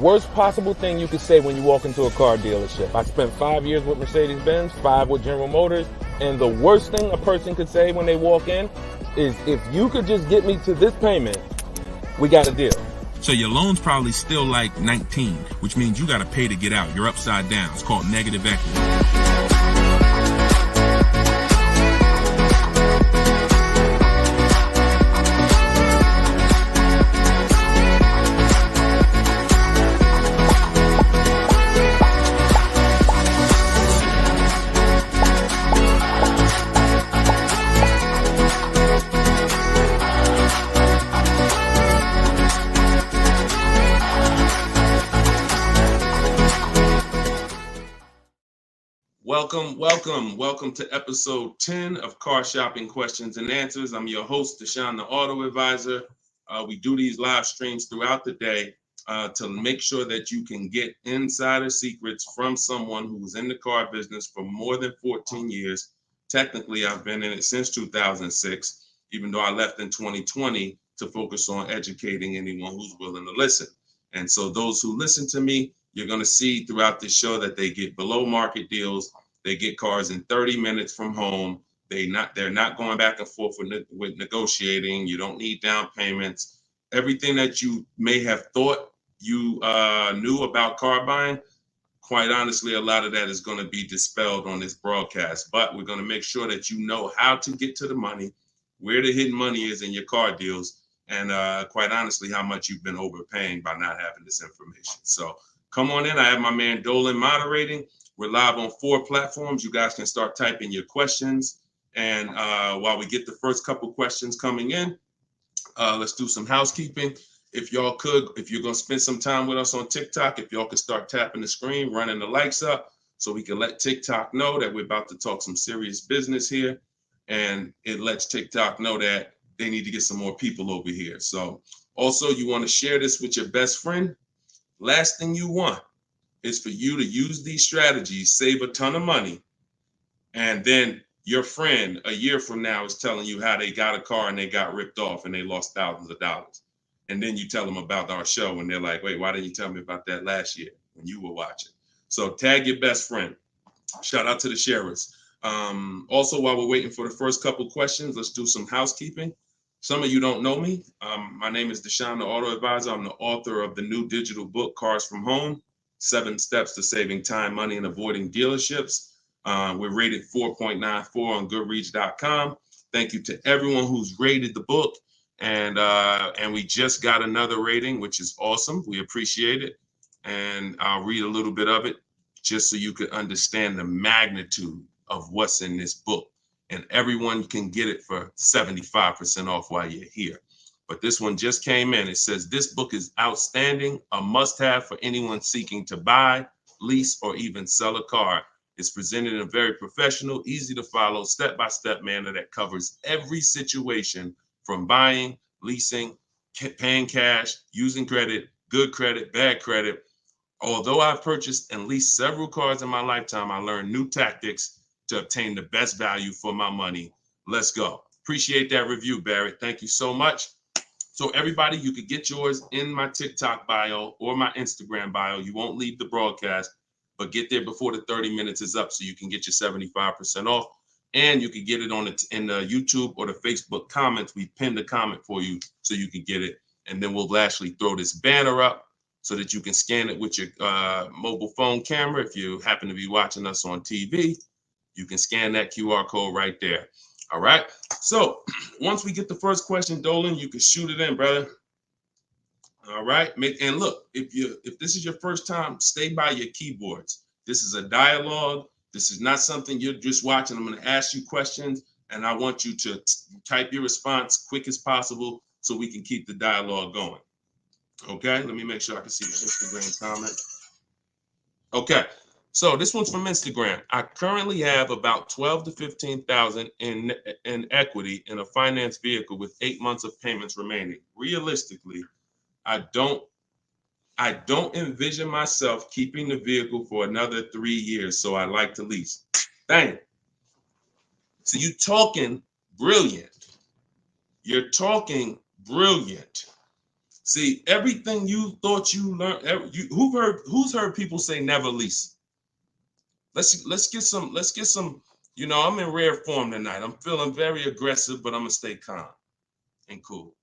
worst possible thing you could say when you walk into a car dealership. I spent 5 years with Mercedes-Benz, 5 with General Motors, and the worst thing a person could say when they walk in is, if you could just get me to this payment, we got a deal. So your loan's probably still like 19, which means you got to pay to get out. You're upside down. It's called negative equity. Welcome to episode 10 of Car Shopping Questions and Answers. I'm your host, Deshone the Auto Advisor. We do these live streams throughout the day to make sure that you can get insider secrets from someone who was in the car business for more than 14 years. Technically, I've been in it since 2006, even though I left in 2020 to focus on educating anyone who's willing to listen. And so those who listen to me, you're going to see throughout this show that they get below market deals. They get cars in 30 minutes from home. They're not going back and forth with negotiating. You don't need down payments. Everything that you may have thought you knew about car buying, quite honestly, a lot of that is going to be dispelled on this broadcast. But we're going to make sure that you know how to get to the money, where the hidden money is in your car deals, and quite honestly, how much you've been overpaying by not having this information. So come on in. I have my man Dolan moderating. We're live on 4 platforms. You guys can start typing your questions. And while we get the first couple questions coming in, let's do some housekeeping. If you're going to spend some time with us on TikTok, if y'all could start tapping the screen, running the likes up so we can let TikTok know that we're about to talk some serious business here. And it lets TikTok know that they need to get some more people over here. So also, you want to share this with your best friend. Last thing you want is for you to use these strategies, save a ton of money, and then your friend a year from now is telling you how they got a car and they got ripped off and they lost thousands of dollars. And then you tell them about our show and they're like, wait, why didn't you tell me about that last year when you were watching? So tag your best friend. Shout out to the sharers. Also, while we're waiting for the first couple questions, let's do some housekeeping. Some of you don't know me. My name is Deshone the Auto Advisor. I'm the author of the new digital book, Cars from Home, 7 Steps to Saving Time, Money, and Avoiding Dealerships. We're rated 4.94 on Goodreads.com. Thank you to everyone who's rated the book. And we just got another rating, which is awesome. We appreciate it. And I'll read a little bit of it just so you can understand the magnitude of what's in this book. And everyone can get it for 75% off while you're here. But this one just came in. It says, this book is outstanding, a must-have for anyone seeking to buy, lease, or even sell a car. It's presented in a very professional, easy-to-follow, step-by-step manner that covers every situation from buying, leasing, paying cash, using credit, good credit, bad credit. Although I've purchased and leased several cars in my lifetime, I learned new tactics to obtain the best value for my money. Let's go. Appreciate that review, Barry. Thank you so much. So everybody, you could get yours in my TikTok bio or my Instagram bio. You won't leave the broadcast, but get there before the 30 minutes is up so you can get your 75% off. And you can get it in the YouTube or the Facebook comments. We pinned the comment for you so you can get it. And then we'll actually throw this banner up so that you can scan it with your mobile phone camera. If you happen to be watching us on TV, you can scan that QR code right there. All right. So once we get the first question, Dolan, you can shoot it in, brother. All right. And look, if this is your first time, stay by your keyboards. This is a dialogue. This is not something you're just watching. I'm going to ask you questions, and I want you to type your response quick as possible so we can keep the dialogue going. Okay. Let me make sure I can see the Instagram comment. Okay. So this one's from Instagram. I currently have about 12 to 15,000 in equity in a finance vehicle with 8 months of payments remaining. Realistically, I don't envision myself keeping the vehicle for another 3 years, so I like to lease. Dang. So you're talking brilliant. You're talking brilliant. See, everything you thought you learned, who's heard people say never lease? Let's get some, I'm in rare form tonight. I'm feeling very aggressive, but I'm gonna stay calm and cool.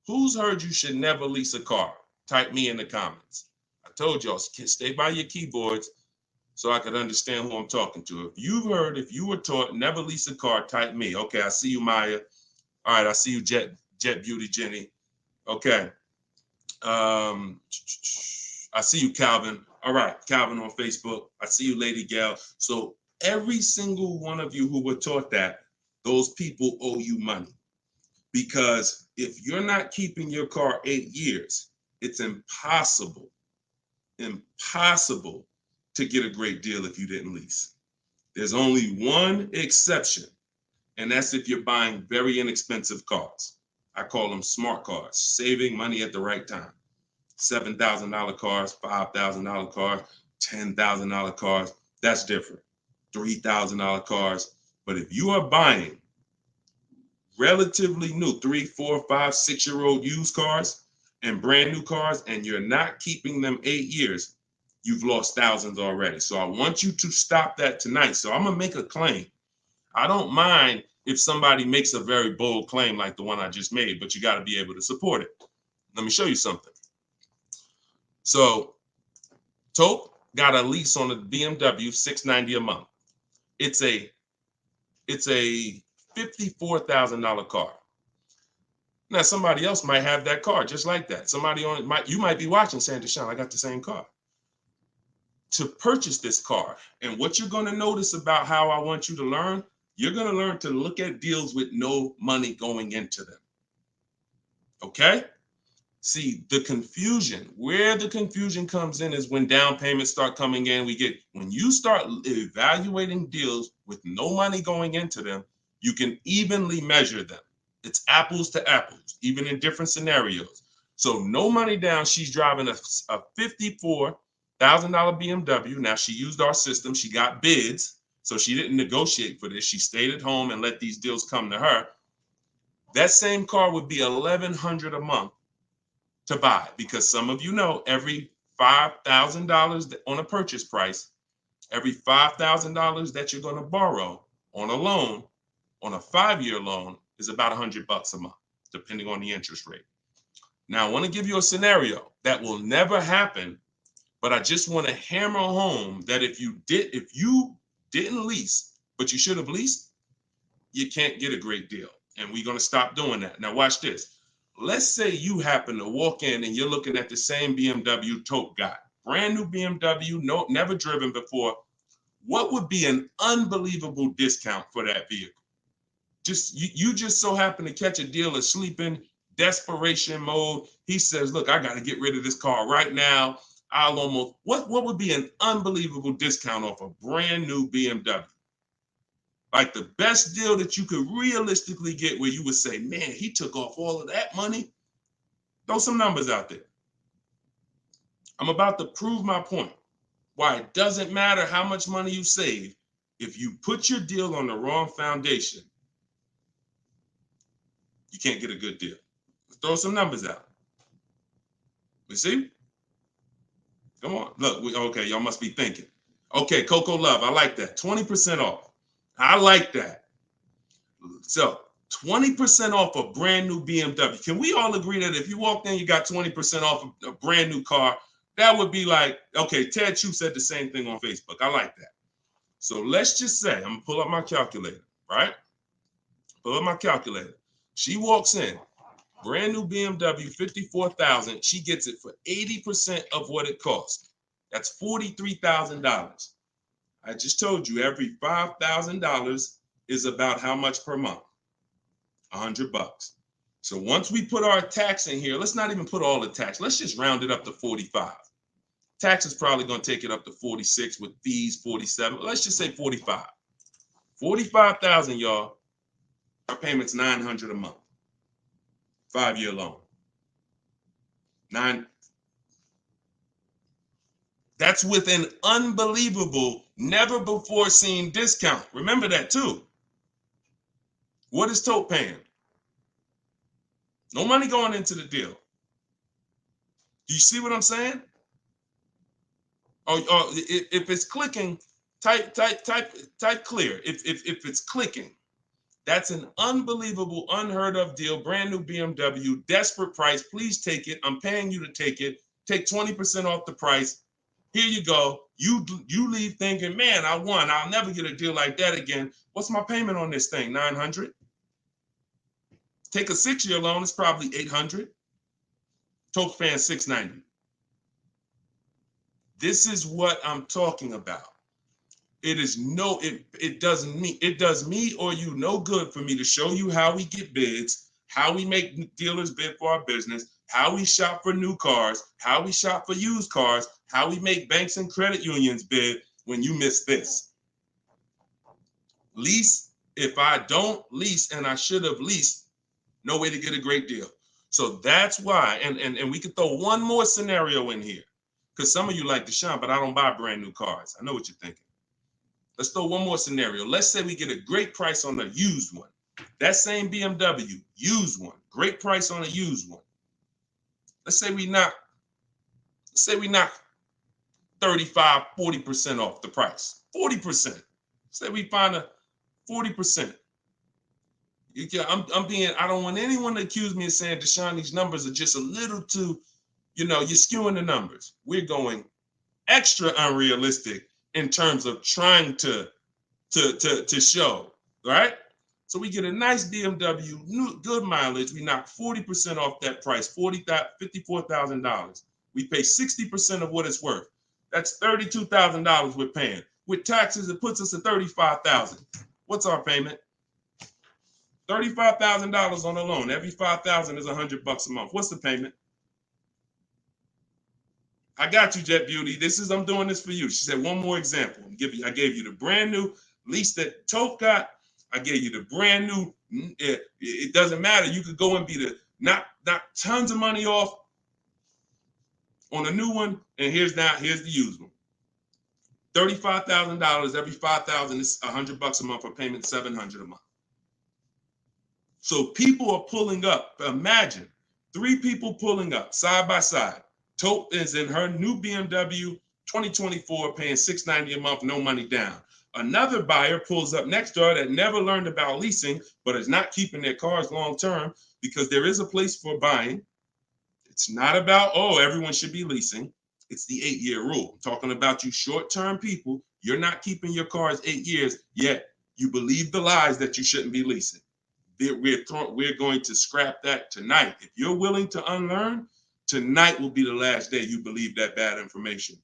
Who's heard you should never lease a car? Type me in the comments. I told y'all, stay by your keyboards so I could understand who I'm talking to. If you were taught never lease a car, type me. Okay, I see you, Maya. All right, I see you, Jet Beauty Jenny. Okay. I see you, Calvin. All right, Calvin on Facebook. I see you, Lady Gal. So every single one of you who were taught that, those people owe you money. Because if you're not keeping your car 8 years, it's impossible to get a great deal if you didn't lease. There's only one exception, and that's if you're buying very inexpensive cars. I call them smart cars, saving money at the right time. $7,000 cars, $5,000 cars, $10,000 cars, that's different. $3,000 cars. But if you are buying relatively new 3, 4, 5, 6-year-old used cars and brand new cars, and you're not keeping them 8 years, you've lost thousands already. So I want you to stop that tonight. So I'm gonna make a claim. I don't mind if somebody makes a very bold claim like the one I just made, but you got to be able to support it. Let me show you something. So Tope got a lease on a BMW $690 a month. It's a $54,000 car. Now somebody else might have that car just like that. You might be watching saying, Deshone, I got the same car. To purchase this car, and what you're going to notice about how I want you to learn, you're going to learn to look at deals with no money going into them. Okay? See, where the confusion comes in is when down payments start coming in. When you start evaluating deals with no money going into them, you can evenly measure them. It's apples to apples, even in different scenarios. So no money down, she's driving a $54,000 BMW. Now she used our system, she got bids, so she didn't negotiate for this. She stayed at home and let these deals come to her. That same car would be $1,100 a month to buy, because some of you know every $5,000 on a purchase price, every $5,000 that you're going to borrow on a loan, on a 5-year loan, is about $100 a month, depending on the interest rate. Now, I want to give you a scenario that will never happen, but I just want to hammer home that if you didn't lease, but you should have leased, you can't get a great deal. And we're going to stop doing that. Now, watch this. Let's say you happen to walk in and you're looking at the same BMW Tope got. Brand new BMW, never driven before. What would be an unbelievable discount for that vehicle? You just so happen to catch a deal asleep in desperation mode. He says, look, I got to get rid of this car right now. What would be an unbelievable discount off a brand new BMW? Like the best deal that you could realistically get, where you would say, man, he took off all of that money. Throw some numbers out there. I'm about to prove my point. Why it doesn't matter how much money you save, if you put your deal on the wrong foundation, you can't get a good deal. Let's throw some numbers out. You see? Come on. Look, okay, y'all must be thinking. Okay, Coco Love, I like that. 20% off. I like that. So 20% off a brand new BMW. Can we all agree that if you walked in, you got 20% off a brand new car? That would be like, okay, Ted Chu said the same thing on Facebook. I like that. So let's just say, I'm gonna pull up my calculator, right? Pull up my calculator. She walks in, brand new BMW, $54,000. She gets it for 80% of what it costs. That's $43,000. I just told you every $5,000 is about how much per month? $100. So once we put our tax in here, let's not even put all the tax. Let's just round it up to 45. Tax is probably going to take it up to 46 with fees, 47. Let's just say 45. 45,000, y'all. Our payment's $900 a month. 5-year loan. That's with an unbelievable, never before seen discount. Remember that too. What is Tope paying? No money going into the deal. Do you see what I'm saying? Or if it's clicking, type clear. If it's clicking, that's an unbelievable, unheard of deal. Brand new BMW, desperate price. Please take it. I'm paying you to take it. Take 20% off the price. Here you go. You leave thinking, man, I won. I'll never get a deal like that again. What's my payment on this thing? $900. Take a 6-year loan. It's probably $800. Toke paying $690. This is what I'm talking about. It does me or you no good for me to show you how we get bids, how we make dealers bid for our business, how we shop for new cars, how we shop for used cars, how we make banks and credit unions bid when you miss this. Lease, if I don't lease and I should have leased, no way to get a great deal. So that's why, and we could throw one more scenario in here, because some of you like Deshone, but I don't buy brand new cars. I know what you're thinking. Let's throw one more scenario. Let's say we get a great price on a used one. That same BMW, used one, great price on a used one. Let's say we knock 35, 40% off the price. 40%. Say we find a 40%. I don't want anyone to accuse me of saying, Deshone, these numbers are just a little too, you're skewing the numbers. We're going extra unrealistic in terms of trying to show, right? So we get a nice BMW, new, good mileage. We knock 40% off that price, $54,000. We pay 60% of what it's worth. That's $32,000 we're paying. With taxes, it puts us at $35,000. What's our payment? $35,000 on a loan. Every $5,000 is $100 a month. What's the payment? I got you, Jet Beauty. I'm doing this for you. She said, one more example. I gave you the brand new lease that Toke got. I gave you the brand new. It doesn't matter. You could go and be knock tons of money off on a new one. And here's the used one. $35,000. Every $5,000 is $100 a month. A payment $700 a month. So people are pulling up. Imagine 3 people pulling up side by side. Toke is in her new BMW 2024, paying $690 a month, no money down. Another buyer pulls up next door that never learned about leasing, but is not keeping their cars long term, because there is a place for buying. It's not about, everyone should be leasing. It's the 8-year rule. I'm talking about you short-term people. You're not keeping your cars 8 years, yet you believe the lies that you shouldn't be leasing. We're going to scrap that tonight. If you're willing to unlearn, tonight will be the last day you believe that bad information.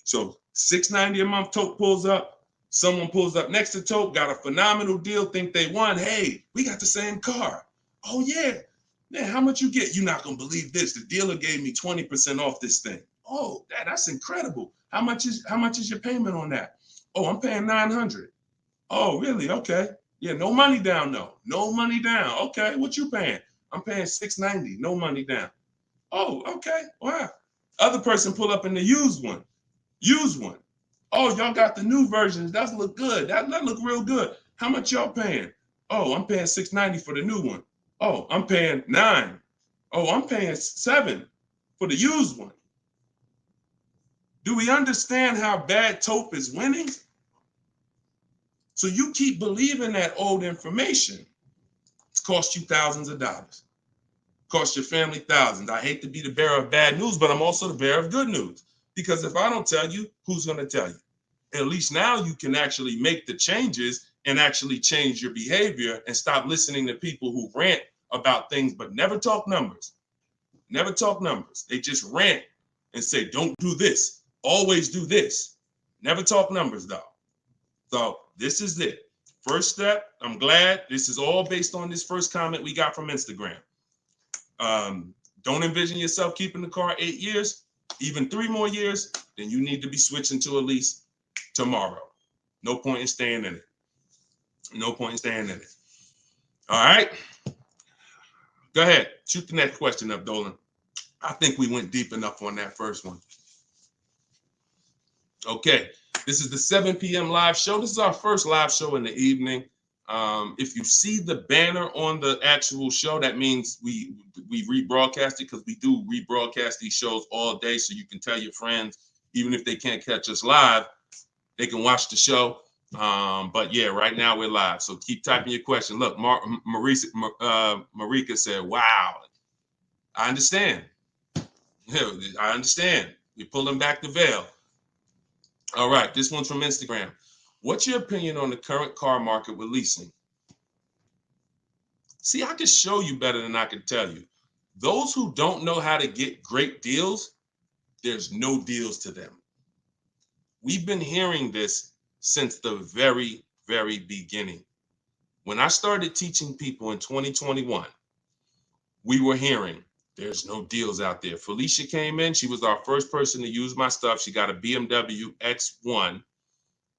So $690 a month, Toke pulls up. Someone pulls up next to Toke, got a phenomenal deal, think they won. Hey, we got the same car. Oh yeah, man, how much you get? You're not gonna believe this. The dealer gave me 20% off this thing. Oh, that's incredible. How much is your payment on that? Oh, I'm paying $900. Oh, really? Okay. Yeah, no money down though. No money down. Okay, what you paying? I'm paying $690. No money down. Oh, okay. Wow. Other person pull up in the used one. Oh, y'all got the new versions. That look good. That look real good. How much y'all paying? Oh, I'm paying $690 for the new one. Oh, I'm paying $9. Oh, I'm paying $7 for the used one. Do we understand how bad Tope is winning? So you keep believing that old information. It's cost you thousands of dollars. Cost your family thousands. I hate to be the bearer of bad news, but I'm also the bearer of good news. Because if I don't tell you, who's going to tell you? At least now you can actually make the changes and actually change your behavior and stop listening to people who rant about things but never talk numbers. Never talk numbers. They just rant and say, don't do this. Always do this. Never talk numbers though. So this is it. First step, I'm glad this is all based on this first comment we got from Instagram. Don't envision yourself keeping the car 8 years, even 3 more years, then you need to be switching to a lease tomorrow. No point in staying in it. No point in staying in it. All right. Go ahead. Shoot the next question up, Dolan. I think we went deep enough on that first one. Okay. This is the 7 p.m. live show. This is our first live show in the evening. If you see the banner on the actual show, that means we rebroadcast it, because we do rebroadcast these shows all day, so you can tell your friends, even if they can't catch us live, they can watch the show. But yeah, right now we're live, so keep typing your question. Look, Marika said, "Wow, I understand. I understand. You're pulling back the veil." All right, this one's from Instagram. What's your opinion on the current car market with leasing? See, I can show you better than I can tell you. Those who don't know how to get great deals, there's no deals to them. We've been hearing this since the very, very beginning. When I started teaching people in 2021, we were hearing there's no deals out there. Felicia came in. She was our first person to use my stuff. She got a BMW X1.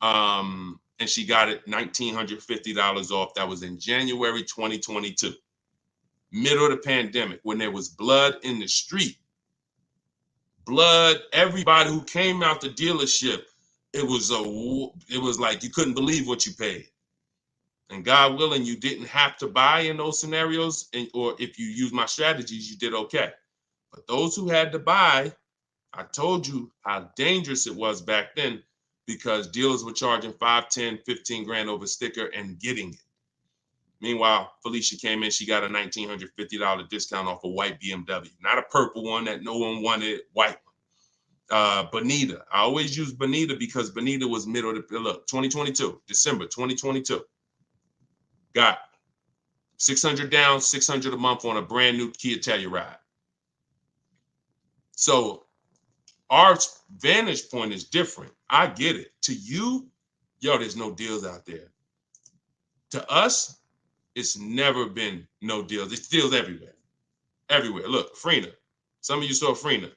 And she got it $1,950 off. That was in January 2022, middle of the pandemic, when there was blood in the street. Blood, everybody who came out the dealership, it was like you couldn't believe what you paid. And God willing, you didn't have to buy in those scenarios, or if you use my strategies, you did okay. But those who had to buy, I told you how dangerous it was back then, because dealers were charging 5, 10, 15 grand over sticker and getting it. Meanwhile, Felicia came in, she got a $1,950 discount off a white BMW, not a purple one that no one wanted, white one. Bonita, I always use Bonita because Bonita was middle of the, look, 2022, December 2022. Got 600 down, 600 a month on a brand new Kia Telluride. So our vantage point is different. I get it. To you, yo, there's no deals out there. To us, it's never been no deals. It's deals everywhere. Everywhere. Look, Frena. Some of you saw Frena.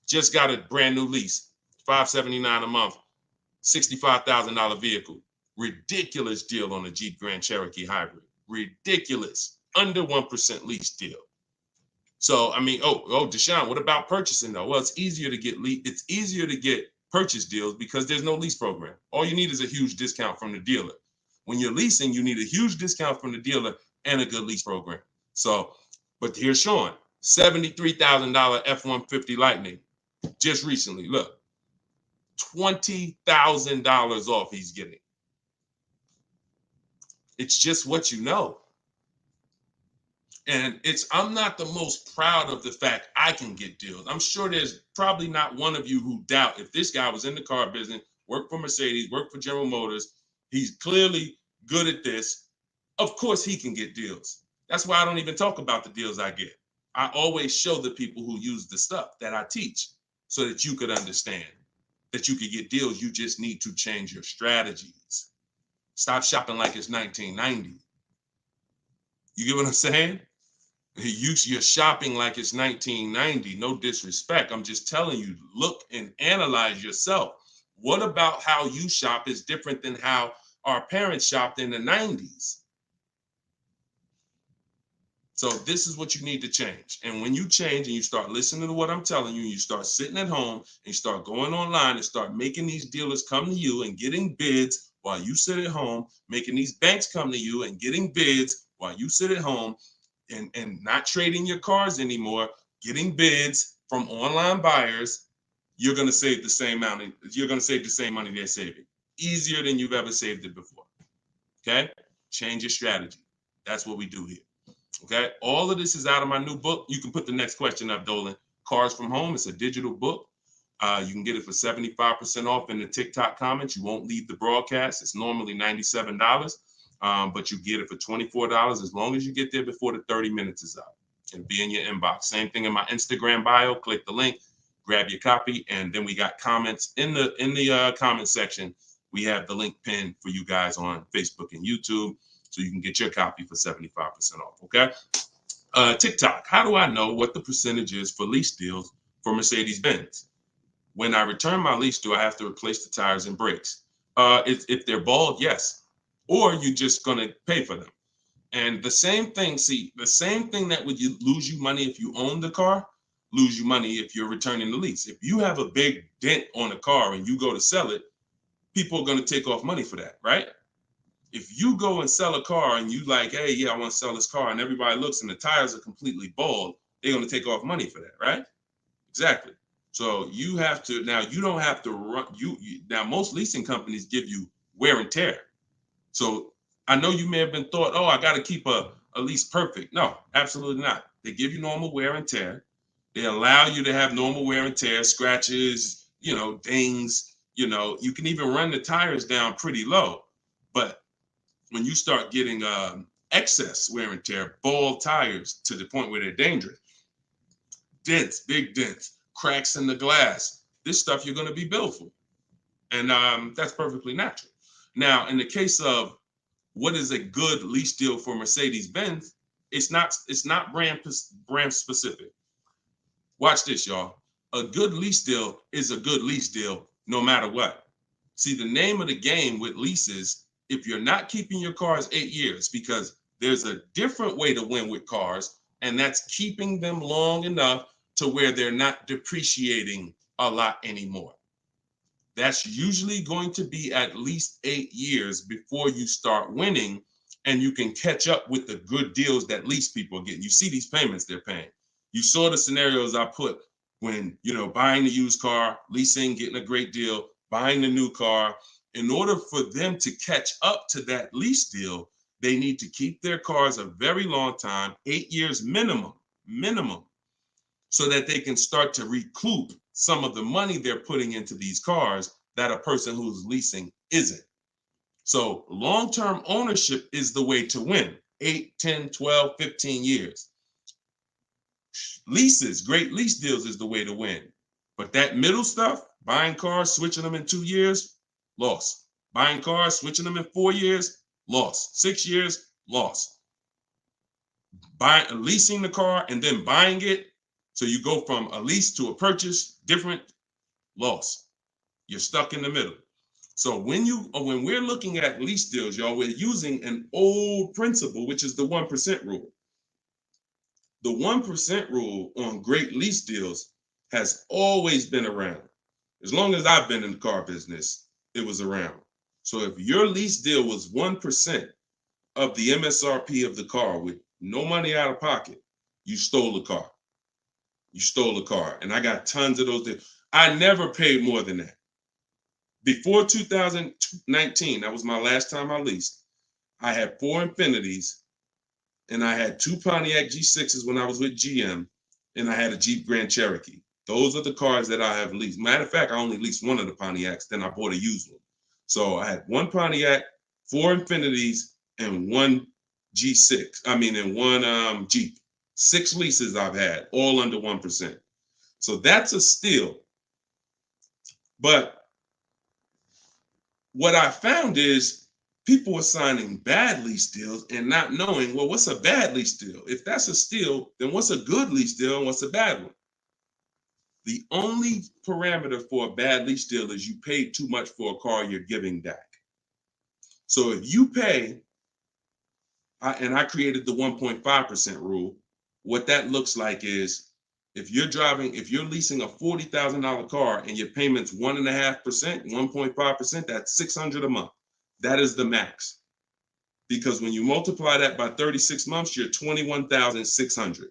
Just got a brand new lease. $579 a month. $65,000 vehicle. Ridiculous deal on the Jeep Grand Cherokee Hybrid. Ridiculous. Under 1% lease deal. So, I mean, Deshone, what about purchasing though? Well, it's easier to get purchase deals because there's no lease program. All you need is a huge discount from the dealer. When you're leasing, you need a huge discount from the dealer and a good lease program. So, but here's Sean, $73,000 F-150 Lightning just recently. Look, $20,000 off he's getting. It's just what you know. And I'm not the most proud of the fact I can get deals. I'm sure there's probably not one of you who doubt if this guy was in the car business, worked for Mercedes, worked for General Motors, he's clearly good at this. Of course he can get deals. That's why I don't even talk about the deals I get. I always show the people who use the stuff that I teach so that you could understand that you could get deals. You just need to change your strategies. Stop shopping like it's 1990. You get what I'm saying? You're shopping like it's 1990. No disrespect. I'm just telling you, look and analyze yourself. What about how you shop is different than how our parents shopped in the 90s? So this is what you need to change. And when you change and you start listening to what I'm telling you, you start sitting at home and you start going online and start making these dealers come to you and getting bids while you sit at home, making these banks come to you and getting bids while you sit at home, and not trading your cars anymore, getting bids from online buyers, you're going to save the same money. You're going to save the same money they're saving. Easier than you've ever saved it before. Okay? Change your strategy. That's what we do here. Okay? All of this is out of my new book. You can put the next question up, Dolan. Cars from Home. It's a digital book. You can get it for 75% off in the TikTok comments. You won't leave the broadcast. It's normally $97. But you get it for $24 as long as you get there before the 30 minutes is up. It'll be in your inbox. Same thing in my Instagram bio. Click the link, grab your copy, and then we got comments in the comment section. We have the link pinned for you guys on Facebook and YouTube, so you can get your copy for 75% off. Okay. TikTok. How do I know what the percentage is for lease deals for Mercedes-Benz? When I return my lease, do I have to replace the tires and brakes? If they're bald, yes. Or you're just going to pay for them. And the same thing that would lose you money if you own the car, lose you money if you're returning the lease. If you have a big dent on a car and you go to sell it, people are going to take off money for that, right? If you go and sell a car and you like, hey, yeah, I want to sell this car, and everybody looks and the tires are completely bald, they're going to take off money for that, right? Exactly. So you have to, now you don't have to run, now most leasing companies give you wear and tear. So I know you may have been thought, oh, I got to keep a lease perfect. No, absolutely not. They give you normal wear and tear. They allow you to have normal wear and tear, scratches, dings, you can even run the tires down pretty low. But when you start getting excess wear and tear, bald tires to the point where they're dangerous, dents, big dents, cracks in the glass, this stuff you're going to be billed for. And that's perfectly natural. Now, in the case of what is a good lease deal for Mercedes-Benz, it's not brand specific. Watch this, y'all. A good lease deal is a good lease deal no matter what. See, the name of the game with leases, if you're not keeping your cars 8 years, because there's a different way to win with cars, and that's keeping them long enough to where they're not depreciating a lot anymore. That's usually going to be at least 8 years before you start winning, and you can catch up with the good deals that lease people are getting. You see these payments they're paying. You saw the scenarios I put when, buying the used car, leasing, getting a great deal, buying the new car. In order for them to catch up to that lease deal, they need to keep their cars a very long time, 8 years minimum, so that they can start to recoup some of the money they're putting into these cars that a person who's leasing isn't. So long-term ownership is the way to win. 8, 10, 12, 15 years. Leases, great lease deals is the way to win. But that middle stuff, buying cars, switching them in 2 years, loss. Buying cars, switching them in 4 years, loss. 6 years, loss. Leasing the car and then buying it, so you go from a lease to a purchase, different, loss. You're stuck in the middle. So when we're looking at lease deals, y'all, we're using an old principle, which is the 1% rule. The 1% rule on great lease deals has always been around. As long as I've been in the car business, it was around. So if your lease deal was 1% of the MSRP of the car with no money out of pocket, you stole the car. You stole a car. And I got tons of those deals. I never paid more than that. Before 2019, that was my last time I leased, I had 4 Infinities, and I had 2 Pontiac G6s when I was with GM, and I had a Jeep Grand Cherokee. Those are the cars that I have leased. Matter of fact, I only leased one of the Pontiacs, then I bought a used one. So I had 1 Pontiac, 4 Infinities, and 1 G6. And 1 Jeep. 6 leases I've had, all under 1%. So that's a steal. But what I found is people were signing bad lease deals and not knowing, well, what's a bad lease deal? If that's a steal, then what's a good lease deal and what's a bad one? The only parameter for a bad lease deal is you paid too much for a car you're giving back. So if you pay, and I created the 1.5% rule, what that looks like is if you're leasing a $40,000 car and your payment's 1.5%, 1.5%, that's $600 a month. That is the max. Because when you multiply that by 36 months, you're $21,600.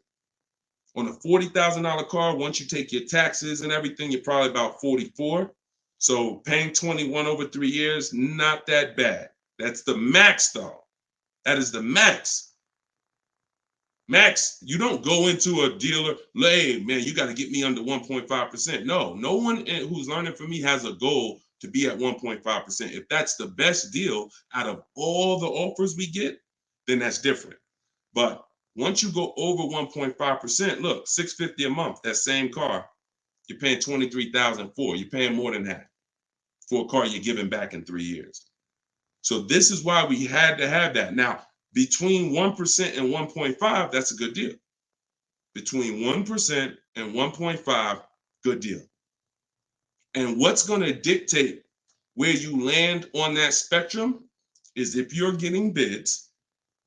On a $40,000 car, once you take your taxes and everything, you're probably about 44. So paying 21 over 3 years, not that bad. That's the max though. That is the max. Max, you don't go into a dealer, hey, man, you got to get me under 1.5%. No one who's learning from me has a goal to be at 1.5%. If that's the best deal out of all the offers we get, then that's different. But once you go over 1.5%, look, $650 a month, that same car, you're paying $23,000 for. You're paying more than that for a car you're giving back in 3 years. So this is why we had to have that. Now, between 1% and 1.5, that's a good deal. Between 1% and 1.5, good deal. And what's going to dictate where you land on that spectrum is if you're getting bids,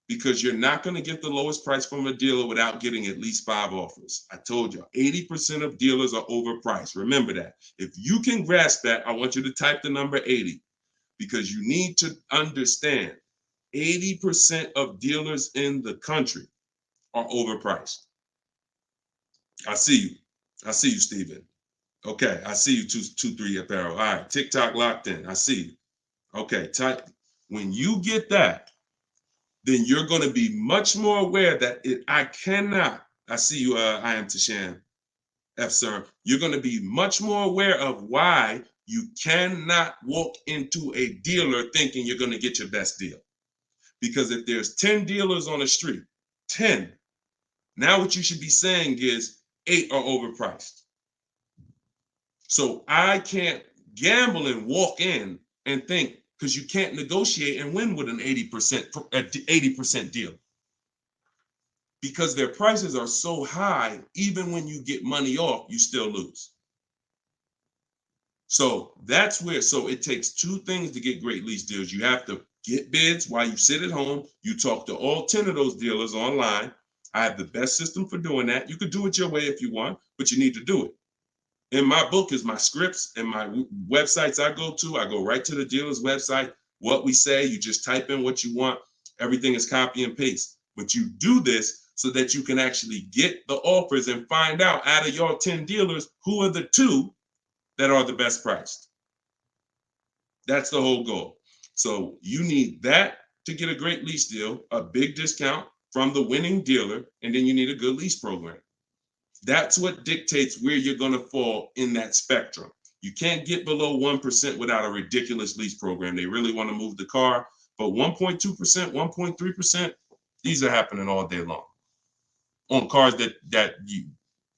because you're not going to get the lowest price from a dealer without getting at least 5 offers. I told you, 80% of dealers are overpriced. Remember that. If you can grasp that, I want you to type the number 80, because you need to understand 80% of dealers in the country are overpriced. I see you. I see you, Steven. Okay, I see you, 223 Apparel. All right, TikTok locked in. I see you. Okay, type. When you get that, then you're going to be much more aware that I cannot. I see you. I am Tashan F. Sir. You're going to be much more aware of why you cannot walk into a dealer thinking you're going to get your best deal. Because if there's 10 dealers on the street, 10, now what you should be saying is 8 are overpriced. So I can't gamble and walk in and think, because you can't negotiate and win with an 80% deal. Because their prices are so high, even when you get money off, you still lose. So that's where, so it takes two things to get great lease deals. You have to get bids while you sit at home. You talk to all 10 of those dealers online. I have the best system for doing that. You could do it your way if you want, but you need to do it. In my book is my scripts and my websites I go right to the dealer's website. What we say, you just type in what you want. Everything is copy and paste. But you do this so that you can actually get the offers and find out of your 10 dealers, who are the 2 that are the best priced. That's the whole goal. So you need that to get a great lease deal, a big discount from the winning dealer, and then you need a good lease program. That's what dictates where you're going to fall in that spectrum. You can't get below 1% without a ridiculous lease program. They really want to move the car, but 1.2%, 1.3%, these are happening all day long on cars that you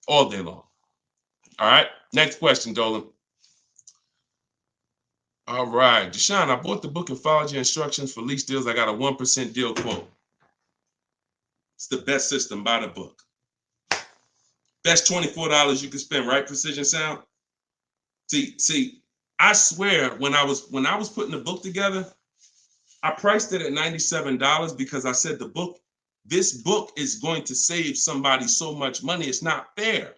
all day long. All right, next question, Dolan. All right, Deshaun, I bought the book and followed your instructions for lease deals. I got a 1% deal quote. It's the best system. Buy the book. Best $24 you can spend, right? Precision Sound. See, I swear when I was putting the book together, I priced it at $97 because I said this book is going to save somebody so much money. It's not fair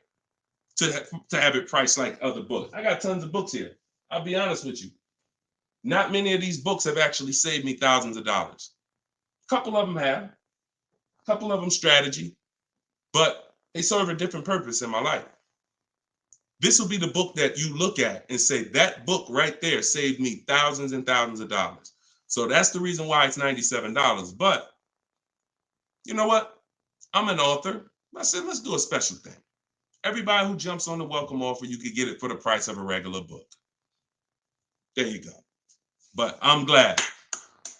to have it priced like other books. I got tons of books here. I'll be honest with you. Not many of these books have actually saved me thousands of dollars. A couple of them have. A couple of them strategy, but they serve a different purpose in my life. This will be the book that you look at and say, that book right there saved me thousands and thousands of dollars. So that's the reason why it's $97. But you know what? I'm an author. I said, let's do a special thing. Everybody who jumps on the welcome offer, you could get it for the price of a regular book. There you go. But I'm glad.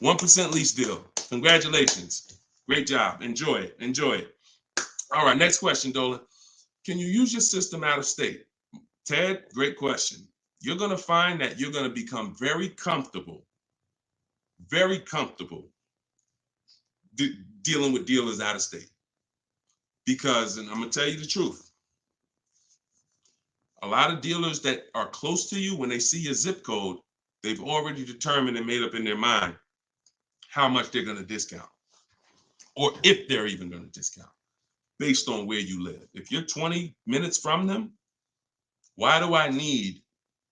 1% lease deal. Congratulations. Great job. Enjoy it. Enjoy it. All right, next question, Dolan. Can you use your system out of state? Ted, great question. You're going to find that you're going to become very comfortable dealing with dealers out of state. Because, and I'm going to tell you the truth, a lot of dealers that are close to you, when they see your zip code, they've already determined and made up in their mind how much they're going to discount, or if they're even going to discount, based on where you live. If you're 20 minutes from them, why do I need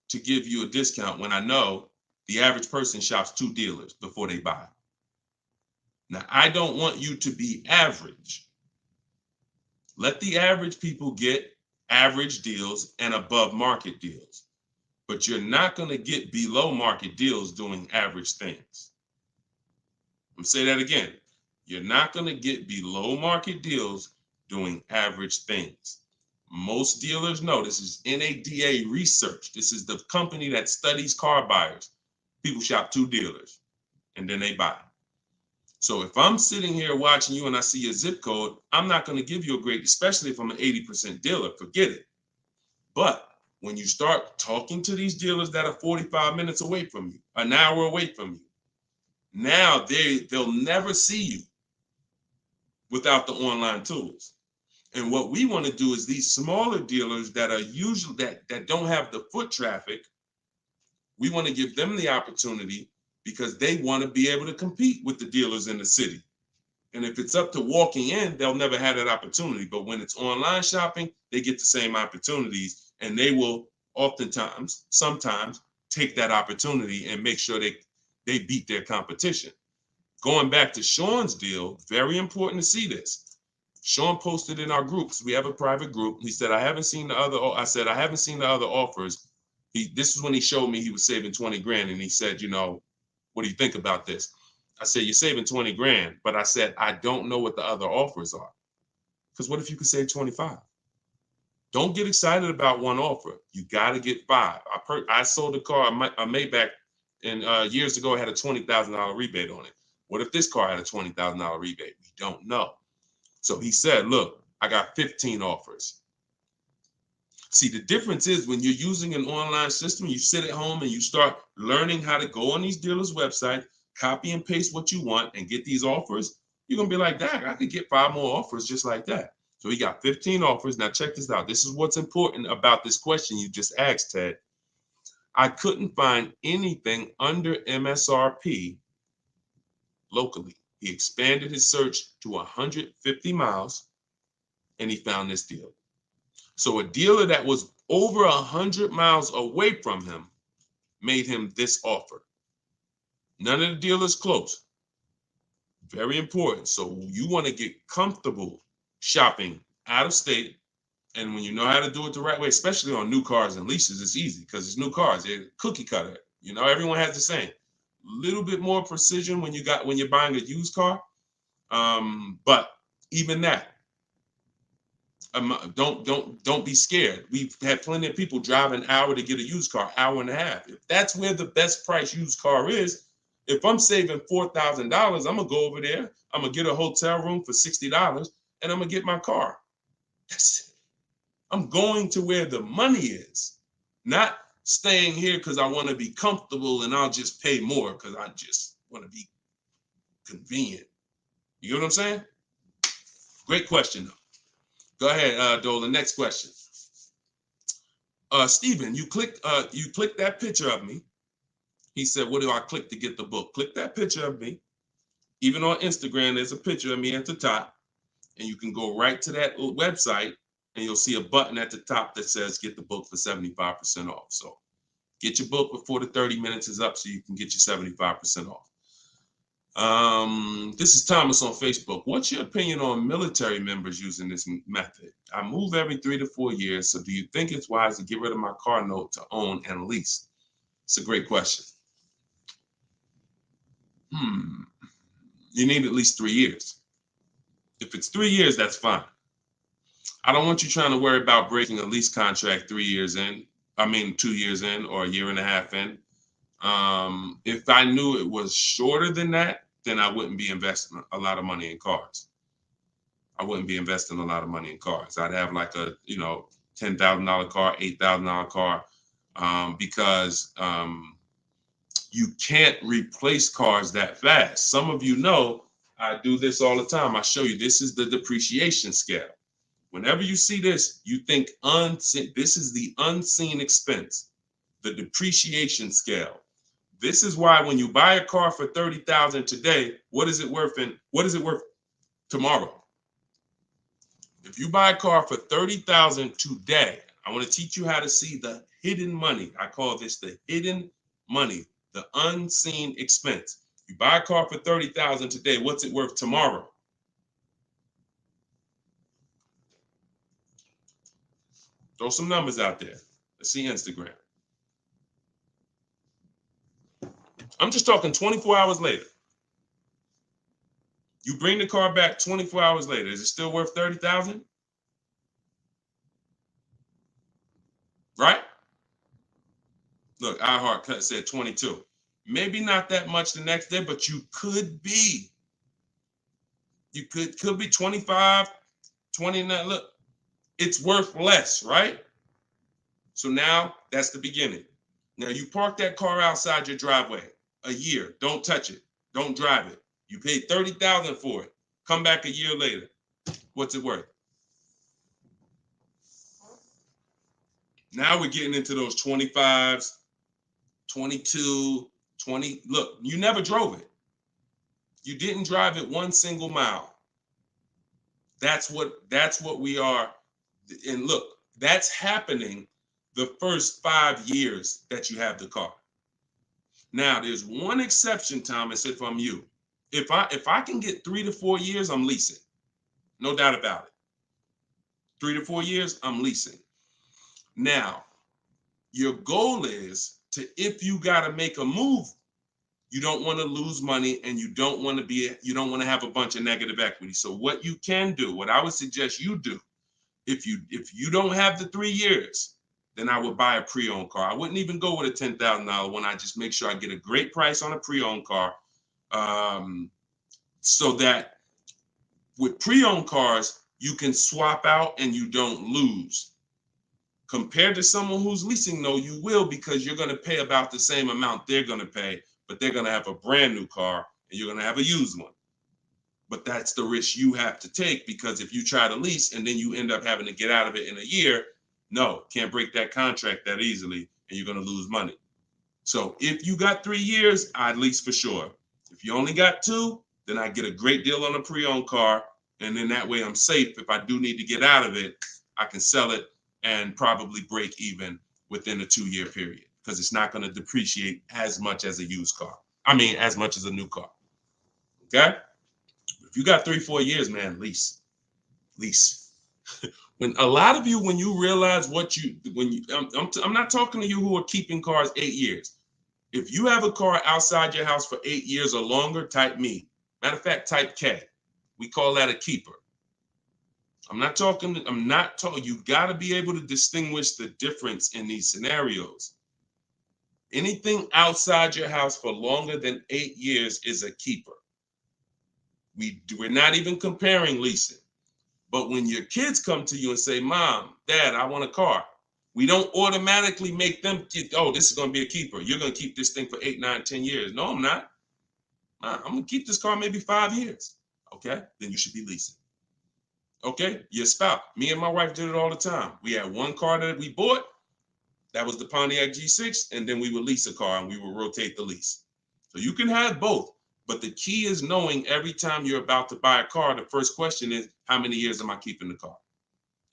to give you a discount when I know the average person shops 2 dealers before they buy? Now, I don't want you to be average. Let the average people get average deals and above market deals, but you're not going to get below market deals doing average things. I'm going to say that again. You're not going to get below market deals doing average things. Most dealers know, this is NADA research. This is the company that studies car buyers. People shop 2 dealers and then they buy. So if I'm sitting here watching you and I see your zip code, I'm not going to give you a great, especially if I'm an 80% dealer, forget it. But when you start talking to these dealers that are 45 minutes away from you, an hour away from you, now they'll never see you without the online tools. And what we want to do is these smaller dealers that are usually that don't have the foot traffic, we want to give them the opportunity because they want to be able to compete with the dealers in the city. And if it's up to walking in, they'll never have that opportunity. But when it's online shopping, they get the same opportunities, and they will sometimes take that opportunity and make sure they beat their competition. going back to Sean's deal, very important to see this. Sean posted in our groups. We have a private group. He said, I haven't seen the other. I said, I haven't seen the other offers. This is when he showed me he was saving 20 grand. And he said, you know, what do you think about this? I said, you're saving 20 grand. But I said, I don't know what the other offers are. Because what if you could save 25? Don't get excited about one offer. You got to get 5. I sold a car, a Maybach, and years ago, it had a $20,000 rebate on it. What if this car had a $20,000 rebate? We don't know. So he said, look, I got 15 offers. See, the difference is when you're using an online system, you sit at home and you start learning how to go on these dealers' website, copy and paste what you want and get these offers. You're going to be like, dang, I could get 5 more offers just like that. So he got 15 offers. Now check this out. This is what's important about this question you just asked, Ted. I couldn't find anything under MSRP locally. He expanded his search to 150 miles and he found this deal. So a dealer that was over 100 miles away from him made him this offer. None of the dealers close. Very important. So you want to get comfortable shopping out of state. And when you know how to do it the right way, especially on new cars and leases, it's easy because it's new cars. They're cookie cutter. You know, everyone has the same. Little bit more precision when you're buying a used car. But even that, don't be scared. We've had plenty of people drive an hour to get a used car, hour and a half. If that's where the best price used car is, if I'm saving $4,000, I'm gonna go over there. I'm gonna get a hotel room for $60, and I'm gonna get my car. I'm going to where the money is, not staying here because I want to be comfortable and I'll just pay more because I just want to be convenient. You know what I'm saying? Great question, though. Go ahead, Dolan. Next question. Steven, you clicked that picture of me. He said, what do I click to get the book? Click that picture of me. Even on Instagram, there's a picture of me at the top. And you can go right to that website and you'll see a button at the top that says get the book for 75% off. So get your book before the 30 minutes is up so you can get your 75% off. This is Thomas on Facebook. What's your opinion on military members using this method? I move every 3 to 4 years. So do you think it's wise to get rid of my car note to own and lease? It's a great question. You need at least 3 years. If it's 3 years, that's fine. I don't want you trying to worry about breaking a lease contract 2 years in, or a year and a half in. If I knew it was shorter than that, then I wouldn't be investing a lot of money in cars. I'd have like a, $10,000 car, $8,000 car, because you can't replace cars that fast. Some of you know I do this all the time. I show you, this is the depreciation scale. Whenever you see this, you think unseen. This is the unseen expense, the depreciation scale. This is why when you buy a car for $30,000 today, what is it worth tomorrow? If you buy a car for $30,000 today, I want to teach you how to see the hidden money. I call this the hidden money, the unseen expense. You buy a car for $30,000 today, what's it worth tomorrow? Throw some numbers out there. Let's see Instagram. I'm just talking 24 hours later. You bring the car back 24 hours later. Is it still worth $30,000? Right? Look, iHeart said 22. Maybe not that much the next day, but you could be. You could be 25, 29. Look, it's worth less, right? So now that's the beginning. Now you park that car outside your driveway a year. Don't touch it. Don't drive it. You paid $30,000 for it. Come back a year later. What's it worth? Now we're getting into those 25s, 22, 20. Look, you never drove it. You didn't drive it one single mile. That's what we are. And look, that's happening the first 5 years that you have the car. Now, there's one exception, Thomas, if I'm you. if I can get 3 to 4 years, I'm leasing. No doubt about it. 3 to 4 years, I'm leasing. Now, your goal is to, if you got to make a move, you don't want to lose money and you don't want to have a bunch of negative equity. So what you can do, what I would suggest you do, if you don't have the 3 years, then I would buy a pre-owned car. I wouldn't even go with a $10,000 one. I just make sure I get a great price on a pre-owned car, so that with pre-owned cars, you can swap out and you don't lose. Compared to someone who's leasing, though, you will, because you're going to pay about the same amount they're going to pay, but they're going to have a brand new car and you're going to have a used one. But that's the risk you have to take, because if you try to lease and then you end up having to get out of it in a year, no, can't break that contract that easily and you're going to lose money. So if you got 3 years, I'd lease for sure. If you only got 2, then I get a great deal on a pre-owned car. And then that way I'm safe. If I do need to get out of it, I can sell it and probably break even within a 2-year period, because it's not going to depreciate as much as a used car. I mean, as much as a new car. Okay? If you got 3-4 years, man, lease. When a lot of you, when you realize I'm not talking to you who are keeping cars 8 years. If you have a car outside your house for 8 years or longer, type me. Matter of fact, type K. We call that a keeper. You got to be able to distinguish the difference in these scenarios. Anything outside your house for longer than 8 years is a keeper. We're not even comparing leasing. But when your kids come to you and say, Mom, Dad, I want a car, we don't automatically make them this is going to be a keeper. You're going to keep this thing for 8, 9, 10 years. No, I'm not. I'm going to keep this car maybe 5 years. Okay, then you should be leasing. Okay, your spouse. Me and my wife did it all the time. We had one car that we bought. That was the Pontiac G6. And then we would lease a car and we would rotate the lease. So you can have both. But the key is knowing every time you're about to buy a car, the first question is, how many years am I keeping the car?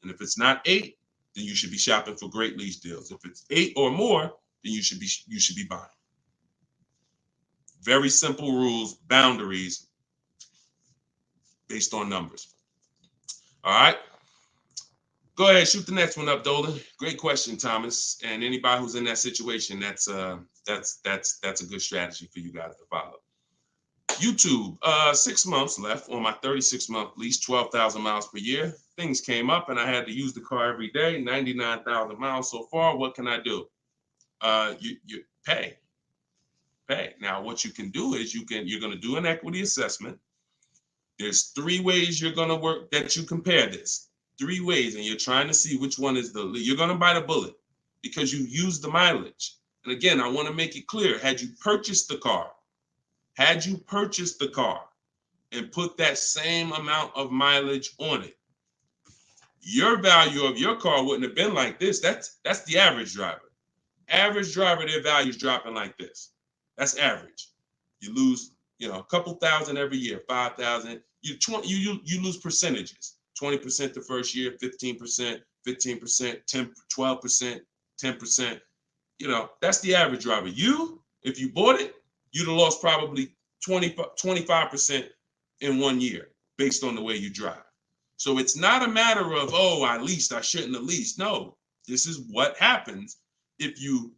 And if it's not 8, then you should be shopping for great lease deals. If it's 8 or more, then you should be buying. Very simple rules, boundaries based on numbers. All right. Go ahead, shoot the next one up, Dolan. Great question, Thomas. And anybody who's in that situation, that's a good strategy for you guys to follow. YouTube, 6 months left on my 36-month lease, 12,000 miles per year. Things came up and I had to use the car every day, 99,000 miles so far. What can I do? You pay. Now, what you can do is you're going to do an equity assessment. There's 3 ways you're going to work that you compare this. 3 ways, and you're trying to see which one is you're going to bite a bullet because you use the mileage. And again, I want to make it clear, had you purchased the car and put that same amount of mileage on it, your value of your car wouldn't have been like this. That's the average driver. Average driver, their value's dropping like this. That's average. You lose, a couple thousand every year, 5,000. You lose percentages. 20% the first year, 15%, 10%, 12%, 10%. That's the average driver. If you bought it, you'd have lost probably 25% in 1 year based on the way you drive. So it's not a matter of, I leased, I shouldn't have leased. No, this is what happens if you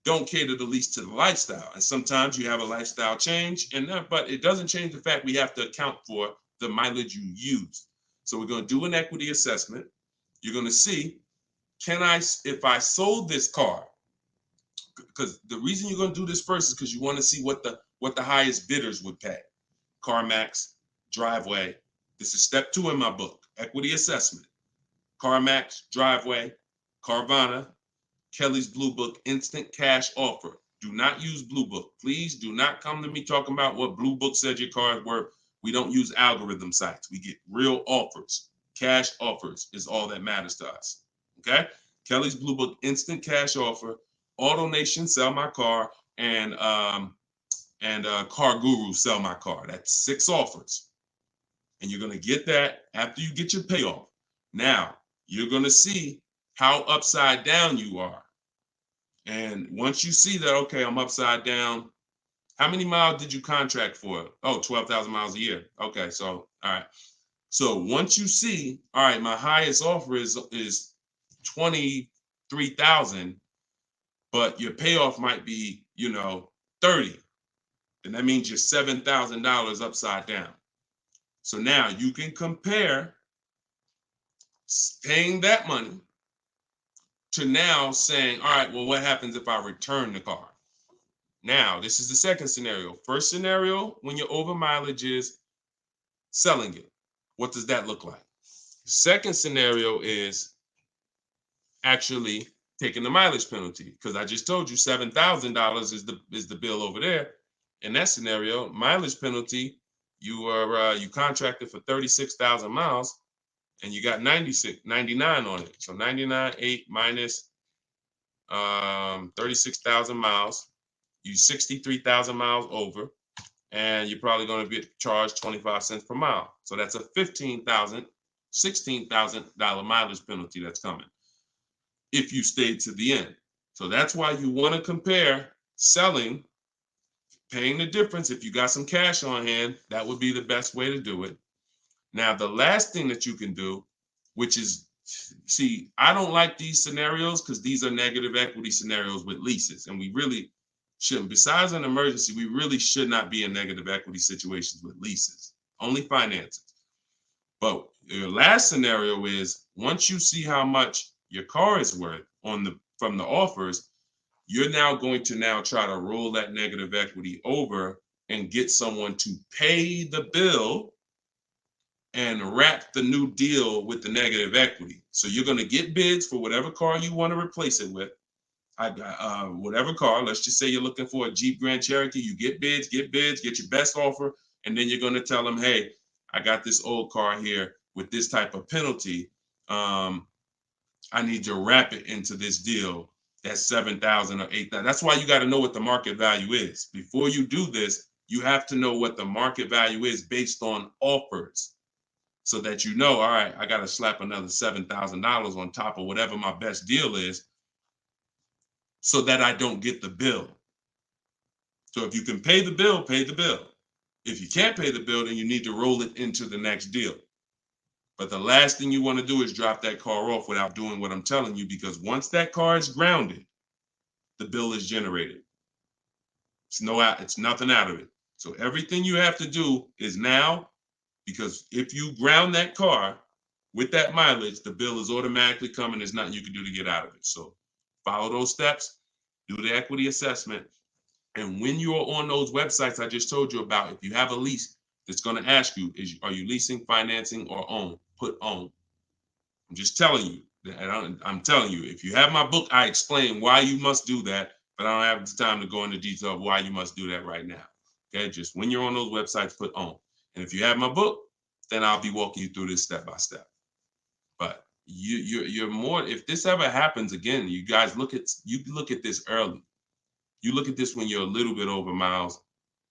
don't cater the lease to the lifestyle. And sometimes you have a lifestyle change, but it doesn't change the fact we have to account for the mileage you use. So we're going to do an equity assessment. You're going to see, if I sold this car, because the reason you're going to do this first is because you want to see what the highest bidders would pay. CarMax, Driveway. This is step 2 in my book, equity assessment. CarMax, Driveway, Carvana, Kelly's Blue Book, instant cash offer. Do not use Blue Book. Please do not come to me talking about what Blue Book said your car is worth. We don't use algorithm sites. We get real offers. Cash offers is all that matters to us. Okay? Kelly's Blue Book, instant cash offer. AutoNation, sell my car, and Car Guru, sell my car. That's 6 offers. And you're going to get that after you get your payoff. Now, you're going to see how upside down you are. And once you see that, okay, I'm upside down, How many miles did you contract for? Oh, 12,000 miles a year. Okay, so all right. So once you see, all right, my highest offer is 23,000, but your payoff might be, 30. Then that means you're $7,000 upside down. So now you can compare paying that money to now saying, all right, well, what happens if I return the car? Now, this is the second scenario. First scenario, when your over mileage is selling it. What does that look like? Second scenario is actually taking the mileage penalty, because I just told you $7,000 is the bill over there. In that scenario, mileage penalty, you contracted for 36,000 miles and you got 99 on it. So 99.8 minus 36,000 miles, you 63,000 miles over, and you're probably going to be charged 25 cents per mile. So that's a $16,000 mileage penalty that's coming if you stayed to the end. So that's why you want to compare selling, paying the difference. If you got some cash on hand, that would be the best way to do it. Now, the last thing that you can do, which is, see, I don't like these scenarios because these are negative equity scenarios with leases, and we really shouldn't. Besides an emergency, we really should not be in negative equity situations with leases, only finances. But your last scenario is, once you see how much your car is worth from the offers, you're now going to try to roll that negative equity over and get someone to pay the bill and wrap the new deal with the negative equity. So you're going to get bids for whatever car you want to replace it with. Whatever car, let's just say you're looking for a Jeep Grand Cherokee, you get bids, get your best offer, and then you're going to tell them, hey, I got this old car here with this type of penalty. I need to wrap it into this deal that's 7,000 or 8,000. That's why you got to know what the market value is. Before you do this, you have to know what the market value is based on offers, so that you know, all right, I got to slap another $7,000 on top of whatever my best deal is, so that I don't get the bill. So if you can pay the bill, pay the bill. If you can't pay the bill, then you need to roll it into the next deal. But the last thing you want to do is drop that car off without doing what I'm telling you, because once that car is grounded, the bill is generated. It's nothing out of it. So everything you have to do is now, because if you ground that car with that mileage, the bill is automatically coming. There's nothing you can do to get out of it. So follow those steps, do the equity assessment. And when you're on those websites I just told you about, if you have a lease, that's going to ask you, are you leasing, financing, or own? Put own. I'm just telling you. And I'm telling you, if you have my book, I explain why you must do that, but I don't have the time to go into detail of why you must do that right now. Okay, just when you're on those websites, put own. And if you have my book, then I'll be walking you through this step by step. But you're more, if this ever happens again, you guys look at this early. You look at this when you're a little bit over miles,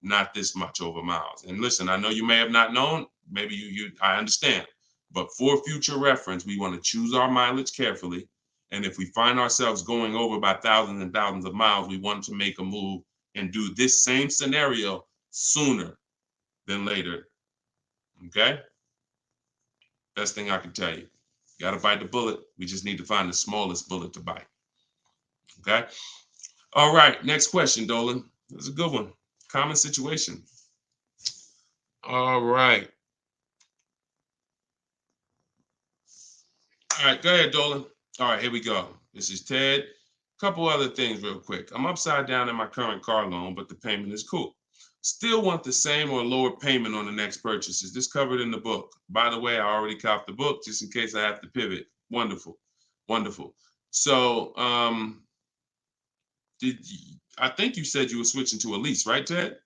not this much over miles. And listen, I know you may have not known, maybe I understand, but for future reference, we want to choose our mileage carefully. And if we find ourselves going over by thousands and thousands of miles, we want to make a move and do this same scenario sooner than later. Okay? Best thing I can tell you. You got to bite the bullet. We just need to find the smallest bullet to bite. Okay? All right, next question, Dolan. That's a good one. Common situation. All right. All right, go ahead, Dolan. All right, here we go. This is Ted. A couple other things real quick. I'm upside down in my current car loan, but the payment is cool. Still want the same or lower payment on the next purchase. Is this covered in the book? By the way, I already copied the book just in case I have to pivot. Wonderful. Wonderful. So I think you said you were switching to a lease, right, Ted?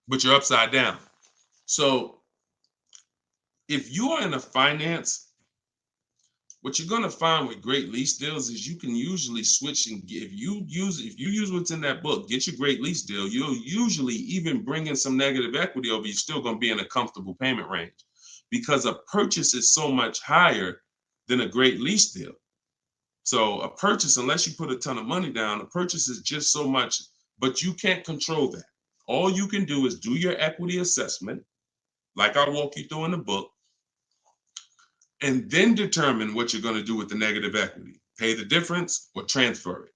But you're upside down. So if you are in a finance, what you're going to find with great lease deals is you can usually switch, and if you use what's in that book, get your great lease deal, you'll usually even bring in some negative equity over, you're still going to be in a comfortable payment range, because a purchase is so much higher than a great lease deal. So a purchase, unless you put a ton of money down, a purchase is just so much but you can't control that. All you can do is do your equity assessment, like I walk you through in the book, and then determine what you're going to do with the negative equity. Pay the difference or transfer it.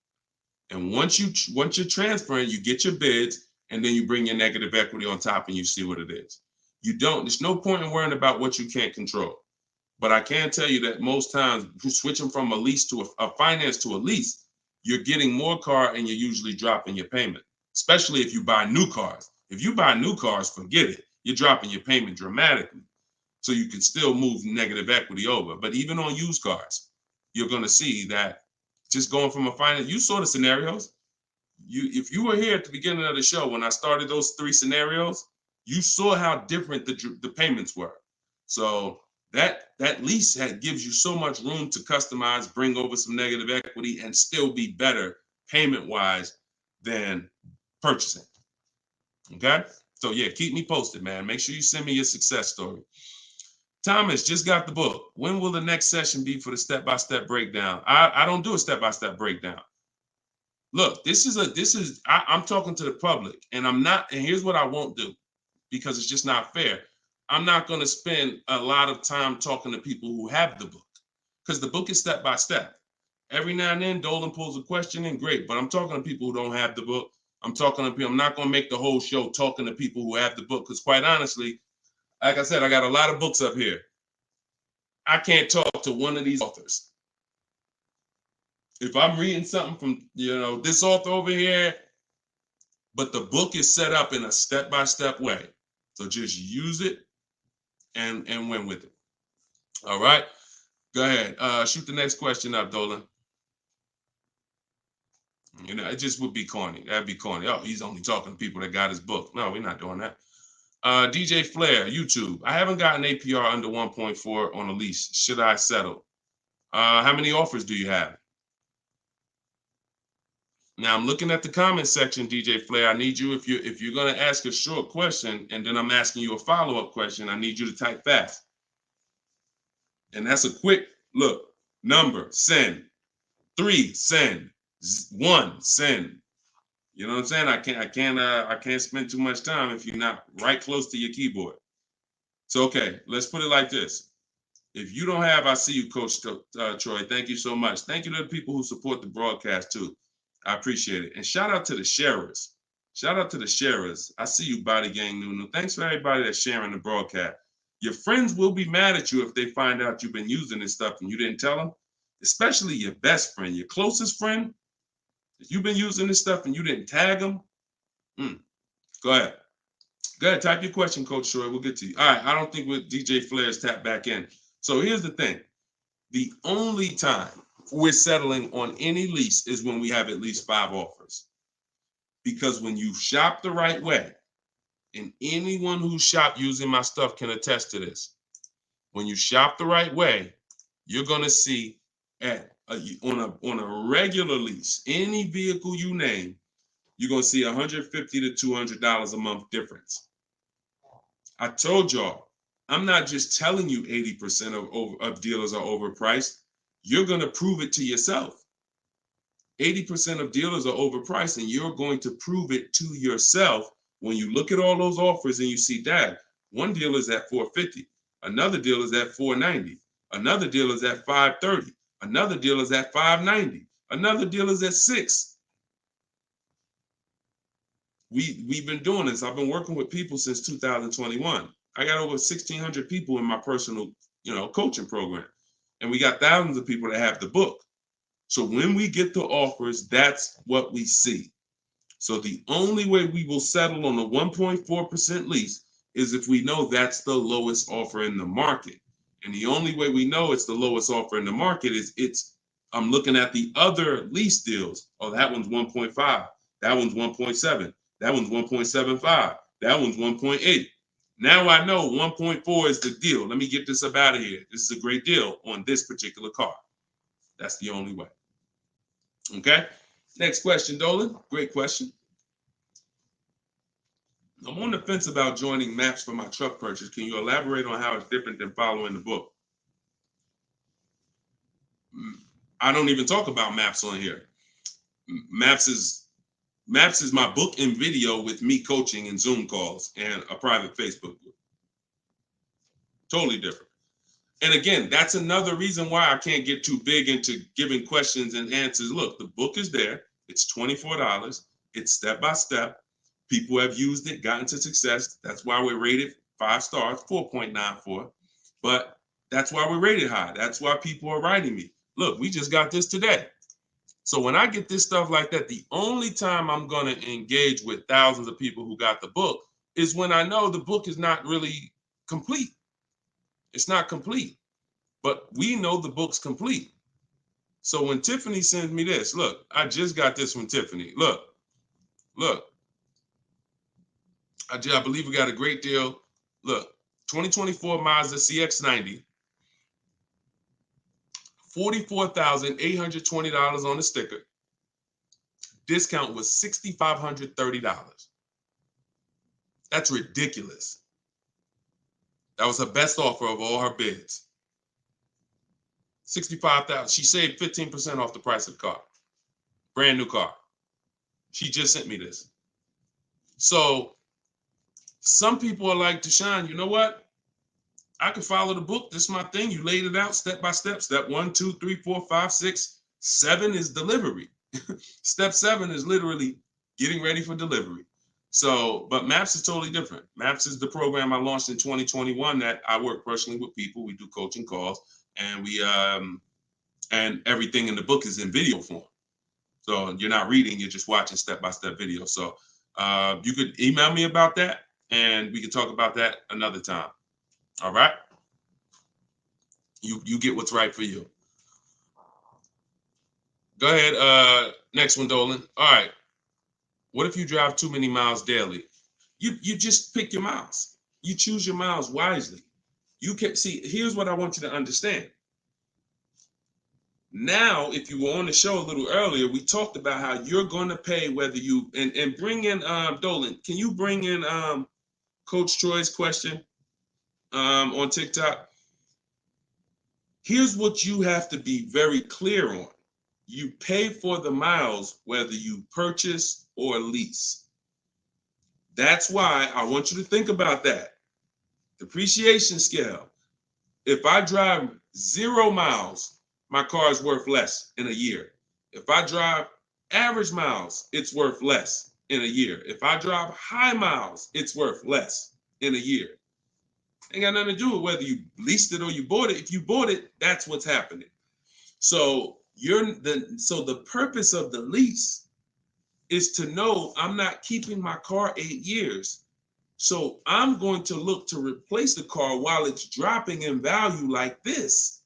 And once you're transferring, you get your bids, and then you bring your negative equity on top and you see what it is. There's no point in worrying about what you can't control. But I can tell you that most times switching from a lease to a finance to a lease, you're getting more car and you're usually dropping your payment, especially if you buy new cars. If you buy new cars, forget it. You're dropping your payment dramatically. So you can still move negative equity over. But even on used cars, you're going to see that just going from a finance, you saw the scenarios. If you were here at the beginning of the show when I started those 3 scenarios, you saw how different the payments were. So that lease gives you so much room to customize, bring over some negative equity, and still be better payment-wise than purchasing. Okay? So yeah, keep me posted, man. Make sure you send me your success story. Thomas just got the book. When will the next session be for the step-by-step breakdown? I don't do a step-by-step breakdown. Look, I'm talking to the public, and here's what I won't do, because it's just not fair. I'm not going to spend a lot of time talking to people who have the book, because the book is step by step. Every now and then, Dolan pulls a question in, great, but I'm talking to people who don't have the book. I'm not going to make the whole show talking to people who have the book, because quite honestly, like I said, I got a lot of books up here. I can't talk to one of these authors. If I'm reading something from, this author over here, but the book is set up in a step-by-step way. So just use it and win with it. All right. Go ahead. Shoot the next question up, Dolan. It just would be corny. That'd be corny. Oh, he's only talking to people that got his book. No, we're not doing that. DJ Flair, YouTube. I haven't gotten APR under 1.4 on a lease. Should I settle? How many offers do you have? Now I'm looking at the comment section, DJ Flair. I need you, if you're going to ask a short question and then I'm asking you a follow-up question, I need you to type fast. And that's a quick look. Number, send. 3, send. 1, send. You know what I'm saying? I can't spend too much time if you're not right close to your keyboard. So okay, let's put it like this. If you don't have, I see you, Coach Troy. Thank you so much. Thank you to the people who support the broadcast too. I appreciate it. And shout out to the sharers. Shout out to the sharers. I see you, Body Gang Nunu. Thanks for everybody that's sharing the broadcast. Your friends will be mad at you if they find out you've been using this stuff and you didn't tell them, especially your best friend, your closest friend. If you've been using this stuff and you didn't tag them, go ahead. Go ahead, type your question, Coach Troy. We'll get to you. All right, I don't think DJ Flair's tapped back in. So here's the thing. The only time we're settling on any lease is when we have at least 5 offers. Because when you shop the right way, and anyone who shopped using my stuff can attest to this, when you shop the right way, you're going to see on a regular lease, any vehicle you name, you're going to see $150 to $200 a month difference. I told y'all, I'm not just telling you 80% of dealers are overpriced. You're going to prove it to yourself. 80% of dealers are overpriced, and you're going to prove it to yourself when you look at all those offers and you see that one dealer is at $450, another dealer is at $490, another dealer is at $530, another dealer is at $590, another dealer is at $6. We've been doing this. I've been working with people since 2021. I got over 1,600 people in my personal, coaching program, and we got thousands of people that have the book. So when we get the offers, that's what we see. So the only way we will settle on a 1.4% lease is if we know that's the lowest offer in the market. And the only way we know it's the lowest offer in the market is I'm looking at the other lease deals. Oh, that one's 1.5. That one's 1.7. That one's 1.75. That one's 1.8. Now I know 1.4 is the deal. Let me get this up out of here. This is a great deal on this particular car. That's the only way. Okay. Next question, Dolan. Great question. I'm on the fence about joining maps for my truck purchase. Can you elaborate on how it's different than following the book? I don't even talk about maps on here. Maps is Maps is my book and video with me coaching and Zoom calls and a private Facebook group. Totally different. And again, that's another reason why I can't get too big into giving questions and answers. Look, the book is there. It's $24. It's step by step. People have used it, gotten to success. That's why we're rated 5 stars, 4.94. But that's why we're rated high. That's why people are writing me. Look, we just got this today. So when I get this stuff like that, the only time I'm going to engage with thousands of people who got the book is when I know the book is not really complete. It's not complete, but we know the book's complete. So when Tiffany sends me this, look, I just got this from Tiffany. Look. I believe we got a great deal. Look, 2024 Mazda CX-90, $44,820 on the sticker. Discount was $6,530. That's ridiculous. That was her best offer of all her bids. $65,000. She saved 15% off the price of the car. Brand new car. She just sent me this. So some people are like, Deshone, you know what? I can follow the book. This is my thing. You laid it out step by step. Step 1, 2, 3, 4, 5, 6, 7 is delivery. Step 7 is literally getting ready for delivery. So, but Maps is totally different. Maps is the program I launched in 2021 that I work personally with people. We do coaching calls, and we and everything in the book is in video form. So you're not reading, you're just watching step-by-step video. So you could email me about that, and we could talk about that another time. All right? You get what's right for you. Go ahead. Next one, Dolan. All right. What if you drive too many miles daily? You just pick your miles. You choose your miles wisely. You can see, here's what I want you to understand. Now, if you were on the show a little earlier, we talked about how you're going to pay whether you, and bring in, Dolan, can you bring in Coach Troy's question on TikTok? Here's what you have to be very clear on. You pay for the miles whether you purchase or lease. That's why I want you to think about that. Depreciation scale. If I drive 0 miles, my car is worth less in a year. If I drive average miles, it's worth less in a year. If I drive high miles, it's worth less in a year. Ain't got nothing to do with whether you leased it or you bought it. If you bought it, that's what's happening. So the purpose of the lease is to know I'm not keeping my car 8 years. So I'm going to look to replace the car while it's dropping in value like this.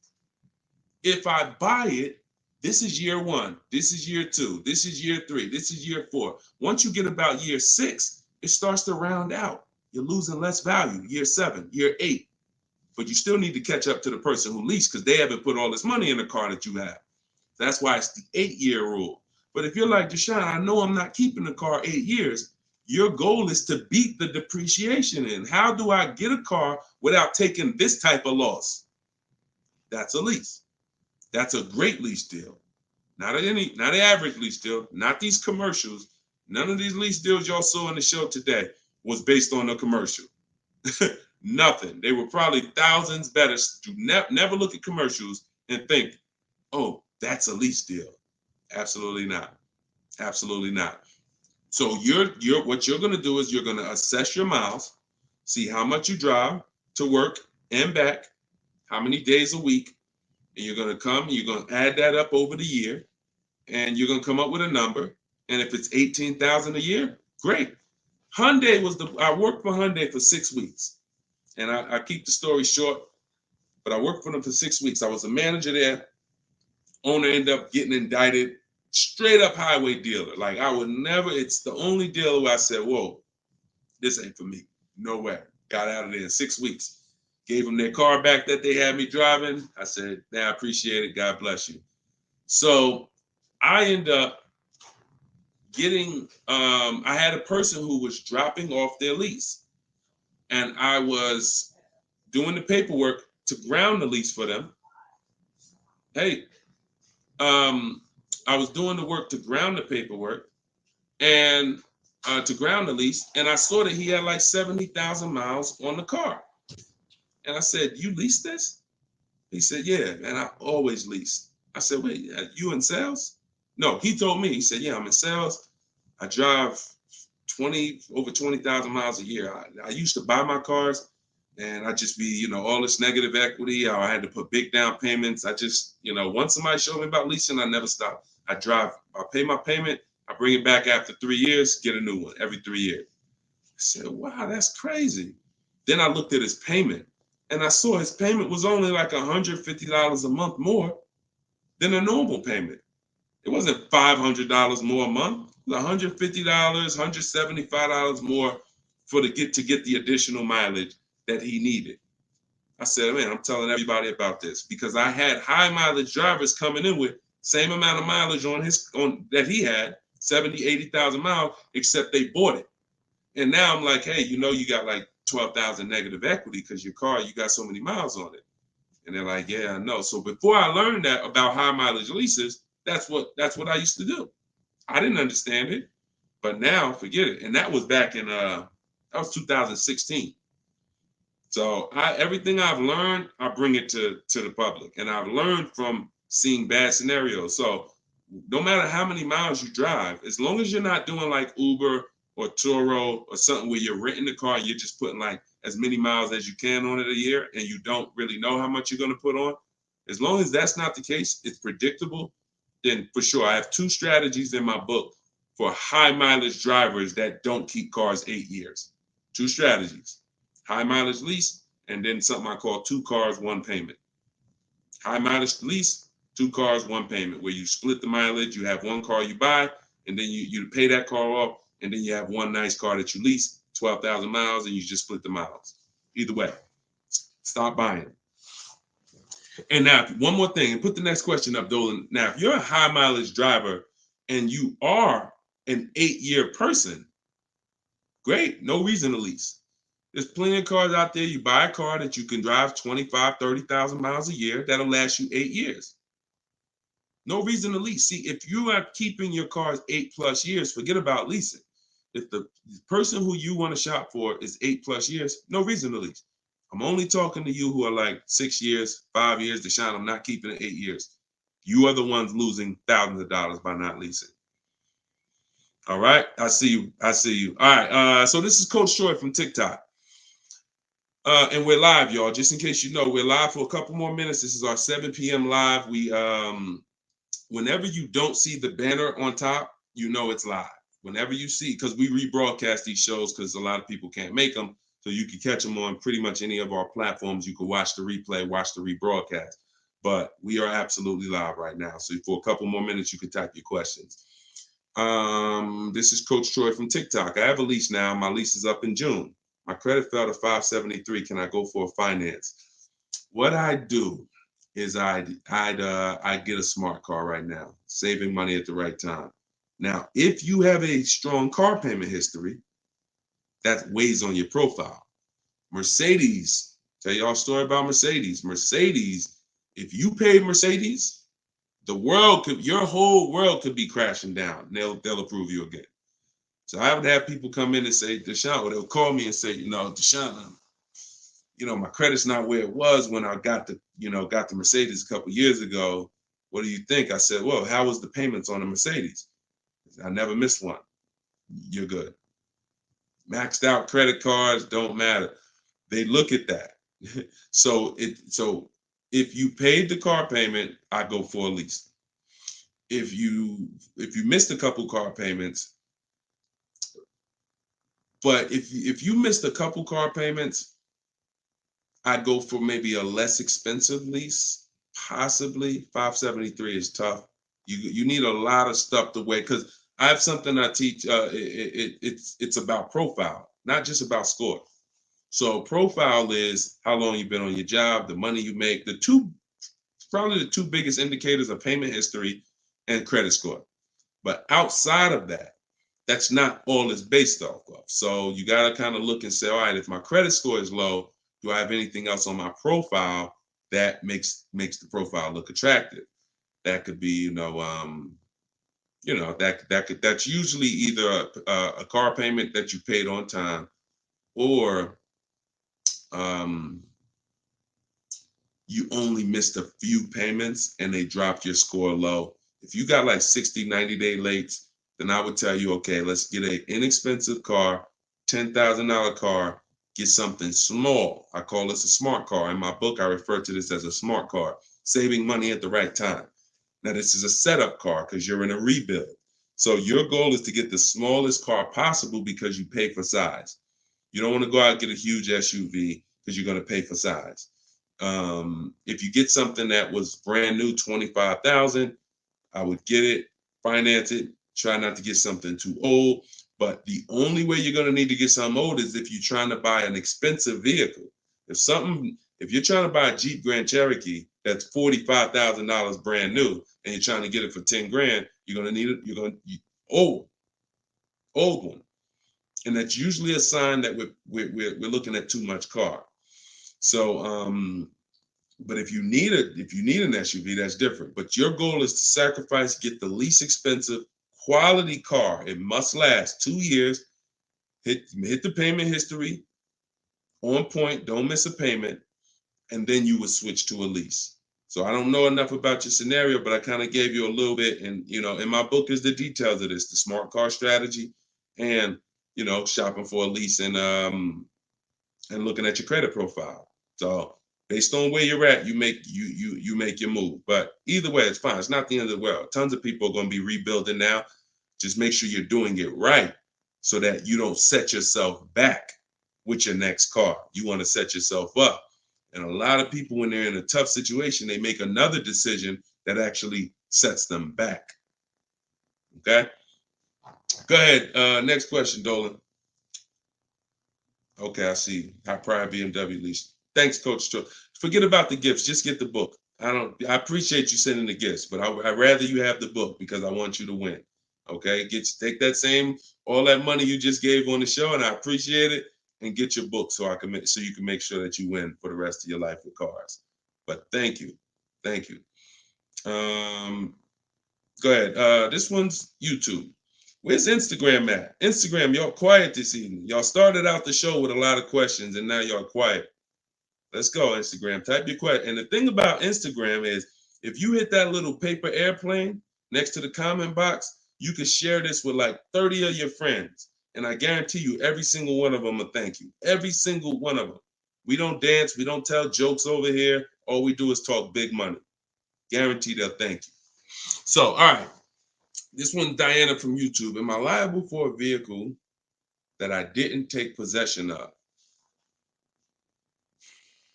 If I buy it, this is year 1, this is year 2, this is year 3, this is year 4. Once you get about year 6, it starts to round out. You're losing less value, year 7, year 8. But you still need to catch up to the person who leased because they haven't put all this money in the car that you have. That's why it's the 8-year rule. But if you're like, Deshone, I know I'm not keeping the car 8 years. Your goal is to beat the depreciation in. How do I get a car without taking this type of loss? That's a lease. That's a great lease deal. Not an average lease deal, not these commercials. None of these lease deals y'all saw in the show today was based on a commercial. Nothing. They were probably thousands better. Do never look at commercials and think, oh, that's a lease deal. Absolutely not. Absolutely not. So what you're going to do is you're going to assess your miles, see how much you drive to work and back, how many days a week, and you're going to add that up over the year, and you're going to come up with a number. And if it's $18,000 a year, great. I worked for Hyundai for 6 weeks, and I keep the story short, but I worked for them for 6 weeks. I was a manager there. Owner ended up getting indicted. Straight up highway dealer. Like I would never, it's the only dealer where I said, whoa, this ain't for me. No way. Got out of there in 6 weeks. Gave them their car back that they had me driving. I said, I appreciate it. God bless you. So I end up getting, I had a person who was dropping off their lease. And I was doing the paperwork to ground the lease for them. Hey, I was doing the work to ground the paperwork, and to ground the lease, and I saw that he had like 70,000 miles on the car. And I said, "You lease this?" He said, "Yeah, man, I always lease." I said, "Wait, you in sales?" No, he told me. He said, "Yeah, I'm in sales. I drive over 20,000 miles a year. I used to buy my cars, and I just be, all this negative equity. I had to put big down payments. I just, once somebody showed me about leasing, I never stop. I pay my payment, I bring it back after 3 years, get a new one every 3 years." I said, "Wow, that's crazy." Then I looked at his payment, and I saw his payment was only like $150 a month more than a normal payment. It wasn't $500 more a month. It was $150, $175 more to get the additional mileage that he needed. I said, "Man, I'm telling everybody about this," because I had high mileage drivers coming in with same amount of mileage on that he had, 70, 80,000 miles, except they bought it. And now I'm like, "Hey, you got like 12,000 negative equity because your car, you got so many miles on it." And they're like, "Yeah, I know." So before I learned that about high mileage leases, that's what I used to do. I didn't understand it, but now forget it. And that was back in that was 2016. So everything I've learned, I bring it to the public, and I've learned from seeing bad scenarios. So no matter how many miles you drive, as long as you're not doing like Uber or Turo or something where you're renting the car, you're just putting like as many miles as you can on it a year, and you don't really know how much you're going to put on. As long as that's not the case, it's predictable, then for sure. I have 2 strategies in my book for high mileage drivers that don't keep cars 8 years. 2 strategies: high mileage lease, and then something I call 2 cars, 1 payment. High mileage lease, 2 cars, 1 payment, where you split the mileage. You have 1 car you buy, and then you pay that car off, and then you have 1 nice car that you lease, 12,000 miles, and you just split the miles. Either way, stop buying. And now, one more thing, and put the next question up, Dolan. Now, if you're a high mileage driver and you are an 8-year person, great, no reason to lease. There's plenty of cars out there. You buy a car that you can drive 25, 30,000 miles a year. That'll last you 8 years. No reason to lease. See, if you are keeping your cars 8+ years, forget about leasing. If the person who you want to shop for is 8+ years, no reason to lease. I'm only talking to you who are like 6 years, 5 years. Deshone, I'm not keeping it 8 years. You are the ones losing thousands of dollars by not leasing. All right, I see you. I see you. All right, so this is Coach Troy from TikTok. And we're live, y'all. Just in case you know, we're live for a couple more minutes. This is our 7 p.m. live. We whenever you don't see the banner on top, you know it's live. Whenever you see, because we rebroadcast these shows because a lot of people can't make them, so you can catch them on pretty much any of our platforms. You can watch the replay, watch the rebroadcast. But we are absolutely live right now. So for a couple more minutes, you can type your questions. This is Coach Troy from TikTok. I have a lease now. My lease is up in June. My credit fell to 573. Can I go for a finance? What I do is I'd get a smart car right now, saving money at the right time. Now, if you have a strong car payment history, that weighs on your profile. Mercedes, tell y'all a story about Mercedes. Mercedes, if you paid Mercedes, your whole world could be crashing down. They'll approve you again. So I would have people come in and say, Deshone, or they'll call me and say, Deshone, my credit's not where it was when I got the Mercedes a couple years ago. What do you think? I said, well, how was the payments on the Mercedes? I never missed one. You're good. Maxed out credit cards don't matter. They look at that. So if you paid the car payment, I go for a lease. If you missed a couple car payments, but if you missed a couple car payments, I'd go for maybe a less expensive lease. Possibly 573 is tough. You need a lot of stuff to weigh, because I have something I teach. It's about profile, not just about score. So profile is how long you've been on your job, the money you make. Probably the 2 biggest indicators are payment history and credit score. But outside of that, that's not all it's based off of. So you got to kind of look and say, all right, if my credit score is low, do I have anything else on my profile that makes the profile look attractive? That could be, you know, that's usually either a car payment that you paid on time, or um, you only missed a few payments and they dropped your score low. If you got like 60, 90-day late, then I would tell you, okay, let's get an inexpensive car, $10,000 car, get something small. I call this a smart car. In my book, I refer to this as a smart car, saving money at the right time. Now, this is a setup car because you're in a rebuild. So your goal is to get the smallest car possible because you pay for size. You don't want to go out and get a huge SUV because you're going to pay for size. If you get something that was brand new, 25,000, I would get it, finance it, try not to get something too old. But the only way you're going to need to get something old is if you're trying to buy an expensive vehicle. If you're trying to buy a Jeep Grand Cherokee that's $45,000 brand new and you're trying to get it for 10 grand, you're going to need it. Old one, and that's usually a sign that we're looking at too much car. So, but if you need an SUV, that's different. But your goal is to sacrifice, get the least expensive quality car. It must last 2 years. Hit the payment history on point. Don't miss a payment, and then you would switch to a lease. So I don't know enough about your scenario, but I kind of gave you a little bit. And in my book is the details of this, the smart car strategy, and shopping for a lease, and looking at your credit profile. So based on where you're at, you make your move. But either way, it's fine. It's not the end of the world. Tons of people are going to be rebuilding now. Just make sure you're doing it right so that you don't set yourself back with your next car. You want to set yourself up. And a lot of people, when they're in a tough situation, they make another decision that actually sets them back. Okay? Go ahead. Next question, Dolan. Okay, I see. High pride BMW lease. Thanks, Coach Cho. Forget about the gifts. Just get the book. I appreciate you sending the gifts, but I'd rather you have the book because I want you to win. Okay, take all that money you just gave on the show, and I appreciate it, and get your book so you can make sure that you win for the rest of your life with cars. But thank you. Go ahead. This one's YouTube. Where's Instagram at? Instagram, y'all quiet this evening. Y'all started out the show with a lot of questions, and now y'all quiet. Let's go, Instagram. Type your question. And the thing about Instagram is, if you hit that little paper airplane next to the comment box, you can share this with like 30 of your friends. And I guarantee you, every single one of them will thank you. Every single one of them. We don't dance. We don't tell jokes over here. All we do is talk big money. Guarantee they'll thank you. So, all right. This one, Diana from YouTube. Am I liable for a vehicle that I didn't take possession of?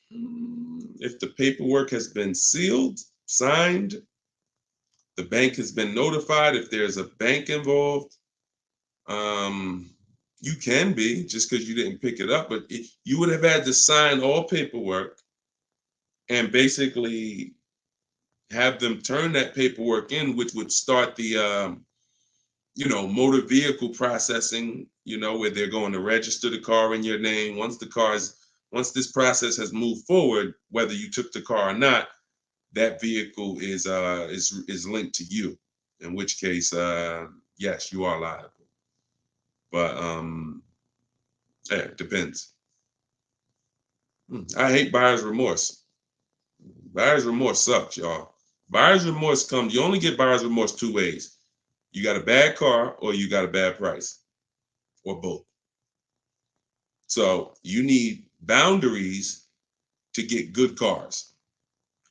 If the paperwork has been sealed, signed, the bank has been notified, if there's a bank involved, you can be, just because you didn't pick it up, but you would have had to sign all paperwork and basically have them turn that paperwork in, which would start the motor vehicle processing, where they're going to register the car in your name. Once this process has moved forward, whether you took the car or not, that vehicle is linked to you. In which case, yes, you are liable. But yeah, it depends. I hate buyer's remorse. Buyer's remorse sucks, y'all. Buyer's remorse comes. You only get buyer's remorse two ways. You got a bad car or you got a bad price, or both. So you need boundaries to get good cars,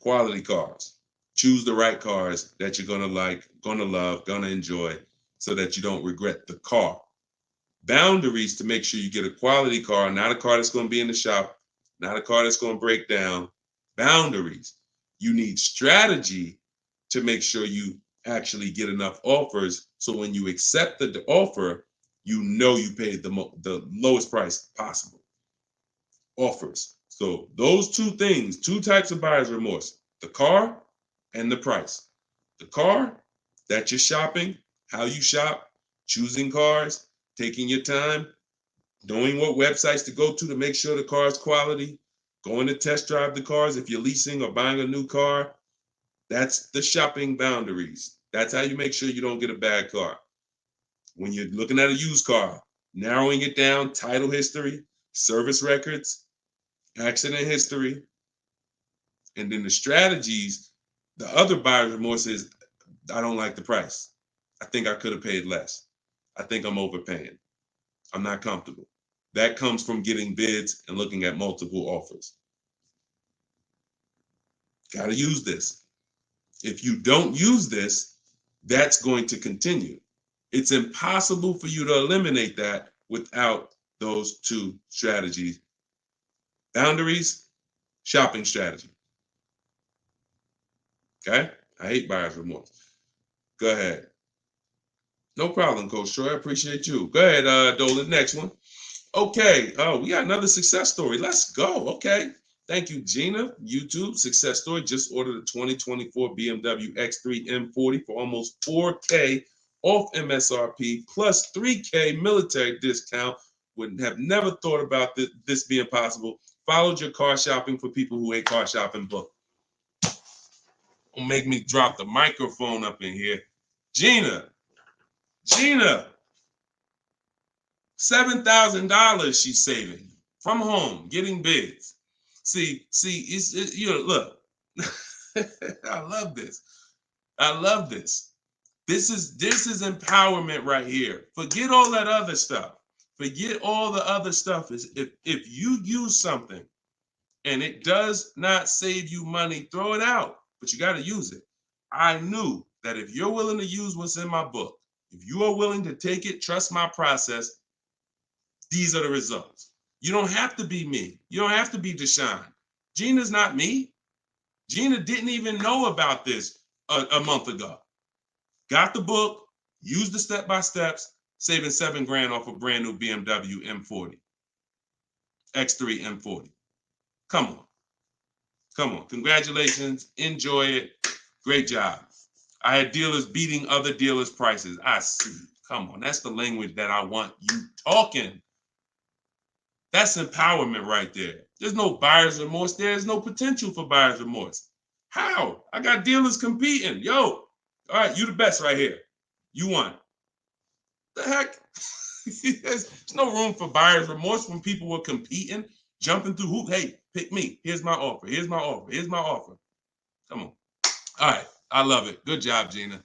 quality cars. Choose the right cars that you're gonna like, gonna love, gonna enjoy, so that you don't regret the car. Boundaries to make sure you get a quality car, not a car that's gonna be in the shop, not a car that's gonna break down. Boundaries. You need strategy to make sure you actually get enough offers, so when you accept the offer, you paid the lowest price possible. Offers. So those two things, two types of buyer's remorse: the car and the price. The car, that you're shopping, how you shop, choosing cars, taking your time, knowing what websites to go to make sure the car is quality, going to test drive the cars if you're leasing or buying a new car. That's the shopping boundaries. That's how you make sure you don't get a bad car. When you're looking at a used car, narrowing it down, title history, service records, accident history, and then the strategies. The other buyer's remorse is, I don't like the price. I think I could have paid less. I think I'm overpaying. I'm not comfortable. That comes from getting bids and looking at multiple offers. Got to use this. If you don't use this, that's going to continue. It's impossible for you to eliminate that without those two strategies. Boundaries, shopping strategy. Okay? I hate buyer's remorse. Go ahead. No problem, Coach Troy. I appreciate you. Go ahead, Dolan. Next one. Okay. Oh, we got another success story. Let's go. Okay. Thank you, Gina. YouTube success story. Just ordered a 2024 BMW X3 M40 for almost $4K off MSRP plus $3K military discount. Would have never thought about this being possible. Followed your car shopping for people who hate car shopping book. Don't make me drop the microphone up in here. Gina, $7,000 she's saving from home, getting bids. See, look, I love this. I love this. This is empowerment right here. Forget all that other stuff. Forget all the other stuff. Is if you use something and it does not save you money, throw it out. But you got to use it. I knew that if you're willing to use what's in my book, if you are willing to take it, trust my process, these are the results. You don't have to be me. You don't have to be Deshone. Gina's not me. Gina didn't even know about this a month ago. Got the book, used the step-by-steps, saving $7,000 off a brand new BMW M40. X3 M40. Come on. Come on. Congratulations. Enjoy it. Great job. I had dealers beating other dealers' prices. I see. Come on. That's the language that I want you talking. That's empowerment right there. There's no buyer's remorse. There's no potential for buyer's remorse. How? I got dealers competing. Yo, all right, you the best right here. You won. The heck? There's no room for buyer's remorse when people were competing, jumping through hoops. Hey, pick me. Here's my offer. Here's my offer. Here's my offer. Come on. All right. I love it. Good job, Gina.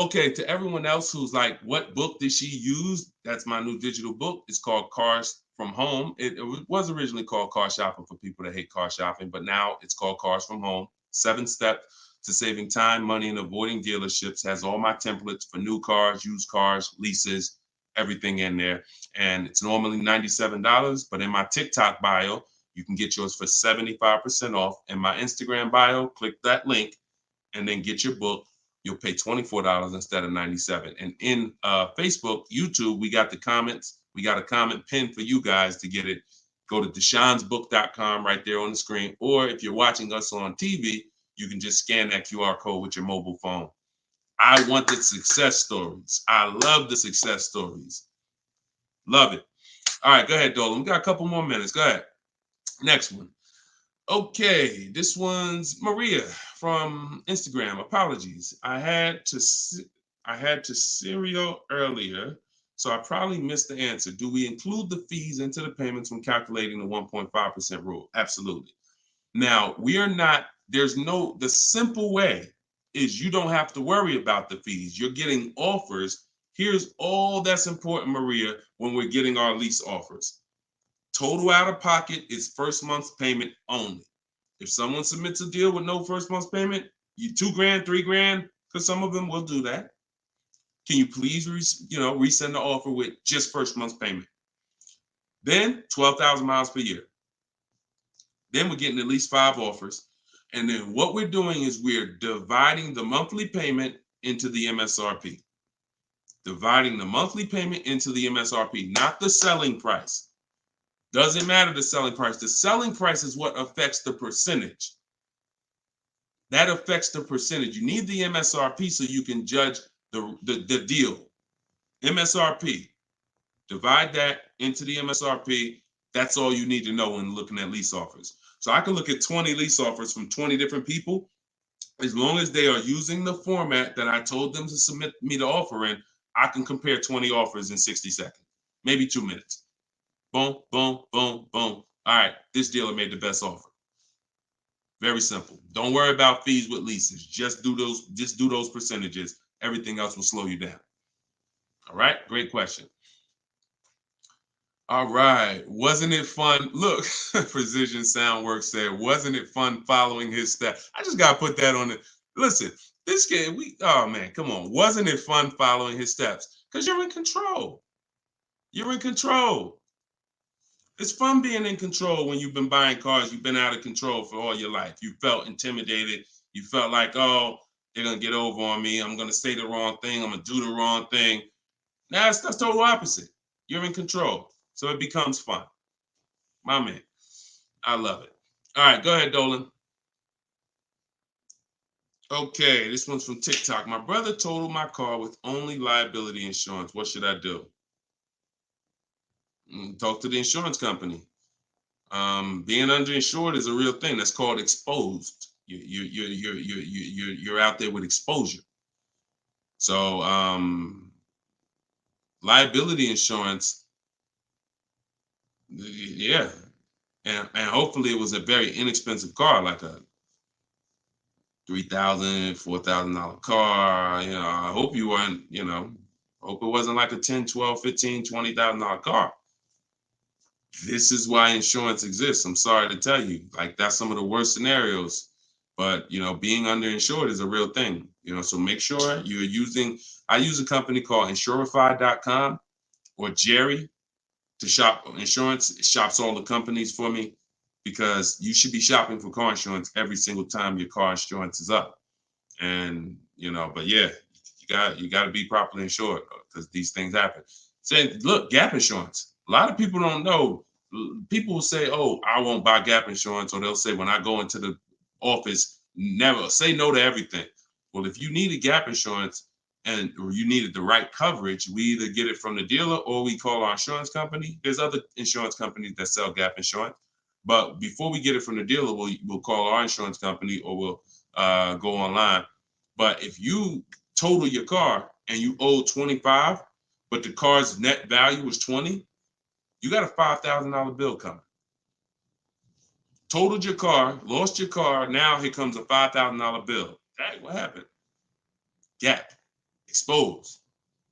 Okay, to everyone else who's like, what book did she use? That's my new digital book. It's called Cars from Home. It was originally called Car Shopping for people that hate car shopping, but now it's called Cars from Home. 7 steps to saving time, money, and avoiding dealerships. Has all my templates for new cars, used cars, leases, everything in there. And it's normally $97, but in my TikTok bio, you can get yours for 75% off. In my Instagram bio, click that link and then get your book. You'll pay $24 instead of $97. And in Facebook, YouTube, we got the comments. We got a comment pinned for you guys to get it. Go to deshonsbook.com right there on the screen. Or if you're watching us on TV, you can just scan that QR code with your mobile phone. I want the success stories. I love the success stories. Love it. All right, go ahead, Dolan. We got a couple more minutes. Go ahead. Next one. Okay, this one's Maria from Instagram. Apologies. I had to serial earlier, so I probably missed the answer. Do we include the fees into the payments when calculating the 1.5% rule? Absolutely. Now, the simple way is you don't have to worry about the fees. You're getting offers. Here's all that's important, Maria, when we're getting our lease offers. Total out of pocket is first month's payment only. If someone submits a deal with no first month's payment, you $2,000, $3,000, because some of them will do that. Can you please, resend the offer with just first month's payment? Then 12,000 miles per year. Then we're getting at least 5 offers. And then what we're doing is we're dividing the monthly payment into the MSRP. Dividing the monthly payment into the MSRP, not the selling price. Doesn't matter the selling price. The selling price is what affects the percentage. That affects the percentage. You need the MSRP so you can judge the deal. MSRP. Divide that into the MSRP. That's all you need to know when looking at lease offers. So I can look at 20 lease offers from 20 different people, As long as they are using the format that I told them to submit me the offer in, I can compare 20 offers in 60 seconds, maybe 2 minutes. Boom, boom, boom, boom. All right, this dealer made the best offer. Very simple. Don't worry about fees with leases. Just do those percentages. Everything else will slow you down. All right, great question. All right, wasn't it fun? Look, Precision Soundworks said, wasn't it fun following his steps? I just gotta put that on it. Listen, this game, oh man, come on. Wasn't it fun following his steps? Because you're in control. You're in control. It's fun being in control when you've been buying cars. You've been out of control for all your life. You felt intimidated. You felt like, oh, they're gonna get over on me. I'm gonna say the wrong thing. I'm gonna do the wrong thing. Now it's the total opposite. You're in control. So it becomes fun. My man. I love it. All right, go ahead, Dolan. Okay, this one's from TikTok. My brother totaled my car with only liability insurance. What should I do? Talk to the insurance company. Being underinsured is a real thing. That's called exposed. You're out there with exposure. So liability insurance, yeah, and hopefully it was a very inexpensive car, like a $3,000, $4,000 car. You know, I hope you weren't. You know, hope it wasn't like a $10,000, $12,000, $15,000, $20,000 car. This is why insurance exists. I'm sorry to tell you, like that's some of the worst scenarios. But you know, being underinsured is a real thing. You know, so make sure you're using. I use a company called Insurify.com or Jerry to shop insurance. It shops all the companies for me because you should be shopping for car insurance every single time your car insurance is up. And you know, but yeah, you got to be properly insured because these things happen. Say, look, gap insurance. A lot of people don't know. People will say, "Oh, I won't buy gap insurance," or they'll say, "When I go into the office, never say no to everything." Well, if you needed gap insurance or you needed the right coverage, we either get it from the dealer or we call our insurance company. There's other insurance companies that sell gap insurance, but before we get it from the dealer, we'll call our insurance company or we'll go online. But if you total your car and you owe 25, but the car's net value was 20, you got a $5,000 bill coming. Totaled your car, lost your car. Now here comes a $5,000 bill. Hey, what happened? Gap, exposed.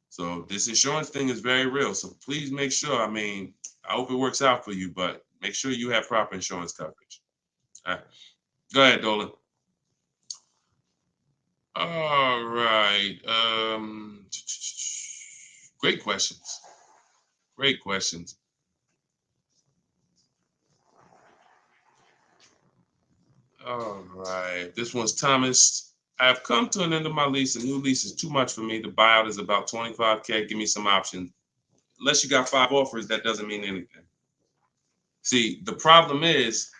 So this insurance thing is very real. So please make sure. I mean, I hope it works out for you, but make sure you have proper insurance coverage. All right, go ahead, Dolan. All right. Great questions. Great questions. All right. This one's Thomas. I have come to an end of my lease. A new lease is too much for me. The buyout is about 25K. Give me some options. Unless you got 5 offers, that doesn't mean anything. See, the problem is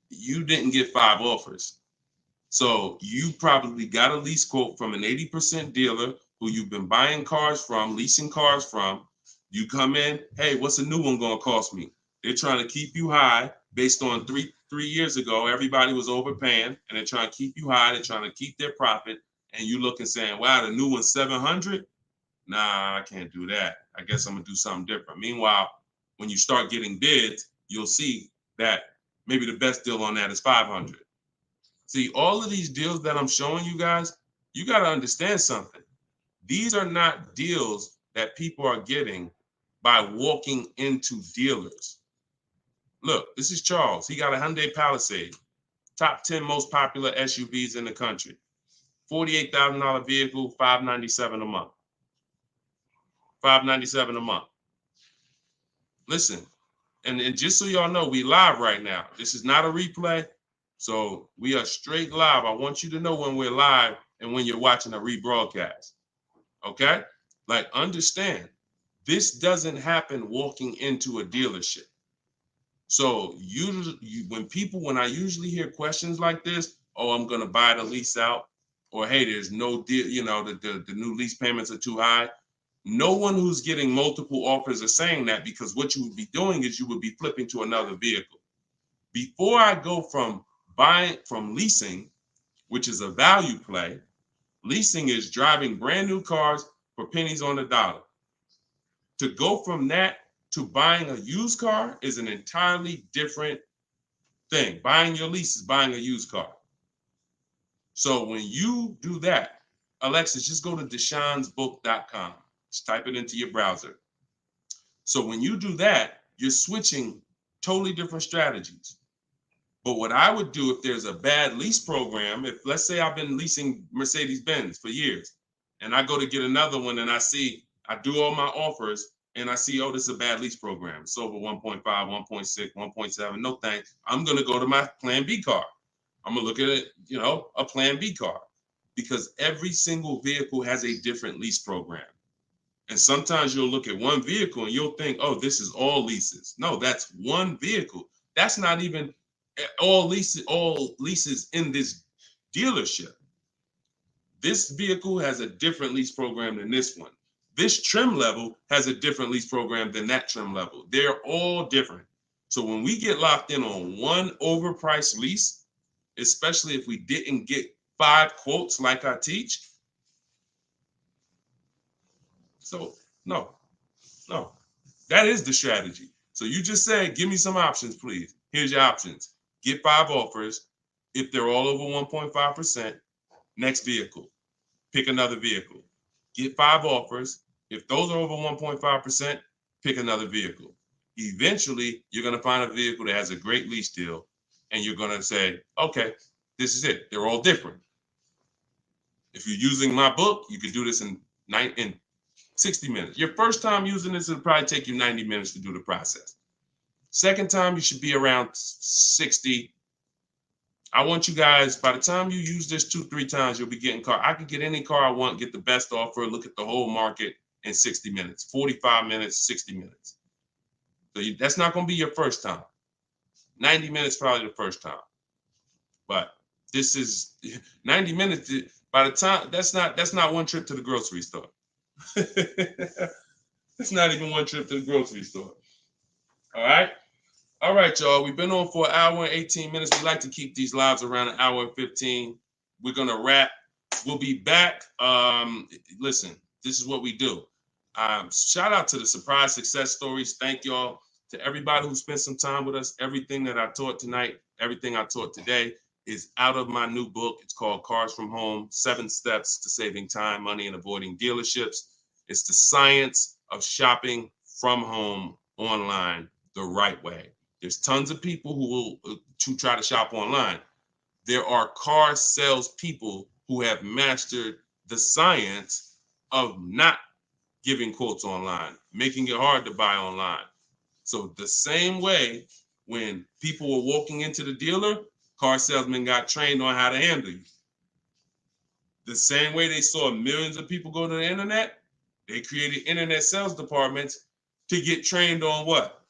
you didn't get 5 offers. So you probably got a lease quote from an 80% dealer who you've been buying cars from, leasing cars from. You come in, hey, what's a new one going to cost me? They're trying to keep you high based on three years ago. Everybody was overpaying and they're trying to keep you high. They're trying to keep their profit. And you look and saying, wow, the new one's 700. Nah, I can't do that. I guess I'm going to do something different. Meanwhile, when you start getting bids, you'll see that maybe the best deal on that is 500. See, all of these deals that I'm showing you guys, you got to understand something. These are not deals that people are getting by walking into dealers. Look, this is Charles. He got a Hyundai Palisade, top 10 most popular SUVs in the country. $48,000 vehicle, $597 a month. $597 a month. Listen, and just so y'all know, we live right now. This is not a replay. So we are straight live. I want you to know when we're live and when you're watching a rebroadcast. Okay? Like, understand, this doesn't happen walking into a dealership. So when I usually hear questions like this, oh, I'm gonna buy the lease out, or hey, there's no deal, you know, the new lease payments are too high. No one who's getting multiple offers are saying that, because what you would be doing is you would be flipping to another vehicle. Before I go from leasing, which is a value play. Leasing is driving brand new cars for pennies on the dollar. To go from that to buying a used car is an entirely different thing. Buying your lease is buying a used car. So when you do that, Alexis, just go to deshonesbook.com. Just type it into your browser. So when you do that, you're switching totally different strategies. But what I would do if there's a bad lease program, if let's say I've been leasing Mercedes-Benz for years and I go to get another one and I do all my offers and I see, oh, this is a bad lease program. It's over 1.5, 1.6, 1.7. No thanks. I'm going to go to my plan B car. I'm going to look at it, a plan B car, because every single vehicle has a different lease program. And sometimes you'll look at one vehicle and you'll think, oh, this is all leases. No, that's one vehicle. That's not even all leases in this dealership. This vehicle has a different lease program than this one. This trim level has a different lease program than that trim level. They're all different. So when we get locked in on one overpriced lease, especially if we didn't get 5 quotes like I teach, so no, that is the strategy. So you just say, give me some options, please. Here's your options. Get 5 offers. If they're all over 1.5%, next vehicle, pick another vehicle. Get 5 offers. If those are over 1.5%, pick another vehicle. Eventually, you're going to find a vehicle that has a great lease deal, and you're going to say, okay, this is it. They're all different. If you're using my book, you can do this in 60 minutes. Your first time using this, it'll probably take you 90 minutes to do the process. Second time, you should be around 60. I want you guys, by the time you use this 2-3 times, you'll be getting car. I can get any car I want, get the best offer, look at the whole market in 60 minutes, 45 minutes, 60 minutes. So that's not going to be your first time. 90 minutes probably the first time. But this is 90 minutes. By the time, that's not one trip to the grocery store. It's not even one trip to the grocery store. All right, y'all. We've been on for an hour and 18 minutes. We like to keep these lives around an hour and 15. We're gonna wrap. We'll be back. Listen, this is what we do. Shout out to the surprise success stories. Thank y'all to everybody who spent some time with us. Everything that I taught tonight, everything I taught today is out of my new book. It's called Cars from Home, 7 Steps to Saving Time, Money, and Avoiding Dealerships. It's the science of shopping from home online the right way. There's tons of people who try to shop online. There are car sales people who have mastered the science of not giving quotes online, making it hard to buy online. So the same way when people were walking into the dealer, car salesmen got trained on how to handle you. The same way they saw millions of people go to the internet, they created internet sales departments to get trained on what?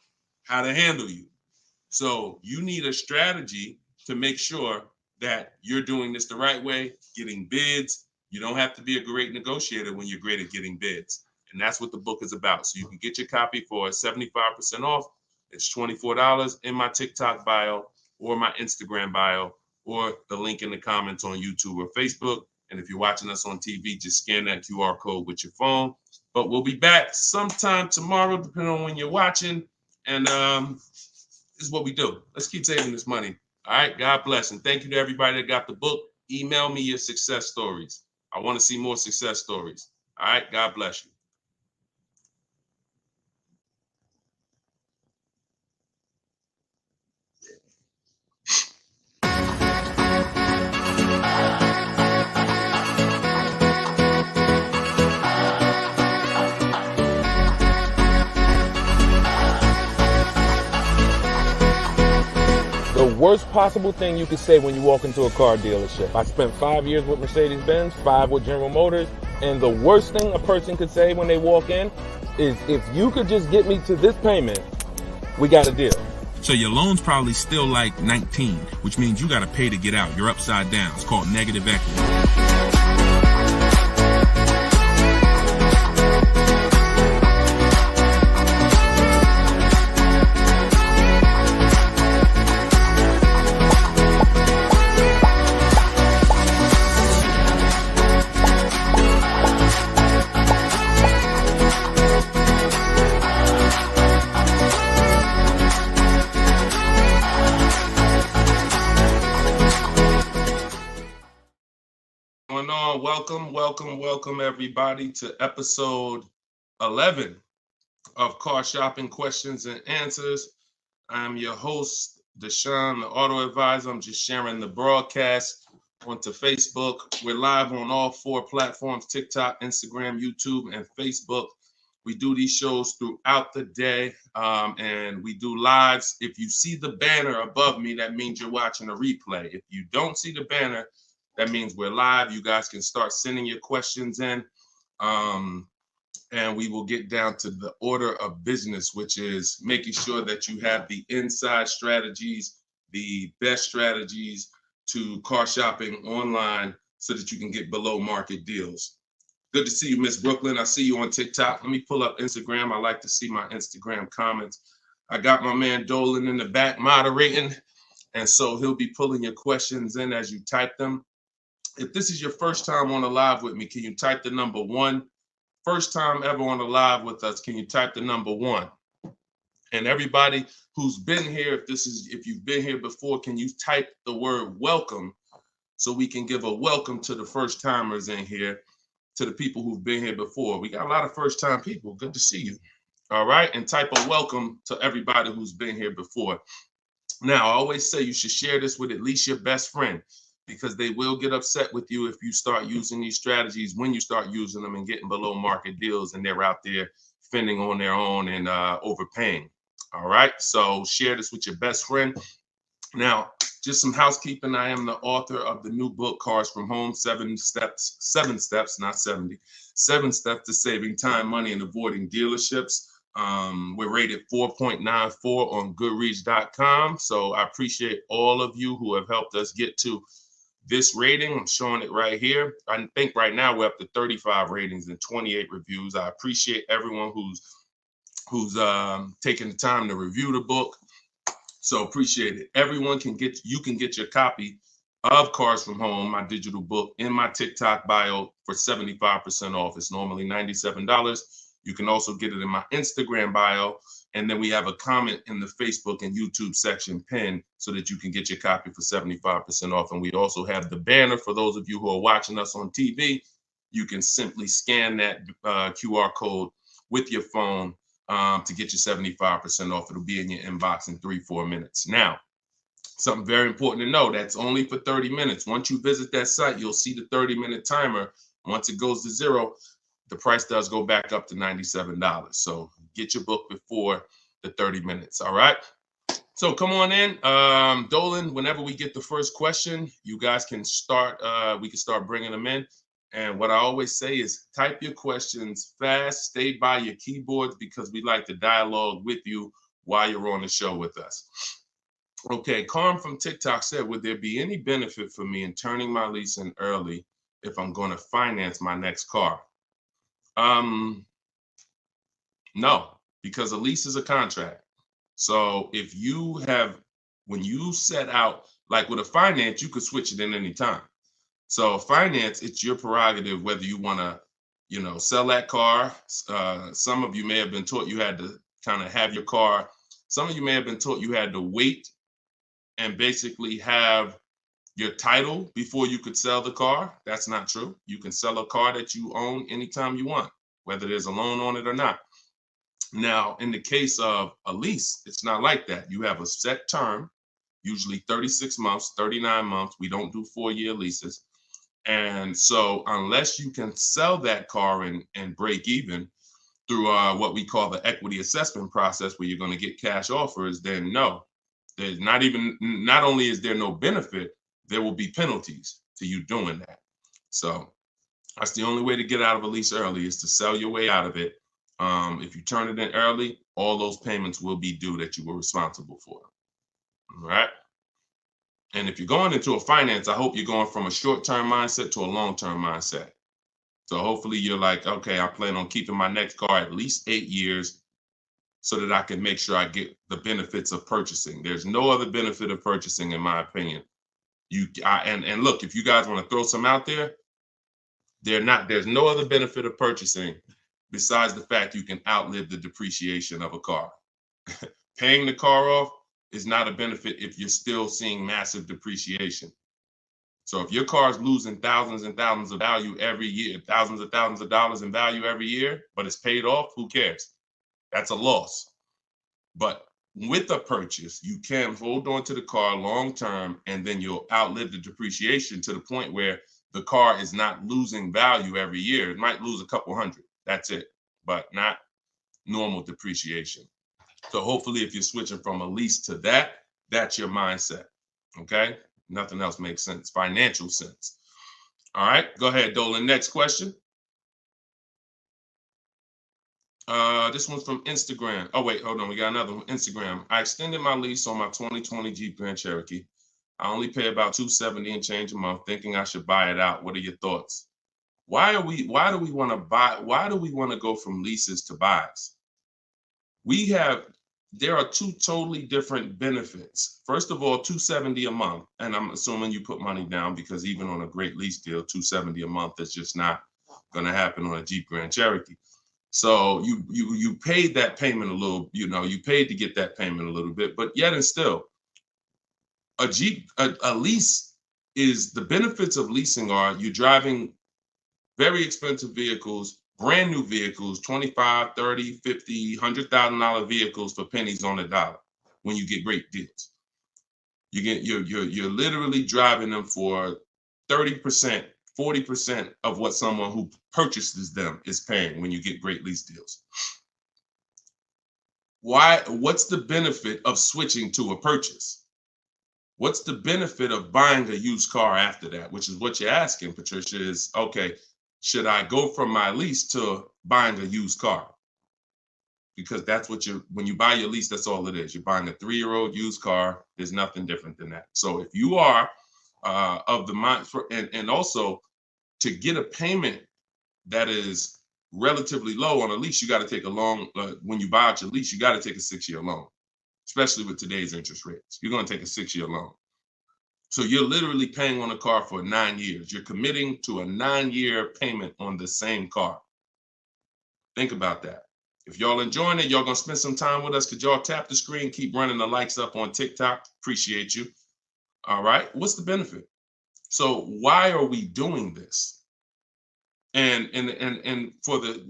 How to handle you. So you need a strategy to make sure that you're doing this the right way, getting bids. You don't have to be a great negotiator when you're great at getting bids. And that's what the book is about. So you can get your copy for 75% off. It's $24 in my TikTok bio or my Instagram bio or the link in the comments on YouTube or Facebook. And if you're watching us on TV, just scan that QR code with your phone. But we'll be back sometime tomorrow, depending on when you're watching. And this is what we do. Let's keep saving this money. All right. God bless. And thank you to everybody that got the book. Email me your success stories. I want to see more success stories. All right. God bless you. The worst possible thing you could say when you walk into a car dealership. I spent 5 years with Mercedes-Benz, 5 with General Motors, and the worst thing a person could say when they walk in is, if you could just get me to this payment, we got a deal. So your loan's probably still like 19, which means you got to pay to get out. You're upside down. It's called negative equity. Welcome everybody to episode 11 of Car Shopping Questions and Answers. I'm your host, Deshone the Auto Advisor. I'm just sharing the broadcast onto Facebook. We're live on all 4 platforms: TikTok, Instagram, YouTube, and Facebook. We do these shows throughout the day, and we do lives. If you see the banner above me, that means you're watching a replay. If you don't see the banner, that means we're live. You guys can start sending your questions in, and we will get down to the order of business, which is making sure that you have the inside strategies, the best strategies to car shopping online so that you can get below market deals. Good to see you, Miss Brooklyn. I see you on TikTok. Let me pull up Instagram. I like to see my Instagram comments. I got my man Dolan in the back moderating, and so he'll be pulling your questions in as you type them. If this is your first time on a live with me, can you type the number 1? First time ever on a live with us, can you type the number 1? And everybody who's been here, if you've been here before, can you type the word welcome so we can give a welcome to the first timers in here, to the people who've been here before. We got a lot of first time people. Good to see you. All right. And type a welcome to everybody who's been here before. Now, I always say you should share this with at least your best friend, because they will get upset with you if you start using these strategies, when you start using them and getting below market deals and they're out there fending on their own and overpaying. All right. So share this with your best friend. Now, just some housekeeping. I am the author of the new book, Cars from Home, 7 steps, not 70, 7 steps to saving time, money, and avoiding dealerships. We're rated 4.94 on Goodreads.com. So I appreciate all of you who have helped us get to this rating. I'm showing it right here. I think right now we're up to 35 ratings and 28 reviews. I appreciate everyone who's taking the time to review the book. So appreciate it. Everyone can get your copy of Cars from Home, my digital book, in my TikTok bio for 75% off. It's normally $97. You can also get it in my Instagram bio. And then we have a comment in the Facebook and YouTube section pinned so that you can get your copy for 75% off. And we also have the banner for those of you who are watching us on TV. You can simply scan that QR code with your phone to get your 75% off. It'll be in your inbox in 3-4 minutes. Now, something very important to know, that's only for 30 minutes. Once you visit that site, you'll see the 30-minute timer. Once it goes to 0, the price does go back up to $97. So get your book before the 30 minutes. All right. So come on in. Dolan, whenever we get the first question, you guys can start. We can start bringing them in. And what I always say is type your questions fast, stay by your keyboards, because we like to dialogue with you while you're on the show with us. Okay, Carm from TikTok said, would there be any benefit for me in turning my lease in early if I'm going to finance my next car? No, because a lease is a contract. So if when you set out, like with a finance, you could switch it in any time. So finance, it's your prerogative whether you want to, sell that car. Some of you may have been taught you had to kind of have your car. Some of you may have been taught you had to wait and basically have your title before you could sell the car. That's not true. You can sell a car that you own anytime you want, whether there's a loan on it or not. Now, in the case of a lease, it's not like that. You have a set term, usually 36 months, 39 months. We don't do 4-year leases. And so unless you can sell that car and break even through what we call the equity assessment process, where you're going to get cash offers, then no, there's not only is there no benefit, there will be penalties to you doing that. So that's the only way to get out of a lease early, is to sell your way out of it. If you turn it in early, all those payments will be due that you were responsible for. All right. And if you're going into a finance, I hope you're going from a short-term mindset to a long-term mindset. So hopefully you're like, okay, I plan on keeping my next car at least 8 years so that I can make sure I get the benefits of purchasing. There's no other benefit of purchasing, in my opinion. And look, if you guys want to throw some out there, there's no other benefit of purchasing besides the fact you can outlive the depreciation of a car. Paying the car off is not a benefit if you're still seeing massive depreciation. So if your car is losing thousands and thousands of value every year, thousands of dollars in value every year, but it's paid off, who cares? That's a loss. But with a purchase, you can hold on to the car long term, and then you'll outlive the depreciation to the point where the car is not losing value every year. It might lose a couple hundred. That's it, but not normal depreciation. So hopefully if you're switching from a lease to that, that's your mindset. Okay? Nothing else makes sense. Financial sense. All right, go ahead, Dolan. Next question. This one's from Instagram. Oh, wait, hold on. We got another one. Instagram. I extended my lease on my 2020 Jeep Grand Cherokee. I only pay about $270 and change a month, thinking I should buy it out. What are your thoughts? Why do we want to go from leases to buys? There are two totally different benefits. First of all, $270 a month, and I'm assuming you put money down, because even on a great lease deal, $270 a month is just not going to happen on a Jeep Grand Cherokee. So you paid that payment a little, you paid to get that payment a little bit, but yet and still, a lease is, the benefits of leasing are you're driving very expensive vehicles, brand new vehicles, $25,000, $30,000, $50,000, $100,000 vehicles for pennies on the dollar when you get great deals. You're literally driving them for 30%, 40% of what someone who purchases them is paying when you get great lease deals. What's the benefit of switching to a purchase? What's the benefit of buying a used car after that? Which is what you're asking, Patricia, is, okay, should I go from my lease to buying a used car? Because that's what when you buy your lease, that's all it is. You're buying a 3-year-old used car. There's nothing different than that. So if you are of the mind, and also to get a payment that is relatively low on a lease, you got to take a long, when you buy out your lease, you got to take a 6-year loan, especially with today's interest rates. You're going to take a 6-year loan. So you're literally paying on a car for 9 years. You're committing to a 9-year payment on the same car. Think about that. If y'all enjoying it, y'all going to spend some time with us. Could y'all tap the screen, keep running the likes up on TikTok? Appreciate you. All right. What's the benefit? So why are we doing this? And for the,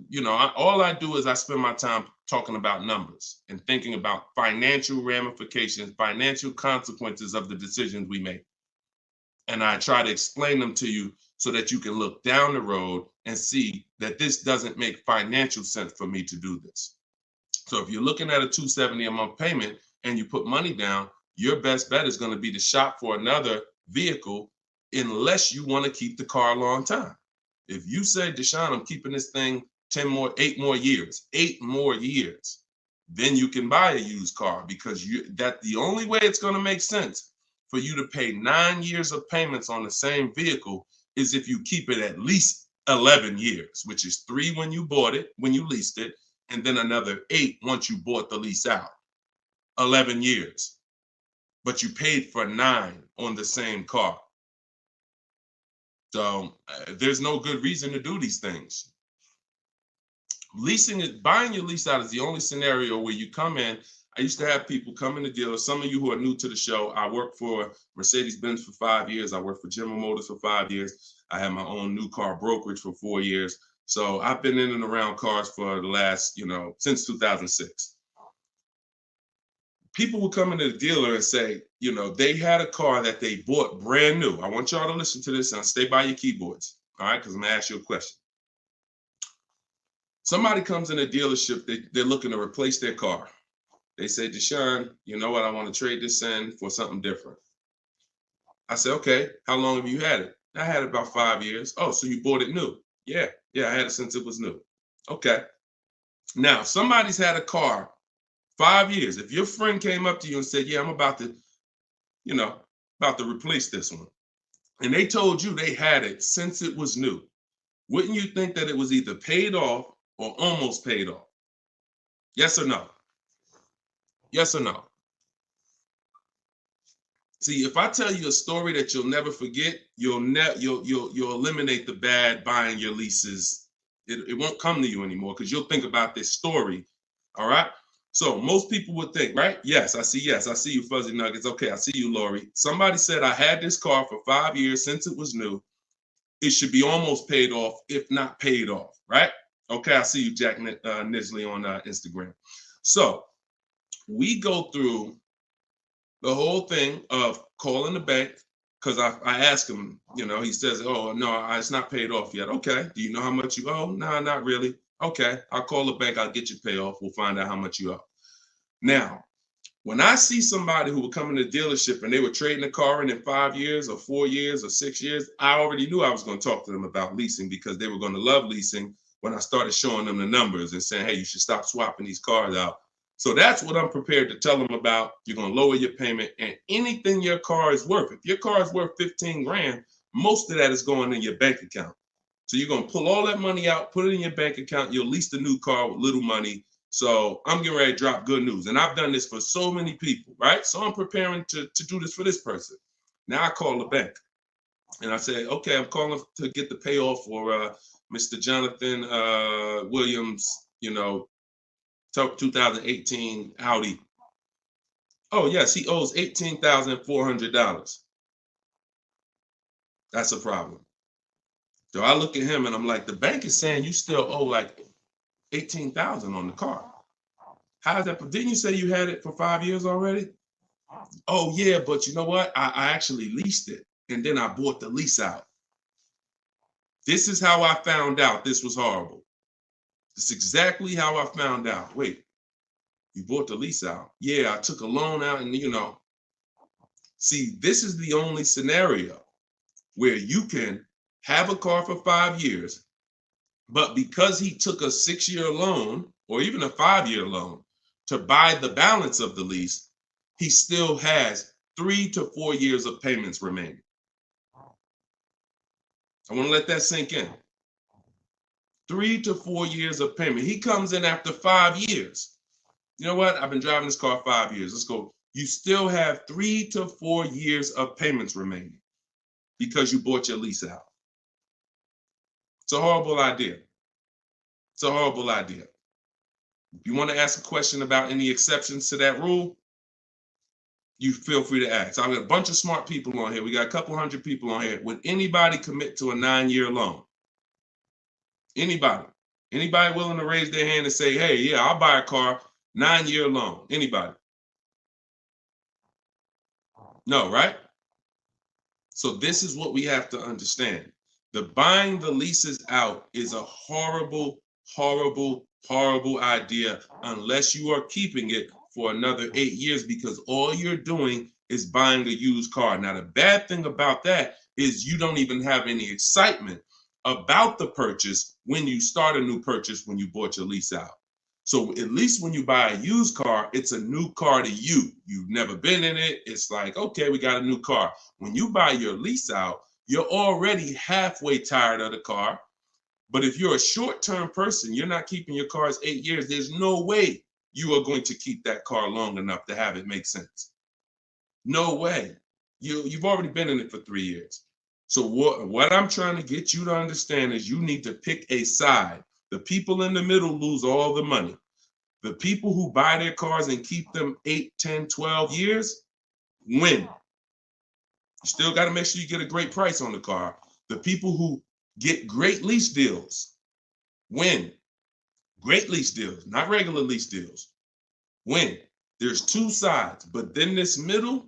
all I do is I spend my time talking about numbers and thinking about financial ramifications, financial consequences of the decisions we make. And I try to explain them to you so that you can look down the road and see that this doesn't make financial sense for me to do this. So if you're looking at a $270 a month payment and you put money down, your best bet is going to be to shop for another vehicle, unless you want to keep the car a long time. If you say, Deshone, I'm keeping this thing 8 more years, then you can buy a used car, because the only way it's going to make sense for you to pay 9 years of payments on the same vehicle is if you keep it at least 11 years, which is 3 when you bought it, when you leased it, and then another 8 once you bought the lease out. 11 years. But you paid for 9 on the same car. So there's no good reason to do these things. Buying your lease out is the only scenario where you come in. I used to have people come in the dealer. Some of you who are new to the show, I worked for Mercedes-Benz for 5 years. I worked for General Motors for 5 years. I had my own new car brokerage for 4 years. So I've been in and around cars for the last, since 2006. People would come into the dealer and say, they had a car that they bought brand new. I want y'all to listen to this and stay by your keyboards, all right? Because I'm going to ask you a question. Somebody comes in a dealership, they're looking to replace their car. They say, Deshone, you know what? I want to trade this in for something different. I say, okay, how long have you had it? I had it about 5 years. Oh, so you bought it new? Yeah, I had it since it was new. Okay. Now, somebody's had a car 5 years. If your friend came up to you and said, yeah, I'm about to replace this one, and they told you they had it since it was new, wouldn't you think that it was either paid off or almost paid off? Yes or no? Yes or no? See, if I tell you a story that you'll never forget, you'll eliminate the bad buying your leases. It won't come to you anymore, because you'll think about this story. All right. So most people would think, right? Yes, I see you, Fuzzy Nuggets. Okay, I see you, Lori. Somebody said I had this car for 5 years since it was new. It should be almost paid off, if not paid off, right? Okay, I see you, Jack Nisley on Instagram. So we go through the whole thing of calling the bank, because I ask him, he says, oh, no, it's not paid off yet. Okay, do you know how much you owe? No, not really. Okay, I'll call the bank, I'll get you pay off. We'll find out how much you owe. Now, when I see somebody who would come in the dealership and they were trading the car in 5 years or 4 years or 6 years, I already knew I was going to talk to them about leasing, because they were going to love leasing when I started showing them the numbers and saying, hey, you should stop swapping these cars out. So that's what I'm prepared to tell them about. You're going to lower your payment, and anything your car is worth. If your car is worth 15 grand, most of that is going in your bank account. So you're going to pull all that money out, put it in your bank account. You'll lease the new car with little money. So I'm getting ready to drop good news. And I've done this for so many people, right? So I'm preparing to do this for this person. Now I call the bank and I say, okay, I'm calling to get the payoff for Mr. Jonathan Williams, 2018 Audi. Oh, yes, he owes $18,400. That's a problem. So I look at him and I'm like, the bank is saying you still owe like $18,000 on the car. How is that? Didn't you say you had it for 5 years already? Oh, yeah, but you know what? I actually leased it, and then I bought the lease out. This is how I found out this was horrible. It's exactly how I found out. Wait, you bought the lease out? Yeah, I took a loan out, and See, this is the only scenario where you can have a car for 5 years, but because he took a 6-year loan or even a 5-year loan to buy the balance of the lease, he still has 3 to 4 years of payments remaining. I want to let that sink in. 3 to 4 years of payment. He comes in after 5 years. You know what? I've been driving this car 5 years. Let's go. You still have 3 to 4 years of payments remaining because you bought your lease out. It's a horrible idea. It's a horrible idea. If you want to ask a question about any exceptions to that rule, you feel free to ask. I've got a bunch of smart people on here. We got a couple hundred people on here. Would anybody commit to a 9-year loan? Anybody? Anybody willing to raise their hand and say, hey, yeah, I'll buy a car, 9-year loan? Anybody? No, right? So this is what we have to understand. The buying the leases out is a horrible, horrible, horrible idea unless you are keeping it for another 8 years, because all you're doing is buying a used car. Now, the bad thing about that is you don't even have any excitement about the purchase when you start a new purchase, when you bought your lease out. So at least when you buy a used car, it's a new car to you. You've never been in it. It's like, okay, we got a new car. When you buy your lease out, you're already halfway tired of the car. But if you're a short-term person, you're not keeping your cars 8 years, there's no way you are going to keep that car long enough to have it make sense. No way. You've already been in it for 3 years. So what I'm trying to get you to understand is you need to pick a side. The people in the middle lose all the money. The people who buy their cars and keep them 8, 10, 12 years win. You still got to make sure you get a great price on the car. The people who get great lease deals win. Great lease deals, not regular lease deals. Win. There's two sides, but then this middle,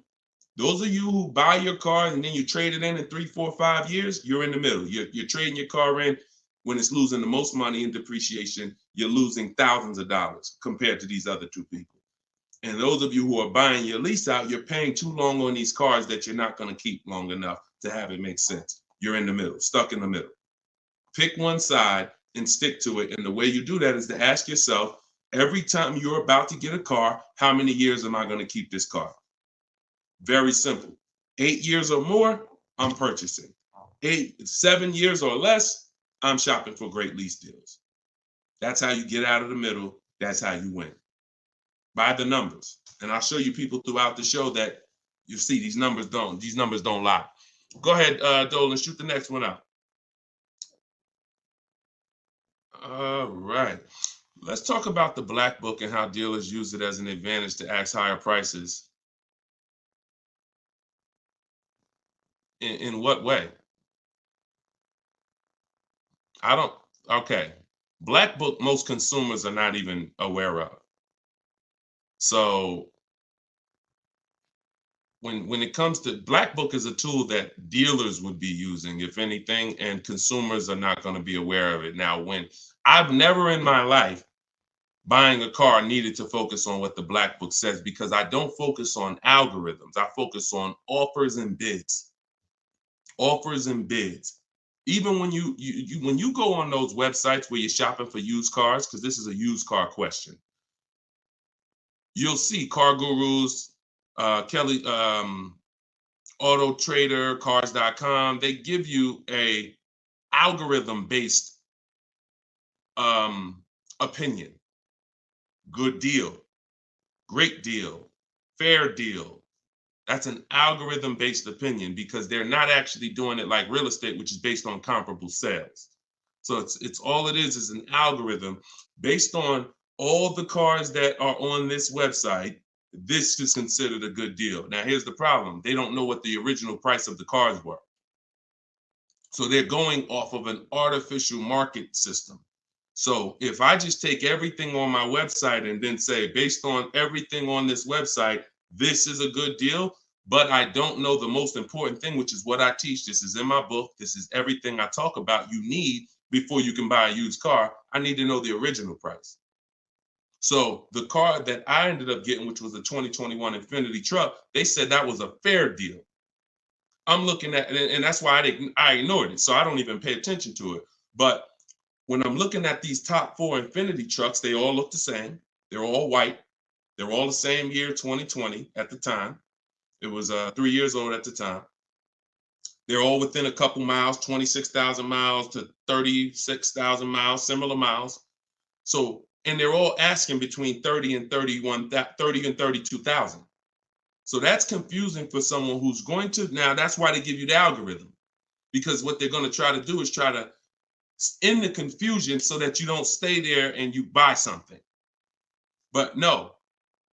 those of you who buy your car and then you trade it in 3, 4, 5 years, you're in the middle. You're trading your car in when it's losing the most money in depreciation. You're losing thousands of dollars compared to these other two people. And those of you who are buying your lease out, you're paying too long on these cars that you're not going to keep long enough to have it make sense. You're in the middle, stuck in the middle. Pick one side and stick to it. And the way you do that is to ask yourself, every time you're about to get a car, how many years am I going to keep this car? Very simple. 8 years or more, I'm purchasing. 7 years or less, I'm shopping for great lease deals. That's how you get out of the middle. That's how you win. By the numbers. And I'll show you people throughout the show that you see these numbers don't lie. Go ahead, Dolan, shoot the next one out. All right. Let's talk about the black book and how dealers use it as an advantage to ask higher prices. In what way? Okay. Black book, most consumers are not even aware of. So when it comes to black book is a tool that dealers would be using, if anything, and consumers are not going to be aware of it. Now, when I've never in my life buying a car needed to focus on what the black book says, because I don't focus on algorithms. I focus on offers and bids. Offers and bids. Even when you go on those websites where you're shopping for used cars, because this is a used car question, you'll see Car Gurus, Kelly, Auto Trader, Cars.com. They give you a algorithm-based opinion. Good deal, great deal, fair deal. That's an algorithm-based opinion because they're not actually doing it like real estate, which is based on comparable sales. So it's all it is an algorithm based on all the cars that are on this website. This is considered a good deal. Now, here's the problem. They don't know what the original price of the cars were. So they're going off of an artificial market system. So if I just take everything on my website and then say, based on everything on this website, this is a good deal, but I don't know the most important thing, which is what I teach. This is in my book. This is everything I talk about you need before you can buy a used car. I need to know the original price. So the car that I ended up getting, which was a 2021 Infiniti truck, they said that was a fair deal. I'm looking at it, and that's why I ignored it. So I don't even pay attention to it. But when I'm looking at these top 4 Infiniti trucks, they all look the same. They're all white. They're all the same year, 2020 at the time. It was 3 years old at the time. They're all within a couple miles, 26,000 miles to 36,000 miles, similar miles. So, and they're all asking between 30 and 32,000. So that's confusing for someone who's going to, now that's why they give you the algorithm, because what they're going to try to do is try to end the confusion so that you don't stay there and you buy something. But no,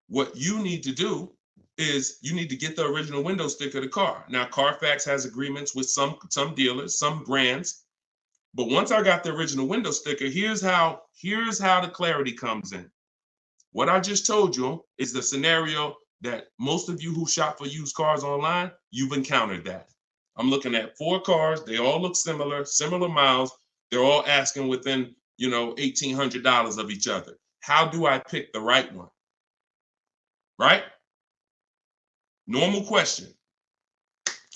what you need to do is you need to get the original window sticker of the car. Now, Carfax has agreements with some dealers, some brands. But once I got the original window sticker, here's how the clarity comes in. What I just told you is the scenario that most of you who shop for used cars online, you've encountered that. I'm looking at 4 cars. They all look similar miles. They're all asking within, $1,800 of each other. How do I pick the right one? Right? Normal question.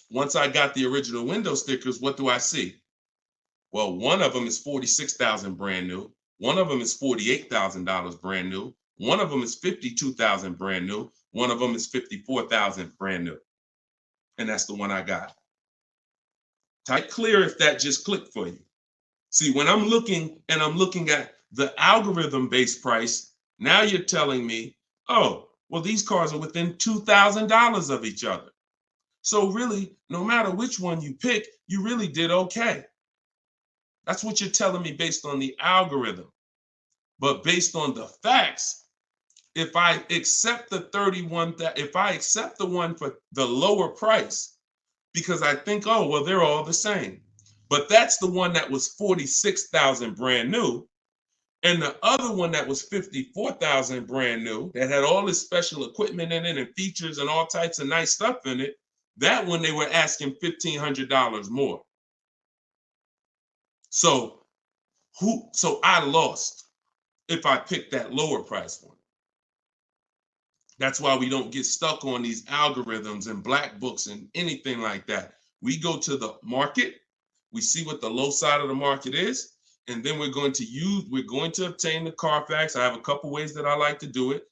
Once I got the original window stickers, what do I see? Well, one of them is $46,000 brand new. One of them is $48,000 brand new. One of them is $52,000 brand new. One of them is $54,000 brand new. And that's the one I got. Type clear if that just clicked for you. See, when I'm looking at the algorithm-based price, now you're telling me, oh, well, these cars are within $2,000 of each other. So really, no matter which one you pick, you really did okay. That's what you're telling me based on the algorithm. But based on the facts, if I accept the one for the lower price, because I think, oh, well, they're all the same. But that's the one that was $46,000 brand new. And the other one that was $54,000 brand new, that had all this special equipment in it and features and all types of nice stuff in it, that one they were asking $1,500 more. So I lost if I picked that lower price one. That's why we don't get stuck on these algorithms and black books and anything like that. We go to the market, we see what the low side of the market is, and then we're going to obtain the Carfax. I have a couple ways that I like to do it.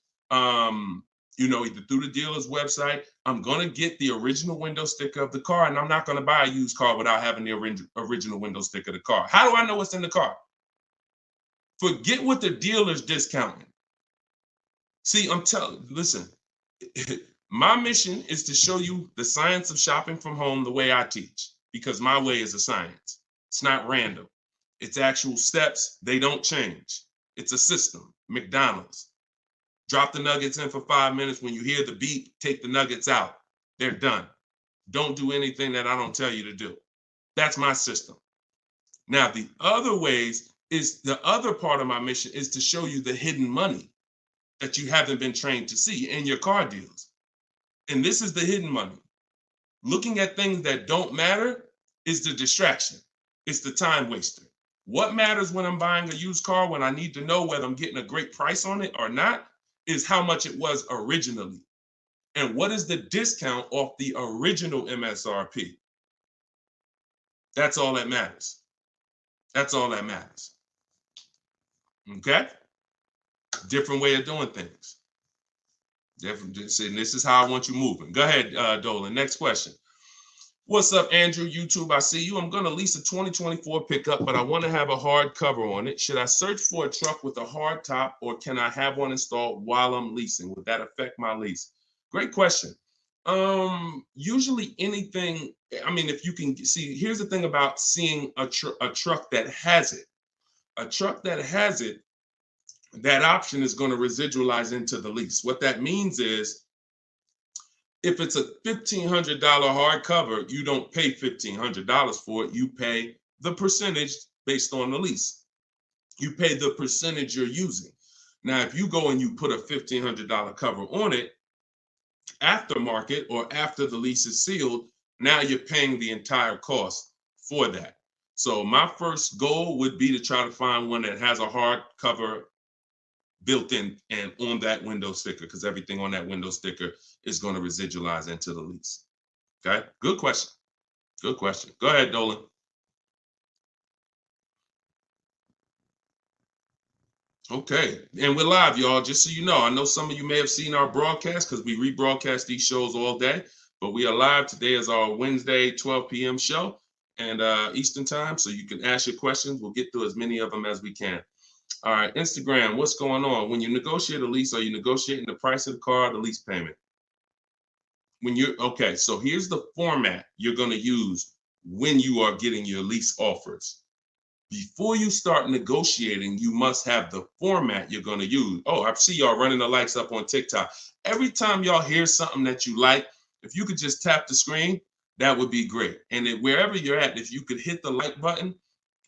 Either through the dealer's website. I'm going to get the original window sticker of the car, and I'm not going to buy a used car without having the original window sticker of the car. How do I know what's in the car? Forget what the dealer's discounting. See, listen, my mission is to show you the science of shopping from home the way I teach, because my way is a science. It's not random. It's actual steps. They don't change. It's a system. McDonald's. Drop the nuggets in for 5 minutes. When you hear the beep, take the nuggets out. They're done. Don't do anything that I don't tell you to do. That's my system. Now, the other ways is the other part of my mission is to show you the hidden money that you haven't been trained to see in your car deals. And this is the hidden money. Looking at things that don't matter is the distraction. It's the time waster. What matters when I'm buying a used car, when I need to know whether I'm getting a great price on it or not, is how much it was originally. And what is the discount off the original MSRP? That's all that matters. That's all that matters. Okay? Different way of doing things. Different. And this is how I want you moving. Go ahead, Dolan. Next question. What's up, Andrew? YouTube, I see you. I'm going to lease a 2024 pickup, but I want to have a hard cover on it. Should I search for a truck with a hard top, or can I have one installed while I'm leasing? Would that affect my lease? Great question. Usually anything, I mean, if you can see, here's the thing about seeing a truck that has it. A truck that has it, that option is going to residualize into the lease. What that means is, if it's a $1,500 hardcover, you don't pay $1,500 for it. You pay the percentage based on the lease. You pay the percentage you're using. Now, if you go and you put a $1,500 cover on it, aftermarket or after the lease is sealed, now you're paying the entire cost for that. So my first goal would be to try to find one that has a hard cover built in and on that window sticker, because everything on that window sticker is going to residualize into the lease. Okay, good question. Good question. Go ahead, Dolan. Okay, and we're live, y'all. Just so you know, I know some of you may have seen our broadcast because we rebroadcast these shows all day, but we are live. Today is our Wednesday 12 p.m. show and Eastern time, so you can ask your questions. We'll get through as many of them as we can. All right, Instagram, what's going on? When you negotiate a lease, are you negotiating the price of the car or the lease payment? Okay, so here's the format you're going to use when you are getting your lease offers. Before you start negotiating, you must have the format you're going to use. Oh, I see y'all running the likes up on TikTok. Every time y'all hear something that you like, if you could just tap the screen, that would be great. And wherever you're at, if you could hit the like button,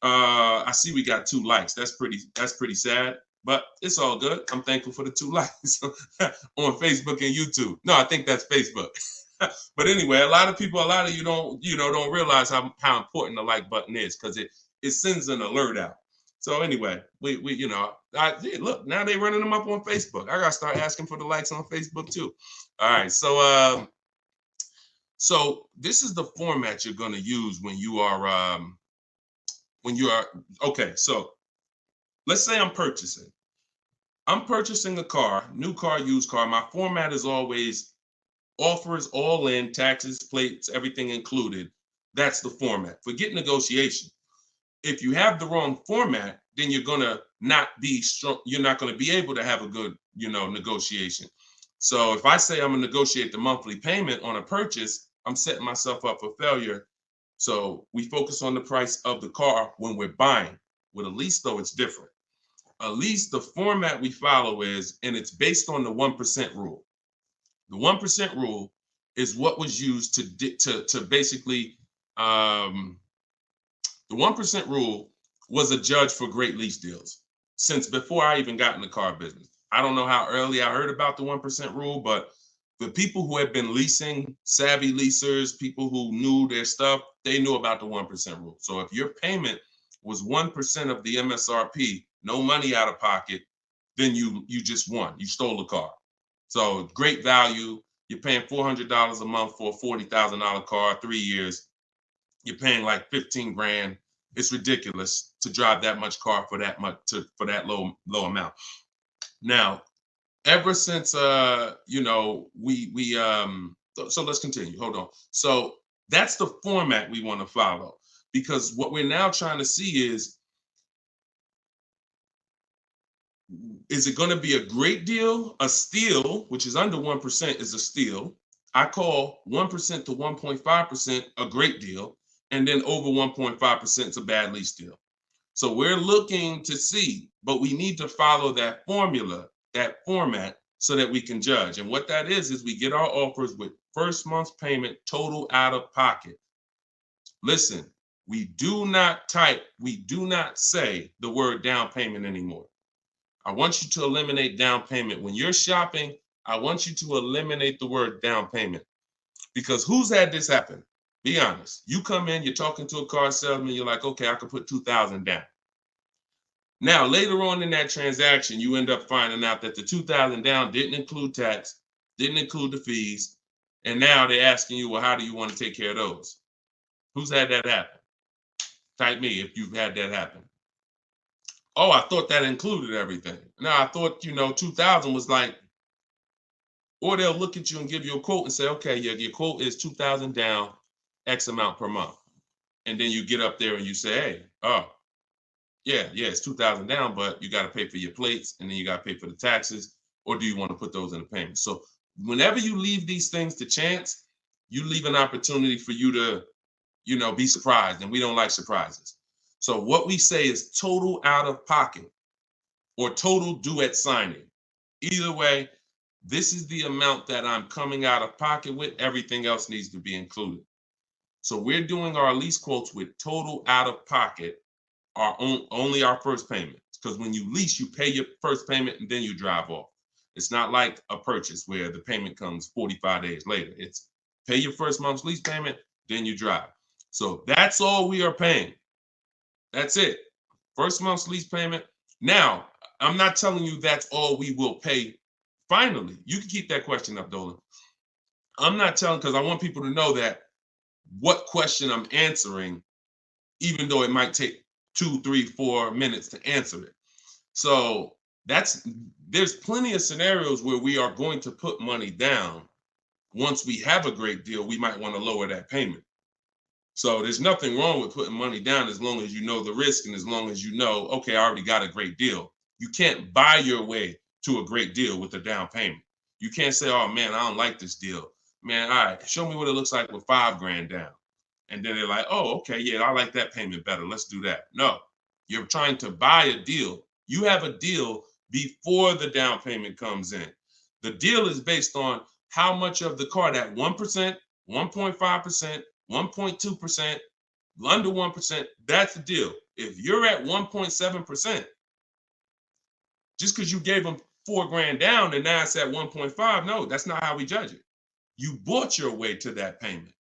I see we got 2 likes. That's pretty sad, but it's all good. I'm thankful for the 2 likes on Facebook and YouTube. No, I think that's Facebook. But anyway, a lot of you don't realize how important the like button is, because it sends an alert out. So anyway, we look, now they're running them up on Facebook. I gotta start asking for the likes on Facebook too. All right, so this is the format you're gonna use when you are okay. So let's say I'm purchasing a car, new car, used car. My format is always offers all in, taxes, plates, everything included. That's the format. Forget negotiation. If you have the wrong format, then you're gonna not be strong. You're not gonna be able to have a good, negotiation. So if I say I'm gonna negotiate the monthly payment on a purchase, I'm setting myself up for failure. So we focus on the price of the car when we're buying. With a lease, though, it's different. A lease, the format we follow is, and it's based on the 1% rule. The 1% rule is what was used to basically, the 1% rule was a judge for great lease deals since before I even got in the car business. I don't know how early I heard about the 1% rule, but the people who had been leasing, savvy leasers, people who knew their stuff, they knew about the 1% rule. So if your payment was 1% of the MSRP, no money out of pocket, then you just won. You stole the car. So great value. You're paying $400 a month for a $40,000 car, 3 years. You're paying like 15 grand. It's ridiculous to drive that much car for that low amount. Now, ever since so let's continue. Hold on. So that's the format we want to follow, because what we're now trying to see is it going to be a great deal? A steal, which is under 1%, is a steal. I call 1% to 1.5% a great deal, and then over 1.5% is a bad lease deal. So we're looking to see, but we need to follow that formula, that format, so that we can judge. And what that is we get our offers with first month's payment total out of pocket. Listen, we do not say the word down payment anymore. I want you to eliminate down payment. When you're shopping, I want you to eliminate the word down payment. Because who's had this happen? Be honest. You come in, you're talking to a car salesman, you're like, okay, I can put $2,000 down. Now, later on in that transaction, you end up finding out that the $2,000 down didn't include tax, didn't include the fees, and now they're asking you, well, how do you want to take care of those? Who's had that happen? Type me if you've had that happen. Oh, I thought that included everything. Now, I thought, 2,000 was like, or they'll look at you and give you a quote and say, okay, yeah, your quote is 2,000 down, X amount per month. And then you get up there and you say, hey, oh, yeah, it's 2,000 down, but you got to pay for your plates and then you got to pay for the taxes, or do you want to put those in the payment? So whenever you leave these things to chance, you leave an opportunity for you to, be surprised, and we don't like surprises. So what we say is total out of pocket or total due at signing. Either way, this is the amount that I'm coming out of pocket with. Everything else needs to be included. So we're doing our lease quotes with total out of pocket, only our first payment. Because when you lease, you pay your first payment and then you drive off. It's not like a purchase where the payment comes 45 days later. It's pay your first month's lease payment, then you drive. So that's all we are paying. That's it. First month's lease payment. Now, I'm not telling you that's all we will pay finally. You can keep that question up, Dolan. I'm not telling, because I want people to know that what question I'm answering, even though it might take 2, 3, 4 minutes to answer it. So there's plenty of scenarios where we are going to put money down. Once we have a great deal, we might want to lower that payment. So there's nothing wrong with putting money down as long as you know the risk and as long as you know, okay, I already got a great deal. You can't buy your way to a great deal with a down payment. You can't say, oh man, I don't like this deal. Man, all right, show me what it looks like with $5,000 down. And then they're like, oh, okay, yeah, I like that payment better. Let's do that. No, you're trying to buy a deal. You have a deal before the down payment comes in. The deal is based on how much of the car, that 1%, 1.5%, 1.2%, under 1%, that's the deal. If you're at 1.7%, just because you gave them $4,000 down and now it's at 1.5, no, that's not how we judge it. You bought your way to that payment.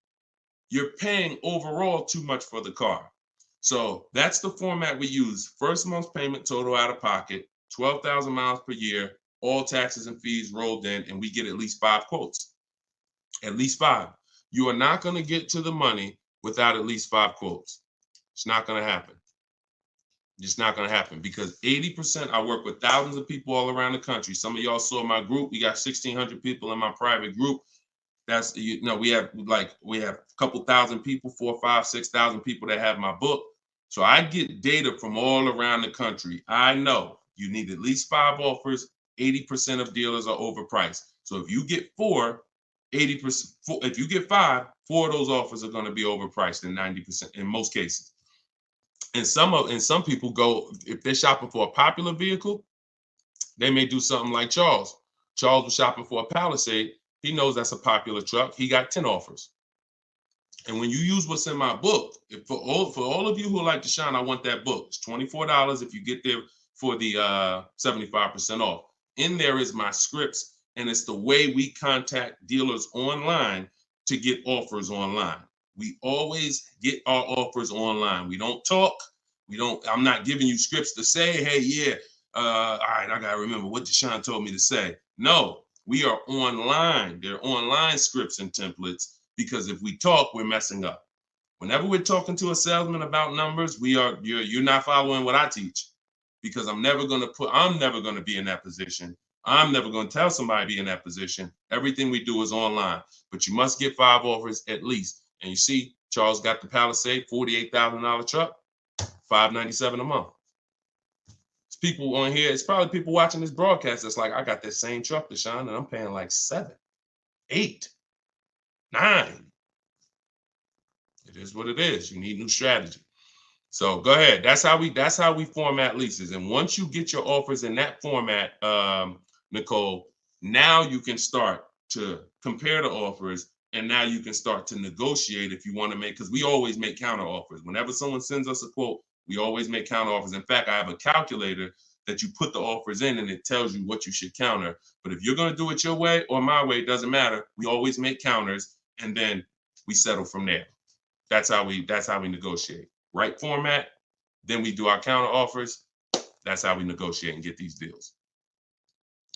You're paying overall too much for the car. So that's the format we use. First month's payment total out of pocket, 12,000 miles per year, all taxes and fees rolled in, and we get at least 5 quotes. At least 5. You are not going to get to the money without at least 5 quotes. It's not going to happen. It's not going to happen because 80%, I work with thousands of people all around the country. Some of y'all saw my group. We got 1,600 people in my private group. That's, we have a couple thousand people, 4, 5, 6,000 people that have my book. So I get data from all around the country. I know you need at least 5 offers. 80% of dealers are overpriced. So if you get 4, 80%, if you get 5, 4 of those offers are going to be overpriced in 90% in most cases. And some people go, if they're shopping for a popular vehicle, they may do something like Charles. Charles was shopping for a Palisade. He knows that's a popular truck. He got 10 offers. And when you use what's in my book, for all of you who like Deshone, I want that book. It's $24 if you get there for the 75% off. In there is my scripts, and it's the way we contact dealers online to get offers online. We always get our offers online. We don't talk. I'm not giving you scripts to say, hey, yeah, all right, I gotta remember what Deshone told me to say. No, we are online. They're online scripts and templates, because if we talk, we're messing up. Whenever we're talking to a salesman about numbers, you're not following what I teach, because I'm never gonna be in that position. I'm never gonna tell somebody to be in that position. Everything we do is online, but you must get 5 offers at least. And you see, Charles got the Palisade, $48,000 truck, $597 a month. It's people on here. It's probably people watching this broadcast that's like, I got that same truck, Deshone, and I'm paying like 7, 8, 9. It is what it is. You need new strategy. So go ahead. That's how we format leases. And once you get your offers in that format, Nicole, now you can start to compare the offers, and now you can start to negotiate if you want to make, because we always make counter offers. Whenever someone sends us a quote, we always make counter offers. In fact, I have a calculator that you put the offers in and it tells you what you should counter. But if you're going to do it your way or my way, it doesn't matter. We always make counters and then we settle from there. That's how we negotiate. Right format, then we do our counter offers. That's how we negotiate and get these deals.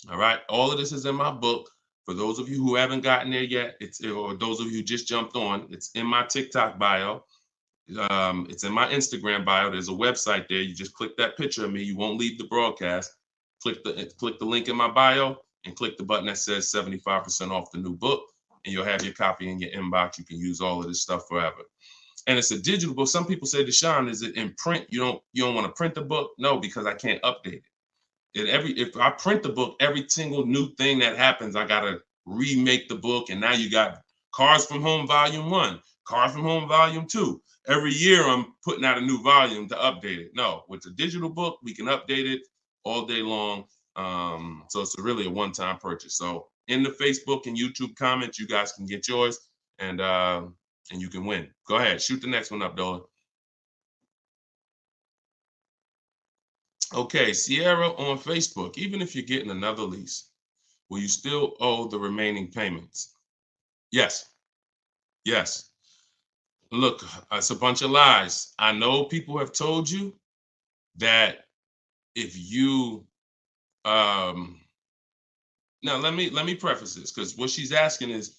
All right. All of this is in my book. For those of you who haven't gotten there yet, or those of you who just jumped on, it's in my TikTok bio. It's in my Instagram bio. There's a website there. You just click that picture of me. You won't leave the broadcast. Click the link in my bio and click the button that says 75% off the new book, and you'll have your copy in your inbox. You can use all of this stuff forever. And it's a digital book. Some people say, Deshone, is it in print? You don't want to print the book? No, because I can't update it. If I print the book, every single new thing that happens, I gotta remake the book. And now you got Cars from Home Volume 1, Cars from Home Volume 2. Every year I'm putting out a new volume to update it. No, with the digital book, we can update it all day long. So it's really a one-time purchase. So in the Facebook and YouTube comments, you guys can get yours, and you can win. Go ahead, shoot the next one up, Dolan. Okay, Sierra on Facebook. Even if you're getting another lease, will you still owe the remaining payments? Yes. Yes. Look, it's a bunch of lies. I know people have told you that if you now let me preface this, because what she's asking is,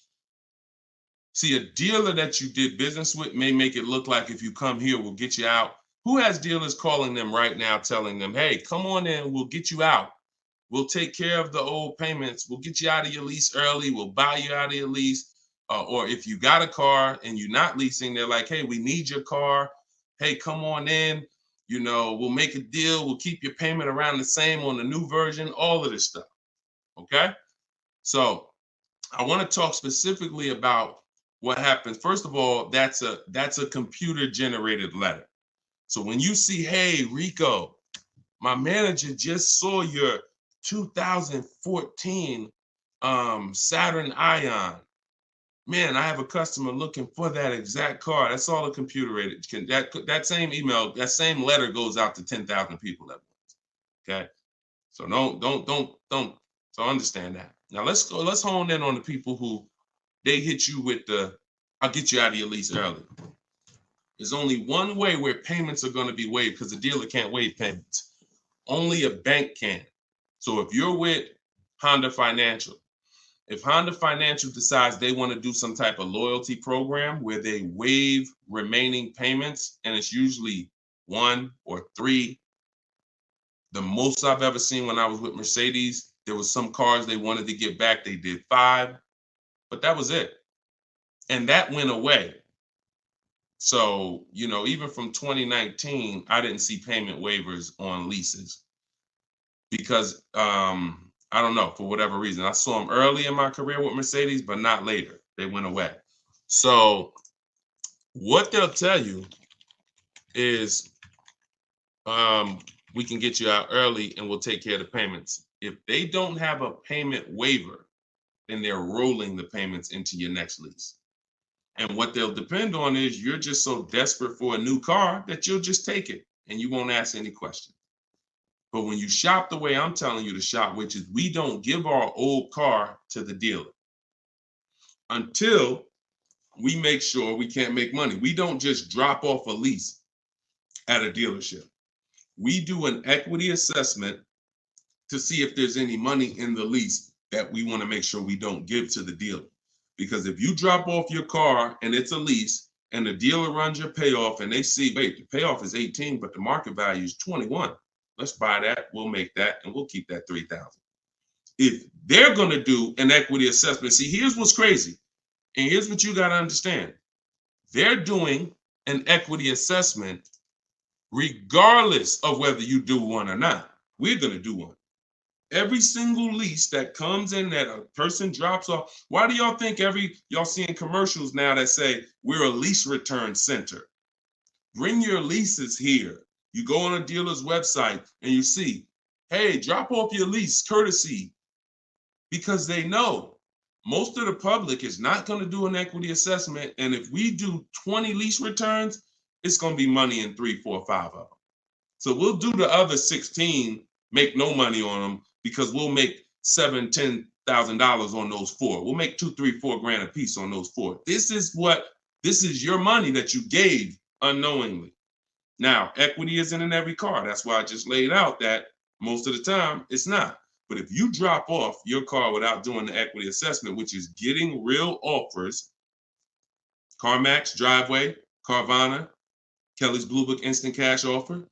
see, a dealer that you did business with may make it look like if you come here, we'll get you out. Who has dealers calling them right now telling them, hey, come on in, we'll get you out. We'll take care of the old payments. We'll get you out of your lease early. We'll buy you out of your lease. Or if you got a car and you're not leasing, they're like, hey, we need your car. Hey, come on in. We'll make a deal. We'll keep your payment around the same on the new version, all of this stuff. Okay? So I want to talk specifically about what happens. First of all, that's a computer generated letter. So when you see, hey, Rico, my manager just saw your 2014 Saturn Ion. Man, I have a customer looking for that exact car. That's all a computer rated. That same email, that same letter goes out to 10,000 people at once. Okay, so don't. So understand that. Now let's hone in on the people who they hit you with I'll get you out of your lease early. There's only one way where payments are going to be waived, because the dealer can't waive payments. Only a bank can. So if you're with Honda Financial, if Honda Financial decides they want to do some type of loyalty program where they waive remaining payments, and it's usually 1 or 3. The most I've ever seen when I was with Mercedes, there was some cars they wanted to get back. They did 5, but that was it. And that went away. So, even from 2019, I didn't see payment waivers on leases because, I don't know, for whatever reason. I saw them early in my career with Mercedes, but not later. They went away. So what they'll tell you is we can get you out early and we'll take care of the payments. If they don't have a payment waiver, then they're rolling the payments into your next lease. And what they'll depend on is you're just so desperate for a new car that you'll just take it and you won't ask any questions. But when you shop the way I'm telling you to shop, which is we don't give our old car to the dealer until we make sure we can't make money. We don't just drop off a lease at a dealership. We do an equity assessment to see if there's any money in the lease that we want to make sure we don't give to the dealer. Because if you drop off your car and it's a lease and the dealer runs your payoff and they see, wait, the payoff is 18, but the market value is 21. Let's buy that, we'll make that, and we'll keep that 3,000. If they're going to do an equity assessment, see, here's what's crazy, and here's what you got to understand. They're doing an equity assessment regardless of whether you do one or not. We're going to do one. Every single lease that comes in that a person drops off, why do y'all think y'all seeing commercials now that say we're a lease return center? Bring your leases here. You go on a dealer's website and you see, hey, drop off your lease courtesy, because they know most of the public is not going to do an equity assessment. And if we do 20 lease returns, it's going to be money in 3, 4, 5 of them. So we'll do the other 16, make no money on them, because we'll make $7,000, $10,000 on those 4. We'll make 2, 3, 4 grand a piece on those 4. This is your money that you gave unknowingly. Now, equity isn't in every car. That's why I just laid out that most of the time it's not. But if you drop off your car without doing the equity assessment, which is getting real offers, CarMax, Driveway, Carvana, Kelly's Blue Book Instant Cash Offer,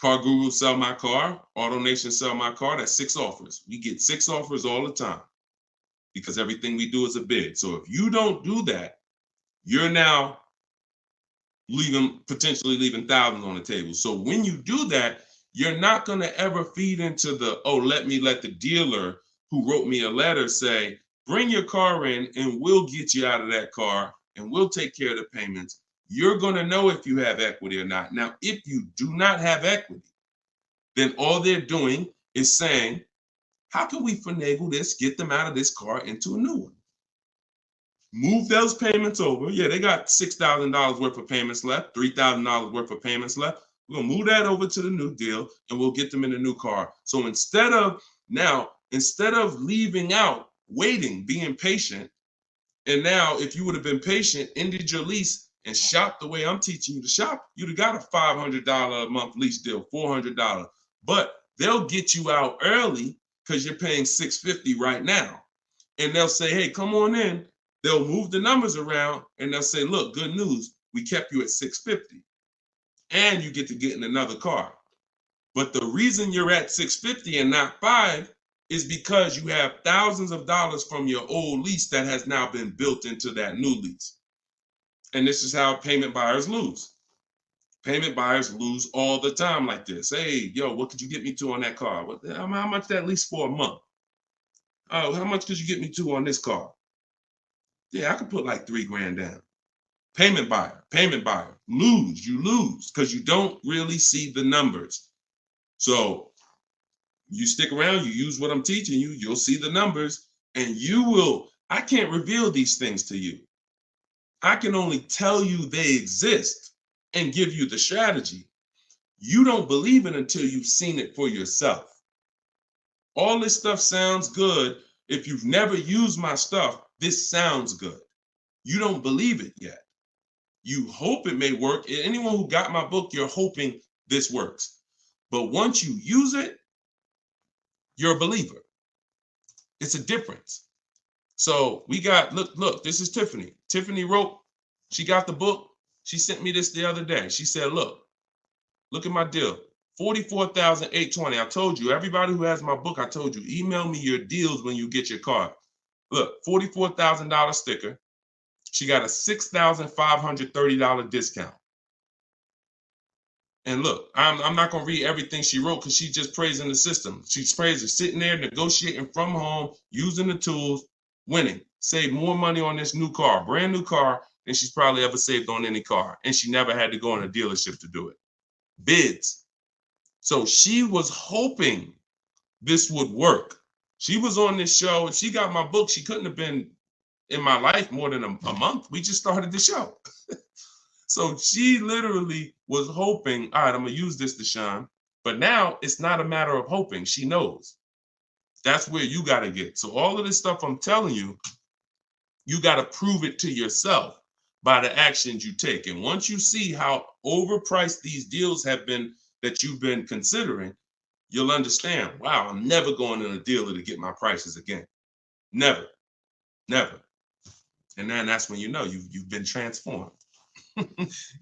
Car Guru Sell My Car, AutoNation Sell My Car, that's 6 offers. We get 6 offers all the time because everything we do is a bid. So if you don't do that, you're now potentially leaving thousands on the table. So when you do that, you're not going to ever feed into the, oh, let the dealer who wrote me a letter say, bring your car in and we'll get you out of that car and we'll take care of the payments. You're going to know if you have equity or not. Now, if you do not have equity, then all they're doing is saying, how can we finagle this, get them out of this car into a new one? Move those payments over. Yeah, they got $6,000 worth of payments left, $3,000 worth of payments left. We're going to move that over to the new deal and we'll get them in a new car. So instead of leaving out, waiting, being patient, and now if you would have been patient, ended your lease and shopped the way I'm teaching you to shop, you'd have got a $500 a month lease deal, $400. But they'll get you out early because you're paying $650 right now. And they'll say, hey, come on in. They'll move the numbers around and they'll say, look, good news, we kept you at $650 and you get to get in another car. But the reason you're at $650 and not $5 is because you have thousands of dollars from your old lease that has now been built into that new lease. And this is how payment buyers lose. Payment buyers lose all the time like this. Hey, yo, what could you get me to on that car? How much that lease for a month? Oh, how much could you get me to on this car? Yeah, I could put like $3 grand down. Payment buyer, you lose because you don't really see the numbers. So you stick around, you use what I'm teaching you, you'll see the numbers and I can't reveal these things to you. I can only tell you they exist and give you the strategy. You don't believe it until you've seen it for yourself. All this stuff sounds good. If you've never used my stuff, this sounds good. You don't believe it yet. You hope it may work. Anyone who got my book, you're hoping this works. But once you use it, you're a believer. It's a difference. So we got, look, this is Tiffany. Tiffany wrote, she got the book. She sent me this the other day. She said, look at my deal. $44,820. I told you, everybody who has my book, I told you, email me your deals when you get your card. Look, $44,000 sticker. She got a $6,530 discount. And look, I'm not going to read everything she wrote because she's just praising the system. She's praising sitting there, negotiating from home, using the tools, winning. Saved more money on this new car, brand new car, than she's probably ever saved on any car. And she never had to go in a dealership to do it. Bids. So she was hoping this would work. She was on this show. If she got my book, she couldn't have been in my life more than a month. We just started the show. So she literally was hoping, all right, I'm going to use this, Deshone. But now it's not a matter of hoping. She knows. That's where you got to get. So all of this stuff I'm telling you, you got to prove it to yourself by the actions you take. And once you see how overpriced these deals have been that you've been considering, you'll understand, wow, I'm never going in a dealer to get my prices again. Never. And then that's when you know you've been transformed.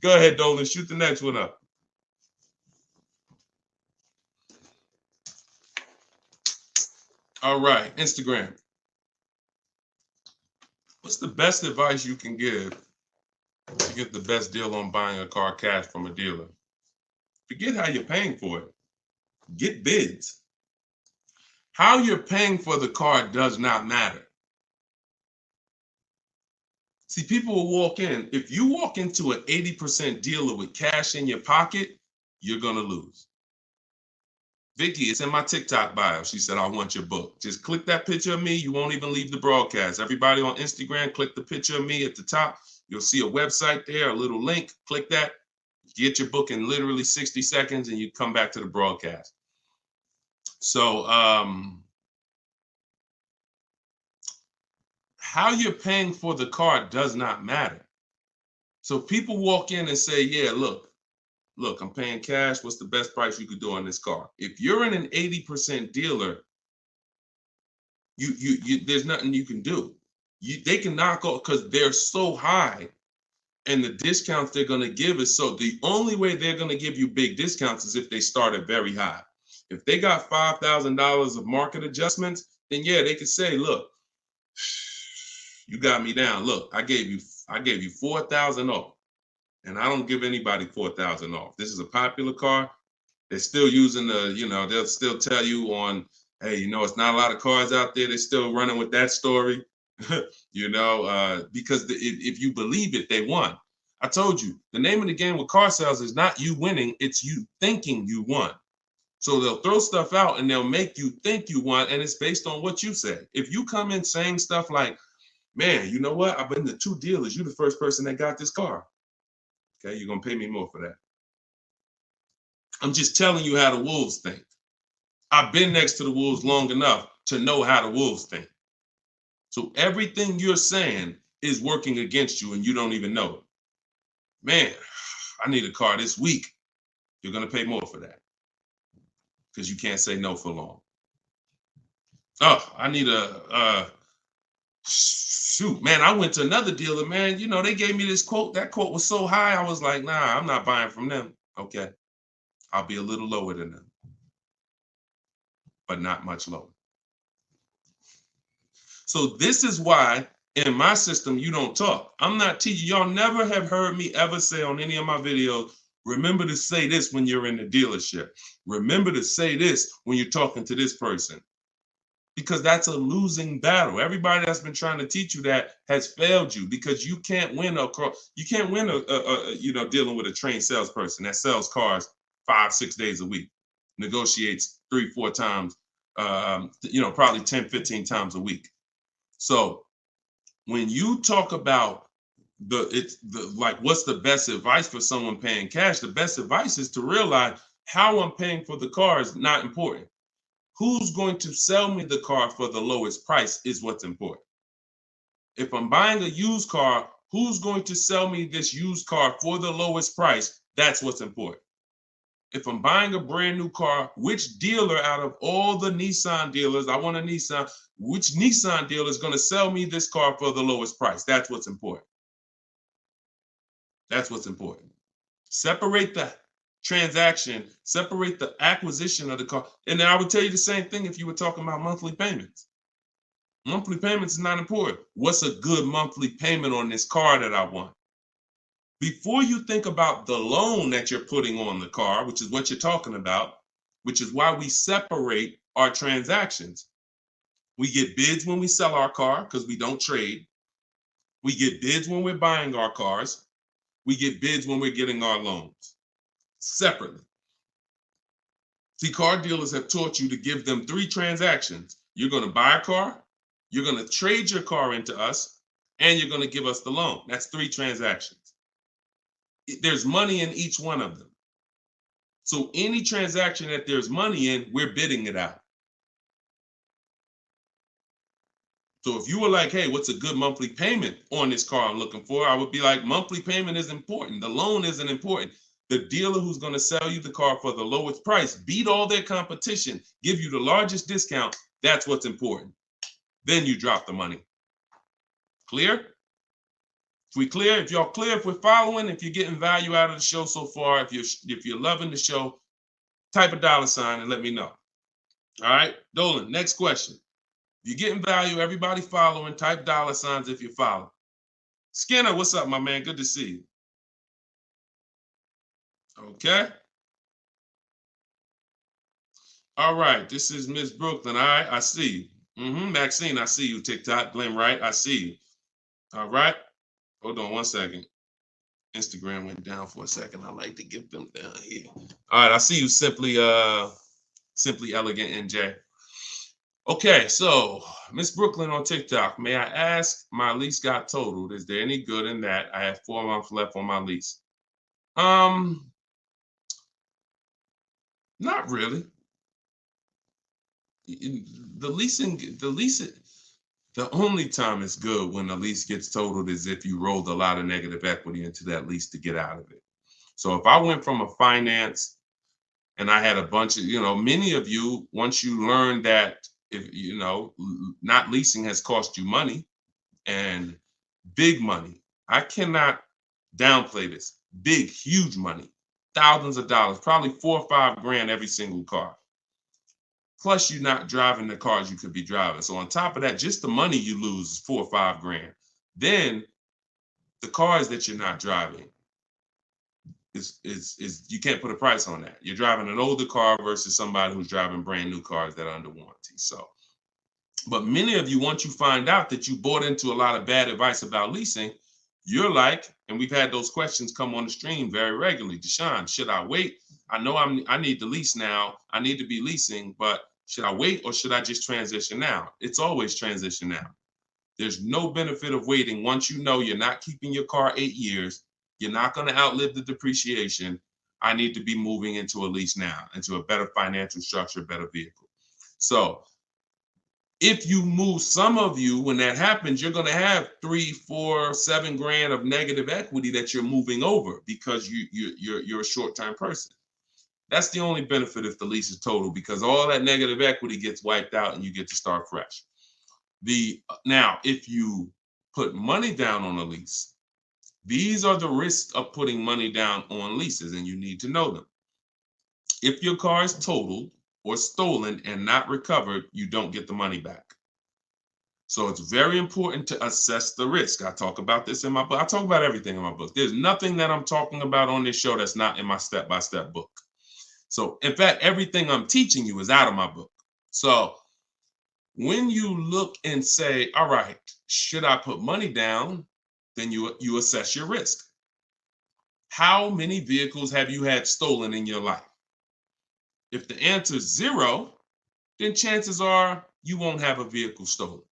Go ahead, Dolan, shoot the next one up. All right, Instagram. What's the best advice you can give to get the best deal on buying a car cash from a dealer? Forget how you're paying for it. Get bids. How you're paying for the car does not matter. See, people will walk in. If you walk into an 80% dealer with cash in your pocket, you're going to lose. Vicky, it's in my TikTok bio. She said, I want your book. Just click that picture of me. You won't even leave the broadcast. Everybody on Instagram, click the picture of me at the top. You'll see a website there, a little link. Click that. Get your book in literally 60 seconds and you come back to the broadcast. So how you're paying for the car does not matter. So people walk in and say, yeah, look, I'm paying cash. What's the best price you could do on this car? If you're in an 80% dealer, you there's nothing you can do. They can knock off because they're so high, and the discounts they're going to give is so. The only way they're going to give you big discounts is if they start at very high. If they got $5,000 of market adjustments, then yeah, they could say, look, you got me down. Look, I gave you 4,000 off. And I don't give anybody 4,000 off. This is a popular car. They're still using they'll still tell you on, hey, it's not a lot of cars out there. They're still running with that story, because if you believe it, they won. I told you, the name of the game with car sales is not you winning, it's you thinking you won. So they'll throw stuff out and they'll make you think you won, and it's based on what you say. If you come in saying stuff like, man, you know what? I've been to 2 dealers. You're the first person that got this car. Okay, you're going to pay me more for that. I'm just telling you how the wolves think. I've been next to the wolves long enough to know how the wolves think. So everything you're saying is working against you and you don't even know it. Man, I need a car this week. You're going to pay more for that because you can't say no for long. Oh, I need shoot, man, I went to another dealer, man. They gave me this quote. That quote was so high. I was like, nah, I'm not buying from them. Okay. I'll be a little lower than them, but not much lower. So this is why in my system, you don't talk. I'm not teaching. Y'all never have heard me ever say on any of my videos, remember to say this when you're in the dealership. Remember to say this when you're talking to this person. Because that's a losing battle. Everybody that's been trying to teach you that has failed you because you can't win dealing with a trained salesperson that sells cars 5-6 days a week, negotiates 3-4 times, probably 10-15 times a week. So when you talk about what's the best advice for someone paying cash, the best advice is to realize how I'm paying for the car is not important. Who's going to sell me the car for the lowest price is what's important. If I'm buying a used car, who's going to sell me this used car for the lowest price? That's what's important. If I'm buying a brand new car, which dealer out of all the Nissan dealers, I want a Nissan, which Nissan dealer is going to sell me this car for the lowest price? That's what's important. That's what's important. Separate the transaction, separate the acquisition of the car. And then I would tell you the same thing if you were talking about monthly payments. Monthly payments is not important. What's a good monthly payment on this car that I want? Before you think about the loan that you're putting on the car, which is what you're talking about, which is why we separate our transactions. We get bids when we sell our car because we don't trade. We get bids when we're buying our cars. We get bids when we're getting our loans. Separately. See, car dealers have taught you to give them 3 transactions. You're going to buy a car, you're going to trade your car into us, and you're going to give us the loan. That's 3 transactions. There's money in each one of them. So any transaction that there's money in, we're bidding it out. So if you were like, hey, what's a good monthly payment on this car I'm looking for? I would be like, monthly payment is important. The loan isn't important. The dealer who's going to sell you the car for the lowest price, beat all their competition, give you the largest discount. That's what's important. Then you drop the money. Clear? If we clear, if y'all clear, if we're following, if you're getting value out of the show so far, if you're loving the show, type a $ and let me know. All right, Dolan, next question. If you're getting value, everybody following, type $ if you follow. Skinner, what's up, my man? Good to see you. Okay. All right, this is Miss Brooklyn. All right, I see you. Maxine, I see you. TikTok, Glenn Wright, I see you. All right. Hold on 1 second. Instagram went down for a second. I like to get them down here. All right, I see you, Simply Elegant NJ. Okay, so Miss Brooklyn on TikTok. May I ask, my lease got totaled. Is there any good in that? I have 4 months left on my lease. Not really. The only time it's good when the lease gets totaled is if you rolled a lot of negative equity into that lease to get out of it. So if I went from a finance and I had a bunch of, many of you, once you learn that, if not leasing has cost you money, and big money. I cannot downplay this. Big, huge money, thousands of dollars, probably $4 or $5 grand every single car. Plus, you're not driving the cars you could be driving. So on top of that, just the money you lose is $4 or $5 grand. Then the cars that you're not driving is you can't put a price on that. You're driving an older car versus somebody who's driving brand new cars that are under warranty. So, but many of you, once you find out that you bought into a lot of bad advice about leasing, you're like, and we've had those questions come on the stream very regularly. Deshone, should I wait? I know I need to lease now. I need to be leasing, but should I wait or should I just transition now? It's always transition now. There's no benefit of waiting. Once you know you're not keeping your car 8 years, you're not going to outlive the depreciation. I need to be moving into a lease now, into a better financial structure, better vehicle. So if you move, some of you, when that happens, you're going to have 3, 4, 7 grand of negative equity that you're moving over because you're a short-term person. That's the only benefit if the lease is total, because all that negative equity gets wiped out and you get to start fresh. Now, if you put money down on a lease, these are the risks of putting money down on leases, and you need to know them. If your car is totaled or stolen and not recovered, you don't get the money back. So it's very important to assess the risk. I talk about this in my book. I talk about everything in my book. There's nothing that I'm talking about on this show that's not in my step-by-step book. So in fact, everything I'm teaching you is out of my book. So when you look and say, all right, should I put money down? Then you assess your risk. How many vehicles have you had stolen in your life? If the answer is 0, then chances are you won't have a vehicle stolen.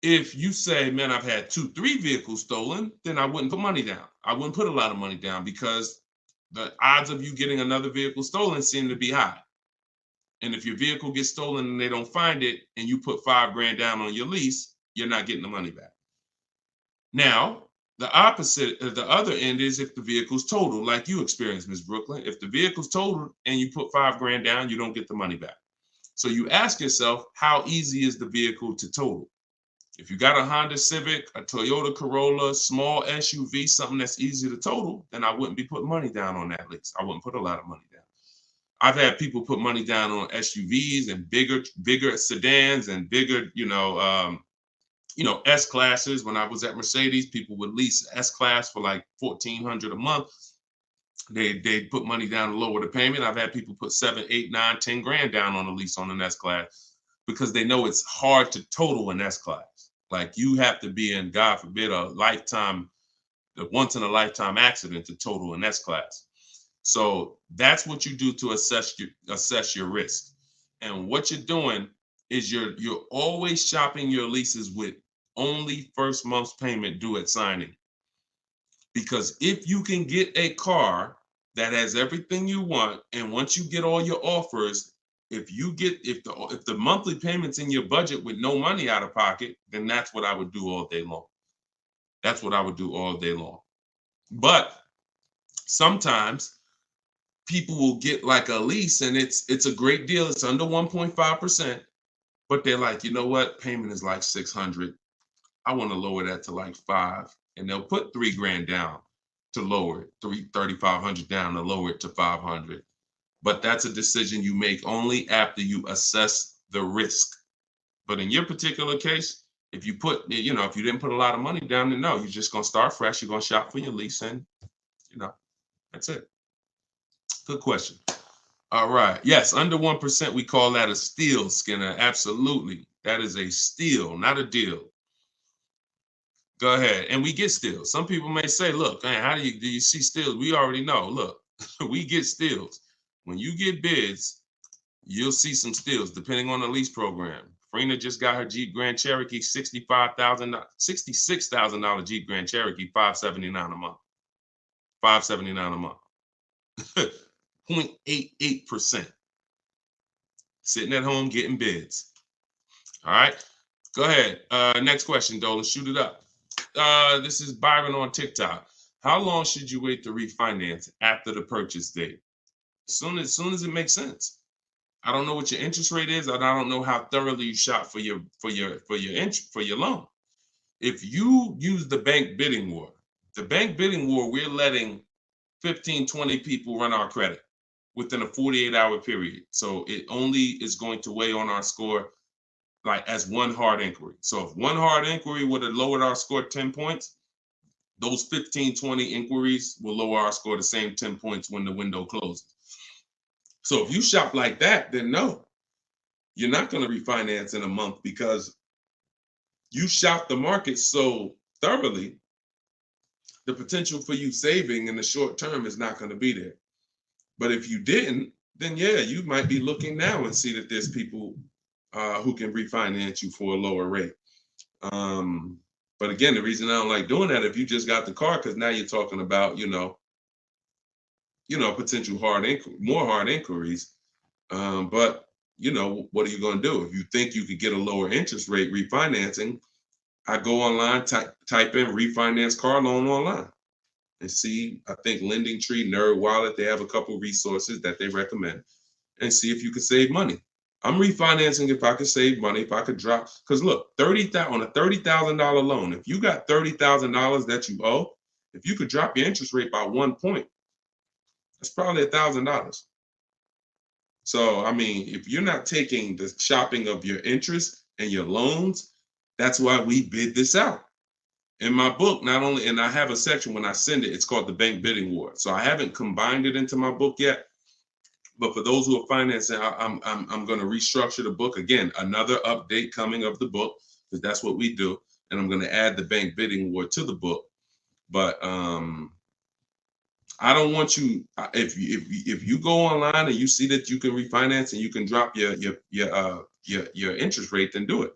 If you say, man, I've had 2, 3 vehicles stolen, then I wouldn't put money down. I wouldn't put a lot of money down because the odds of you getting another vehicle stolen seem to be high. And if your vehicle gets stolen and they don't find it and you put $5 grand down on your lease, you're not getting the money back. Now, the opposite, the other end is if the vehicle's totaled, like you experienced, Ms. Brooklyn. If the vehicle's totaled and you put $5 grand down, you don't get the money back. So you ask yourself, how easy is the vehicle to total? If you got a Honda Civic, a Toyota Corolla, small SUV, something that's easy to total, then I wouldn't be putting money down on that lease. I wouldn't put a lot of money down. I've had people put money down on SUVs and bigger sedans and bigger, S-classes. When I was at Mercedes, people would lease S-class for like $1,400 a month. They put money down to lower the payment. I've had people put 7, 8, 9, 10 grand down on a lease on an S-class because they know it's hard to total an S-class. Like you have to be in, God forbid, a once in a lifetime accident to total an S-class. So that's what you do to assess your risk. And what you're doing is you're always shopping your leases with only first month's payment due at signing. Because if you can get a car that has everything you want, and once you get all your offers, if the monthly payment's in your budget with no money out of pocket, then that's what I would do all day long. That's what I would do all day long. But sometimes people will get like a lease and it's a great deal. It's under 1.5%, but they're like, you know what? Payment is like $600. I want to lower that to like $500, and they'll put $3 grand down to lower it, $3,500 down to lower it to $500. But that's a decision you make only after you assess the risk. But in your particular case, if you didn't put a lot of money down, then no, you're just going to start fresh. You're going to shop for your lease, and that's it. Good question. All right. Yes, under 1%, we call that a steal, Skinner. Absolutely. That is a steal, not a deal. Go ahead. And we get steals. Some people may say, look, man, how do you see steals? We already know. Look, we get steals. When you get bids, you'll see some steals depending on the lease program. Farina just got her Jeep Grand Cherokee, $66,000 Jeep Grand Cherokee, $579 a month. $579 a month. 0.88%. Sitting at home getting bids. All right. Go ahead. Next question, Dolan. Shoot it up. This is Byron on TikTok. How long should you wait to refinance after the purchase date? As soon as it makes sense. I don't know what your interest rate is, and I don't know how thoroughly you shop for your loan. If you use the bank bidding war, we're letting 15, 20 people run our credit within a 48-hour period. So it only is going to weigh on our score like as one hard inquiry. So if one hard inquiry would have lowered our score 10 points, those 15, 20 inquiries will lower our score the same 10 points when the window closes. So if you shop like that, then no, you're not going to refinance in a month because you shop the market so thoroughly, the potential for you saving in the short term is not going to be there. But if you didn't, then yeah, you might be looking now and see that there's people who can refinance you for a lower rate. But again, the reason I don't like doing that, if you just got the car, because now you're talking about, potential more hard inquiries. But what are you going to do? If you think you could get a lower interest rate refinancing, I go online, type in refinance car loan online and see, I think Lending Tree, Nerd Wallet, they have a couple resources that they recommend, and see if you can save money. I'm refinancing if I could save money, if I could drop, because look, on a $30,000 loan, if you got $30,000 that you owe, if you could drop your interest rate by 1 point, that's probably $1,000. So, I mean, if you're not taking the shopping of your interest and your loans, that's why we bid this out. In my book, not only, and I have a section when I send it, it's called the Bank Bidding War. So I haven't combined it into my book yet. But for those who are financing, I'm going to restructure the book. Again, another update coming of the book, because that's what we do. And I'm going to add the Bank Bidding War to the book. But I don't want you, if you go online and you see that you can refinance and you can drop your interest rate, then do it.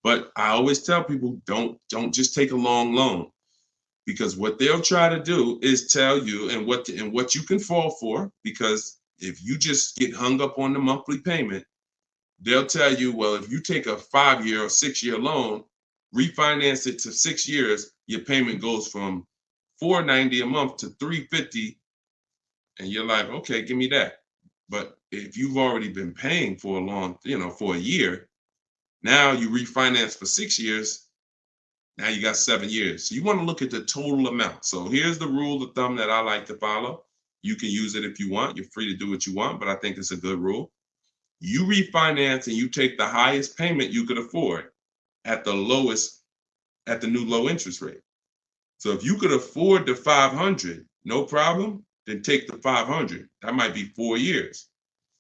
But I always tell people, don't just take a long loan, because what they'll try to do is tell you and what you can fall for. Because if you just get hung up on the monthly payment, they'll tell you, well, if you take a 5-year or 6-year loan, refinance it to 6 years, your payment goes from $490 a month to $350, and you're like, okay, give me that. But if you've already been paying for a long, for a year, now you refinance for 6 years, now you got 7 years. So you want to look at the total amount. So here's the rule of thumb that I like to follow. You can use it if you want. You're free to do what you want, but I think it's a good rule. You refinance and you take the highest payment you could afford at the new low interest rate. So if you could afford the $500, no problem, then take the $500. That might be 4 years.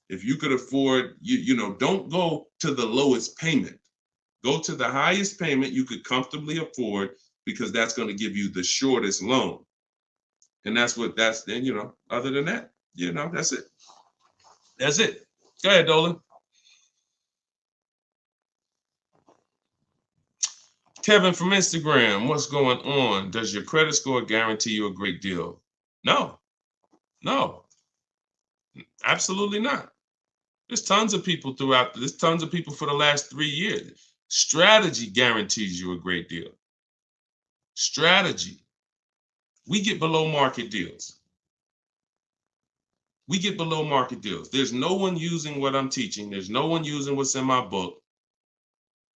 If you could afford, don't go to the lowest payment. Go to the highest payment you could comfortably afford, because that's going to give you the shortest loan. And then, other than that, that's it. That's it. Go ahead, Dolan. Kevin from Instagram, what's going on? Does your credit score guarantee you a great deal? No, absolutely not. There's tons of people for the last 3 years. Strategy guarantees you a great deal. Strategy. We get below market deals. There's no one using what I'm teaching. There's no one using what's in my book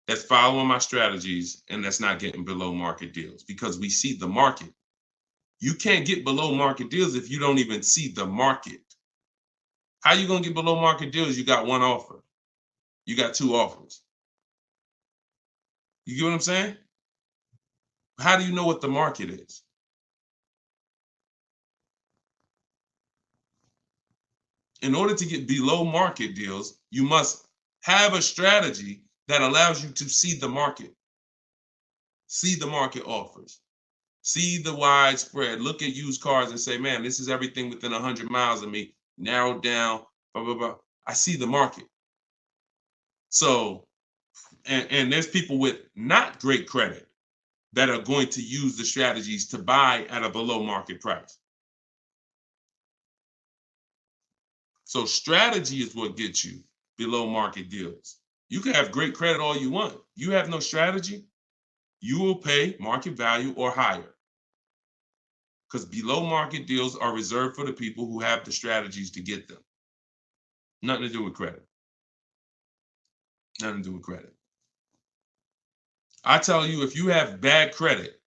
that's following my strategies and that's not getting below market deals, because we see the market. You can't get below market deals if you don't even see the market. How you going to get below market deals? You got one offer. You got 2 offers. You get what I'm saying? How do you know what the market is? In order to get below market deals, you must have a strategy that allows you to see the market. See the market offers. See the widespread. Look at used cars and say, man, this is everything within 100 miles of me. Narrowed down, blah, blah, blah. I see the market. So, and there's people with not great credit that are going to use the strategies to buy at a below market price. So strategy is what gets you below market deals. You can have great credit all you want. You have no strategy, you will pay market value or higher. Because below market deals are reserved for the people who have the strategies to get them. Nothing to do with credit. Nothing to do with credit. I tell you, if you have bad credit,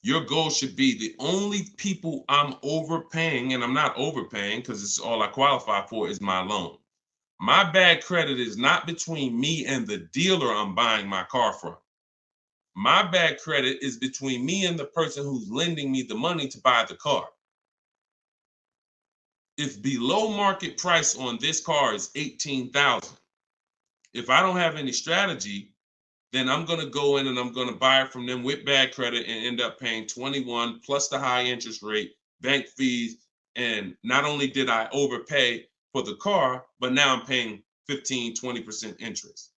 your goal should be the only people I'm overpaying, and I'm not overpaying because it's all I qualify for is my loan. My bad credit is not between me and the dealer I'm buying my car from. My bad credit is between me and the person who's lending me the money to buy the car. If below market price on this car is $18,000, if I don't have any strategy, then I'm going to go in and I'm going to buy it from them with bad credit and end up paying 21 plus the high interest rate, bank fees. And not only did I overpay for the car, but now I'm paying 15, 20% interest.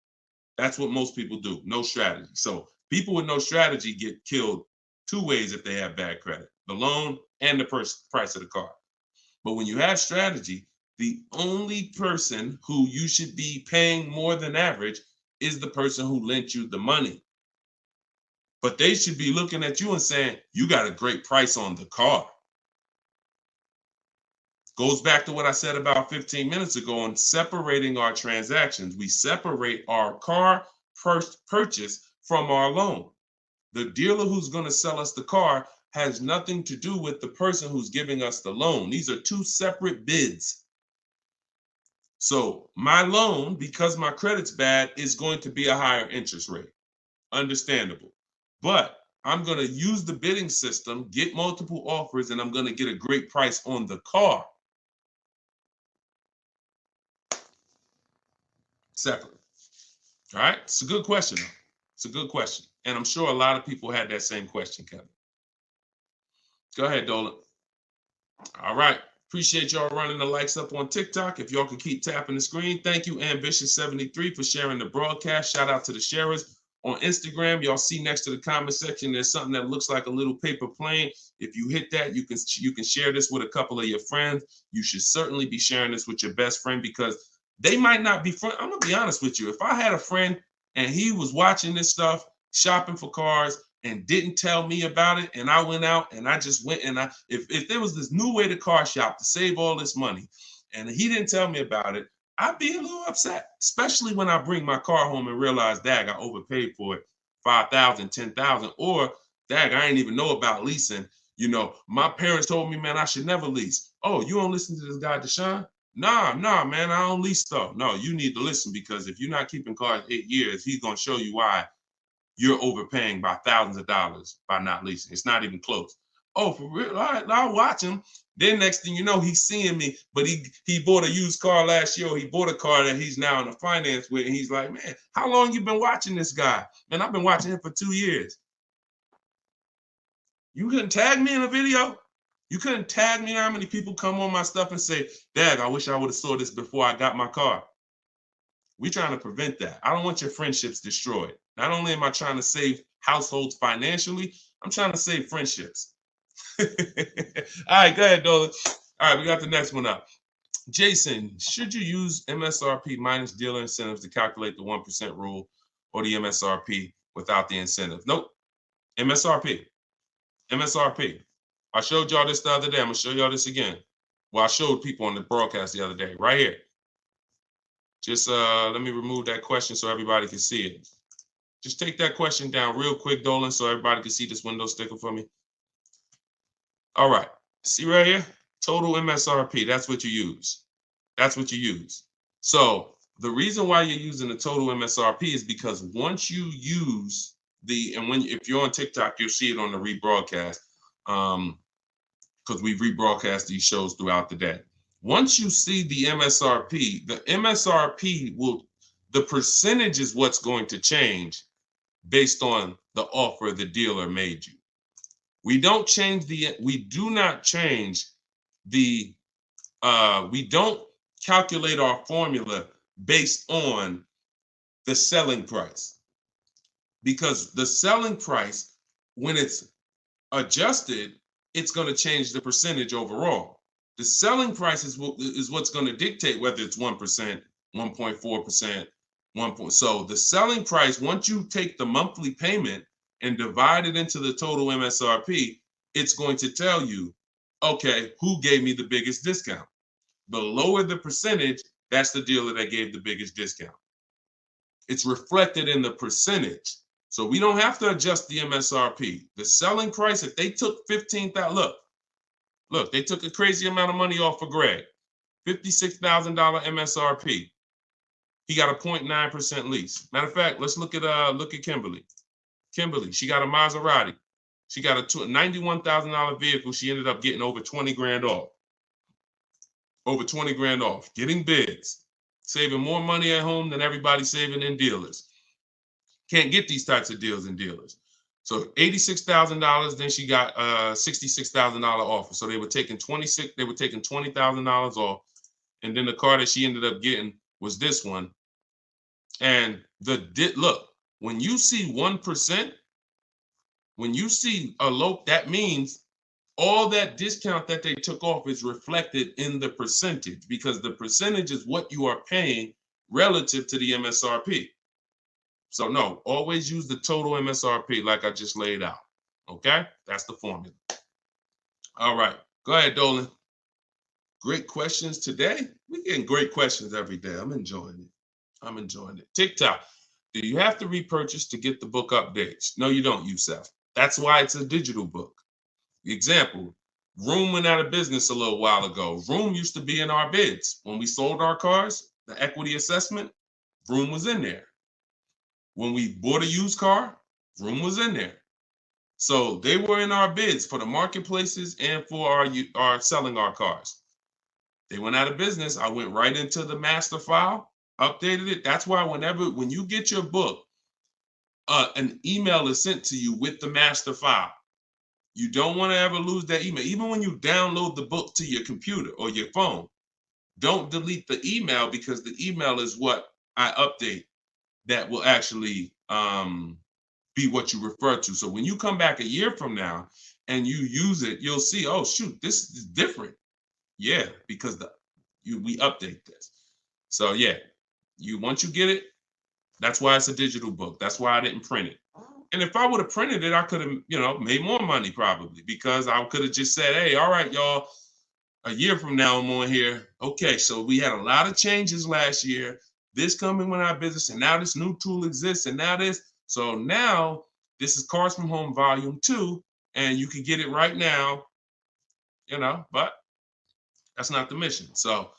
That's what most people do. No strategy. So people with no strategy get killed two ways if they have bad credit: the loan and the price of the car. But when you have strategy, the only person who you should be paying more than average is the person who lent you the money. But they should be looking at you and saying, you got a great price on the car. Goes back to what I said about 15 minutes ago on separating our transactions. We separate our car purchase from our loan. The dealer who's going to sell us the car has nothing to do with the person who's giving us the loan. These are two separate bids. So my loan, because my credit's bad, is going to be a higher interest rate. Understandable. But I'm going to use the bidding system, get multiple offers, and I'm going to get a great price on the car. Separate. All right. It's a good question. It's a good question. And I'm sure a lot of people had that same question, Kevin. Go ahead, Dolan. All right. Appreciate y'all running the likes up on TikTok. If y'all can keep tapping the screen. Thank you, Ambitious73, for sharing the broadcast. Shout out to the sharers. On Instagram, y'all see next to the comment section, there's something that looks like a little paper plane. If you hit that, you can share this with a couple of your friends. You should certainly be sharing this with your best friend because they might not be friends. I'm going to be honest with you. If I had a friend and he was watching this stuff, shopping for cars, and didn't tell me about it, and I went out and I just went and if there was this new way to car shop to save all this money and he didn't tell me about it, I'd be a little upset, especially when I bring my car home and realize, dag, I overpaid for it, $5,000, $10,000, or dag, I didn't even know about leasing. You know, my parents told me, man, I should never lease. Oh, you don't listen to this guy, Deshone? Nah, man, I don't lease stuff. No, you need to listen because if you're not keeping cars 8 years, he's going to show you why you're overpaying by thousands of dollars by not leasing. It's not even close. Oh, for real? All right, I'll watch him. Then next thing you know, he's seeing me, but he bought a used car last year, or he bought a car that he's now in a finance with, and he's like, man, how long you been watching this guy? Man, I've been watching him for 2 years. You couldn't tag me in a video? You couldn't tag me how many people come on my stuff and say, Dad, I wish I would have saw this before I got my car. We're trying to prevent that. I don't want your friendships destroyed. Not only am I trying to save households financially, I'm trying to save friendships. All right, go ahead, Dolan. All right, we got the next one up. Jason, should you use MSRP minus dealer incentives to calculate the 1% rule or the MSRP without the incentive? Nope. MSRP. MSRP. I showed y'all this the other day. I'm going to show y'all this again. Well, I showed people on the broadcast the other day, right here. Just let me remove that question so everybody can see it. Just take that question down real quick, Dolan, so everybody can see this window sticker for me. All right. See right here? Total MSRP. That's what you use. That's what you use. So the reason why you're using the total MSRP is because once you use if you're on TikTok, you'll see it on the rebroadcast because we rebroadcast these shows throughout the day. Once you see the MSRP the percentage is what's going to change. based on the offer the dealer made you. We do not change the, we don't calculate our formula based on the selling price, because the selling price, when it's adjusted, it's going to change the percentage overall. The selling price is what's going to dictate whether it's 1%, 1.4%, 1. So the selling price, once you take the monthly payment and divide it into the total MSRP, it's going to tell you, okay, who gave me the biggest discount? The lower the percentage, that's the dealer that gave the biggest discount. It's reflected in the percentage. So we don't have to adjust the MSRP. The selling price, if they took $15,000, look, they took a crazy amount of money off for Greg, $56,000 MSRP. He got a 0.9% lease. Matter of fact, let's look at Kimberly. Kimberly, she got a Maserati. She got a $91,000 vehicle. She ended up getting over 20 grand off. Over 20 grand off, getting bids, saving more money at home than everybody saving in dealers. Can't get these types of deals in dealers. So $86,000, then she got a $66,000 offer. So they were taking $20,000 off. And then the car that she ended up getting was this one. And look, when you see 1%, when you see a low, that means all that discount that they took off is reflected in the percentage, because the percentage is what you are paying relative to the MSRP. So no, always use the total MSRP like I just laid out. Okay, that's the formula. All right, go ahead, Dolan. Great questions today. We're getting great questions every day. I'm enjoying it. I'm enjoying it. TikTok, do you have to repurchase to get the book updates? No, you don't, Youssef. That's why it's a digital book. Example, Room went out of business a little while ago. Room used to be in our bids. When we sold our cars, the equity assessment, Room was in there. When we bought a used car, Room was in there. So they were in our bids for the marketplaces and for our selling our cars. They went out of business. I went right into the master file, updated it. That's why when you get your book, an email is sent to you with the master file. You don't want to ever lose that email. Even when you download the book to your computer or your phone, don't delete the email, because the email is what I update that will actually be what you refer to. So when you come back a year from now and you use it, you'll see, oh, shoot, this is different. Yeah, because we update this. So yeah, once you get it, that's why it's a digital book. That's why I didn't print it. And if I would have printed it, I could have, made more money probably, because I could have just said, hey, all right, y'all, a year from now I'm on here. Okay, so we had a lot of changes last year. This coming with our business, and now this new tool exists, and now this. So now this is Cars from Home Volume 2, and you can get it right now, but that's not the mission. So,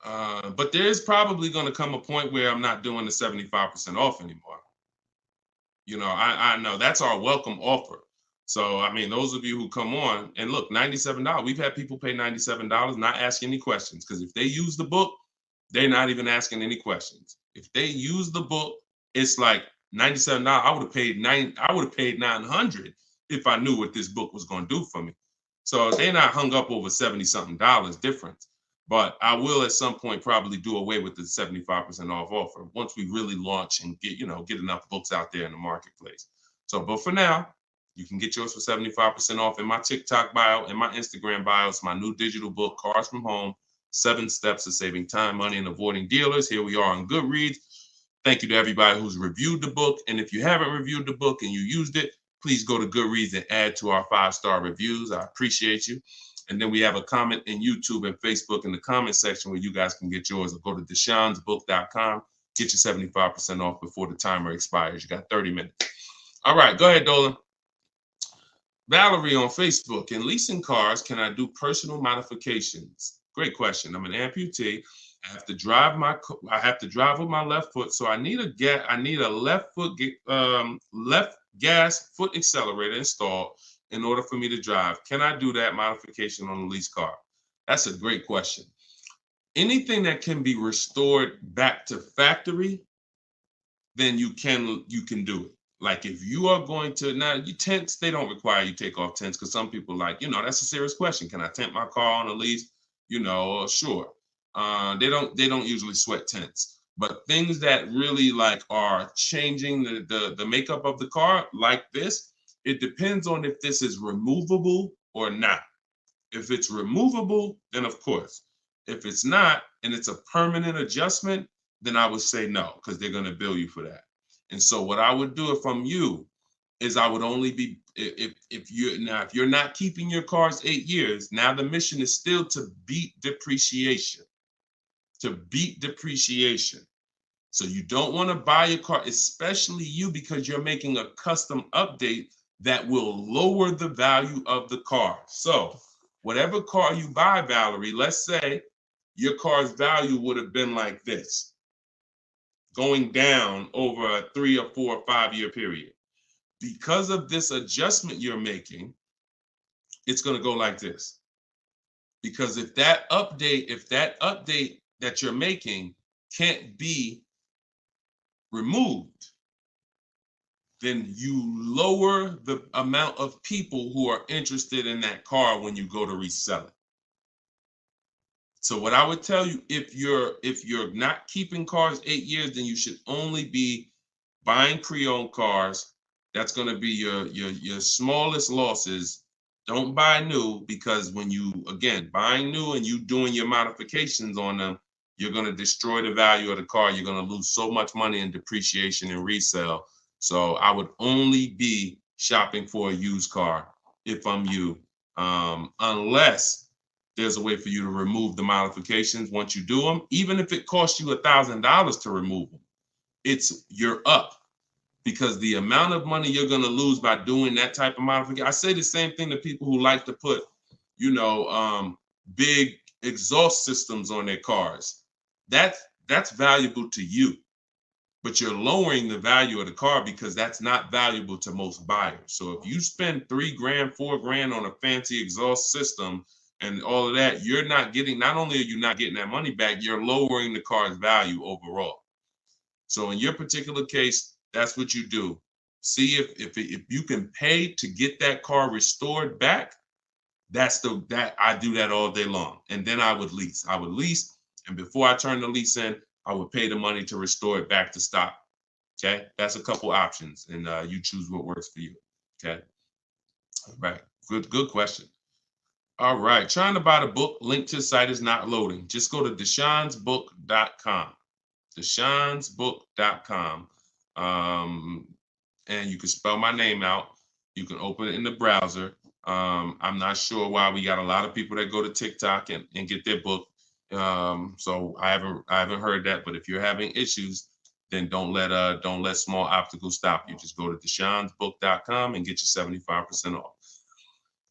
but there is probably going to come a point where I'm not doing the 75% off anymore. I know that's our welcome offer. So, I mean, those of you who come on and look, $97, we've had people pay $97, not ask any questions, because if they use the book, they're not even asking any questions. If they use the book, it's like $97. I would have paid $900 if I knew what this book was going to do for me. So they're not hung up over $70-something difference. But I will at some point probably do away with the 75% off offer once we really launch and get enough books out there in the marketplace. So, but for now, you can get yours for 75% off in my TikTok bio and my Instagram bio. It's my new digital book, Cars from Home, 7 Steps to Saving Time, Money, and Avoiding Dealers. Here we are on Goodreads. Thank you to everybody who's reviewed the book. And if you haven't reviewed the book and you used it, please go to Goodreads and add to our 5-star reviews. I appreciate you. And then we have a comment in YouTube and Facebook in the comment section where you guys can get yours, or go to deshonsbook.com. Get your 75% off before the timer expires. You got 30 minutes. All right, go ahead, Dolan. Valerie on Facebook. In leasing cars, can I do personal modifications? Great question. I'm an amputee. I have to drive with my left foot, so I need a left gas foot accelerator installed in order for me to drive. Can I do that modification on a lease car? That's a great question. Anything that can be restored back to factory, then you can do it. Like if you are going to, now you tents, they don't require you take off tents because some people like, that's a serious question. Can I tent my car on a lease? Sure. They don't usually sweat tents. But things that really like are changing the makeup of the car like this, it depends on if this is removable or not. If it's removable, then of course. If it's not, and it's a permanent adjustment, then I would say no, because they're going to bill you for that. And so what I would do if I'm you is I would only be, if you're not keeping your cars 8 years, now the mission is still to beat depreciation. To beat depreciation. So you don't want to buy a car, especially you, because you're making a custom update that will lower the value of the car. So whatever car you buy, Valerie, let's say your car's value would have been like this, going down over a 3 or 4 or 5 year period. Because of this adjustment you're making, it's going to go like this. Because if that update that you're making can't be removed, then you lower the amount of people who are interested in that car when you go to resell it. So what I would tell you, if you're not keeping cars 8 years, then you should only be buying pre-owned cars. That's going to be your smallest losses. Don't buy new, because when you, again, buying new and you doing your modifications on them, you're going to destroy the value of the car. You're going to lose so much money in depreciation and resale. So I would only be shopping for a used car if I'm you, unless there's a way for you to remove the modifications once you do them. Even if it costs you $1,000 to remove them, you're up, because the amount of money you're going to lose by doing that type of modification. I say the same thing to people who like to put, big exhaust systems on their cars. That's valuable to you, but you're lowering the value of the car because that's not valuable to most buyers. So if you spend $3,000, $4,000 on a fancy exhaust system and all of that, not only are you not getting that money back, you're lowering the car's value overall. So in your particular case, that's what you do. See if you can pay to get that car restored back. I do that all day long. And then I would lease. And before I turn the lease in, I would pay the money to restore it back to stock. Okay, that's a couple options, and you choose what works for you. Okay, all right, good question. All right, trying to buy the book. Link to the site is not loading. Just go to deshonsbook.com. Deshonsbook.com. And you can spell my name out. You can open it in the browser. I'm not sure why we got a lot of people that go to TikTok and get their book. So I haven't heard that. But if you're having issues, then don't let small obstacles stop you. Just go to deshonsbook.com and get your 75% off.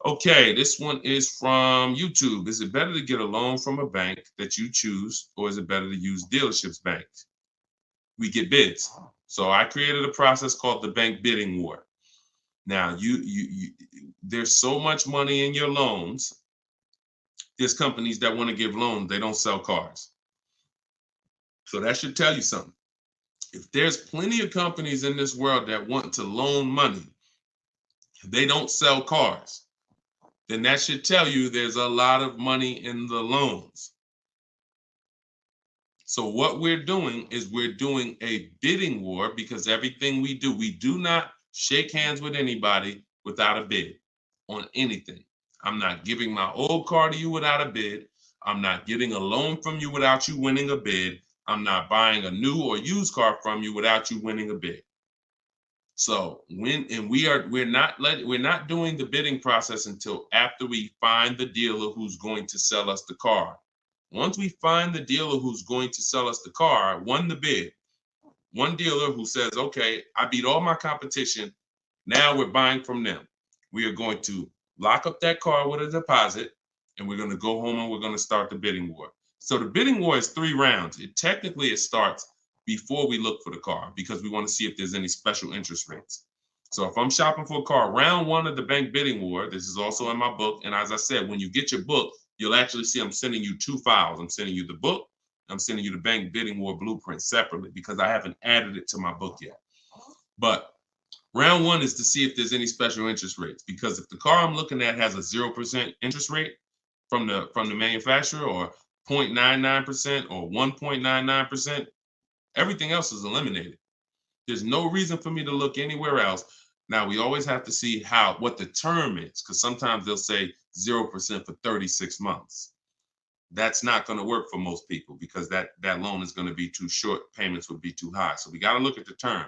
Okay, this one is from YouTube. Is it better to get a loan from a bank that you choose, or is it better to use dealerships banks? We get bids. So I created a process called the bank bidding war. Now, there's so much money in your loans. There's companies that want to give loans. They don't sell cars. So that should tell you something. If there's plenty of companies in this world that want to loan money, they don't sell cars, then that should tell you there's a lot of money in the loans. So what we're doing is we're doing a bidding war, because everything we do not shake hands with anybody without a bid on anything. I'm not giving my old car to you without a bid. I'm not getting a loan from you without you winning a bid. I'm not buying a new or used car from you without you winning a bid. So we're not doing the bidding process until after we find the dealer who's going to sell us the car. Once we find the dealer who's going to sell us the car, won the bid, one dealer who says, okay, I beat all my competition, now we're buying from them. We are going to lock up that car with a deposit, and we're going to go home and we're going to start the bidding war. So the bidding war is 3 rounds. It starts before we look for the car, because we want to see if there's any special interest rates. So if I'm shopping for a car, round 1 of the bank bidding war, this is also in my book. And as I said, when you get your book, you'll actually see I'm sending you 2 files. I'm sending you the book. I'm sending you the bank bidding war blueprint separately, because I haven't added it to my book yet. But Round one is to see if there's any special interest rates, because if the car I'm looking at has a 0% interest rate from the manufacturer, or 0.99% or 1.99%, everything else is eliminated. There's no reason for me to look anywhere else. Now we always have to see what the term is, because sometimes they'll say 0% for 36 months. That's not going to work for most people, because that loan is going to be too short. Payments would be too high. So we got to look at the term.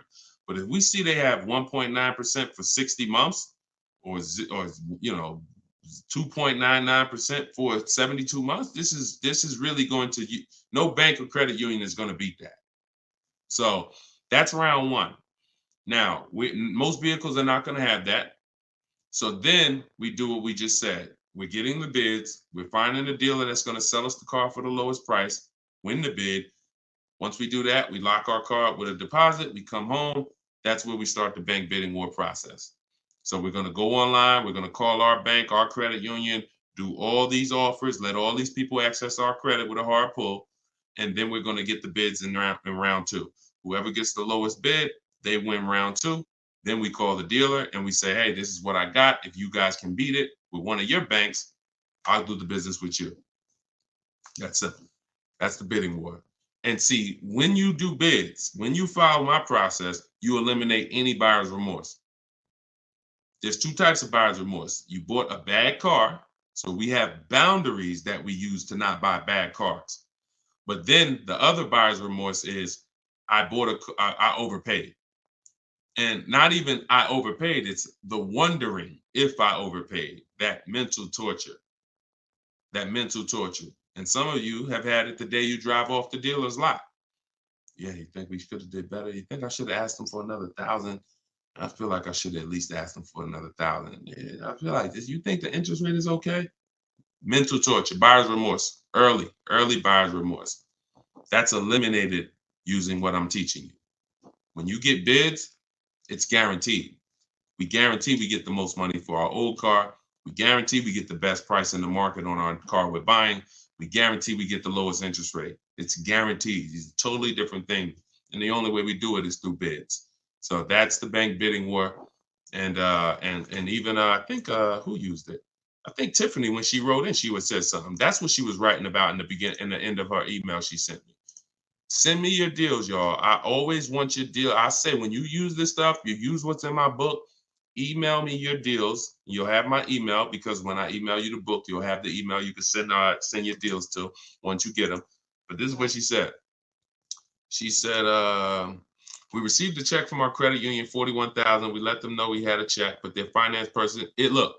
But if we see they have 1.9% for 60 months, or 2.99% for 72 months, this is really going to, no bank or credit union is going to beat that. So that's round one. Now, most vehicles are not going to have that. So then we do what we just said. We're getting the bids. We're finding a dealer that's going to sell us the car for the lowest price, win the bid. Once we do that, we lock our car up with a deposit. We come home. That's where we start the bank bidding war process. So we're going to go online. We're going to call our bank, our credit union, do all these offers, let all these people access our credit with a hard pull. And then we're going to get the bids in round two. Whoever gets the lowest bid, they win round two. Then we call the dealer and we say, hey, this is what I got. If you guys can beat it with one of your banks, I'll do the business with you. That's simple. That's the bidding war. And see, when you do bids, when you follow my process, you eliminate any buyer's remorse. There's two types of buyer's remorse. You bought a bad car, so we have boundaries that we use to not buy bad cars. But then the other buyer's remorse is I overpaid. And not even I overpaid, it's the wondering if I overpaid, that mental torture. And some of you have had it the day you drive off the dealer's lot. Yeah, you think we should have did better? You think I should have asked them for another 1,000? I feel like I should have at least asked them for another 1,000. Yeah, I feel like this. You think the interest rate is okay? Mental torture, buyer's remorse, early buyer's remorse. That's eliminated using what I'm teaching you. When you get bids, it's guaranteed. We guarantee we get the most money for our old car. We guarantee we get the best price in the market on our car we're buying. We guarantee we get the lowest interest rate. It's guaranteed. It's a totally different thing. And the only way we do it is through bids. So that's the bank bidding war. And even I think who used it? I think Tiffany, when she wrote in, she would say something. That's what she was writing about in the end of her email she sent me. Send me your deals, y'all. I always want your deal. I say when you use this stuff, you use what's in my book. Email me your deals. You'll have my email, because when I email you the book, you'll have the email you can send your deals to once you get them. But this is what she said. She said, we received a check from our credit union, $41,000. We let them know we had a check, but their finance person, look,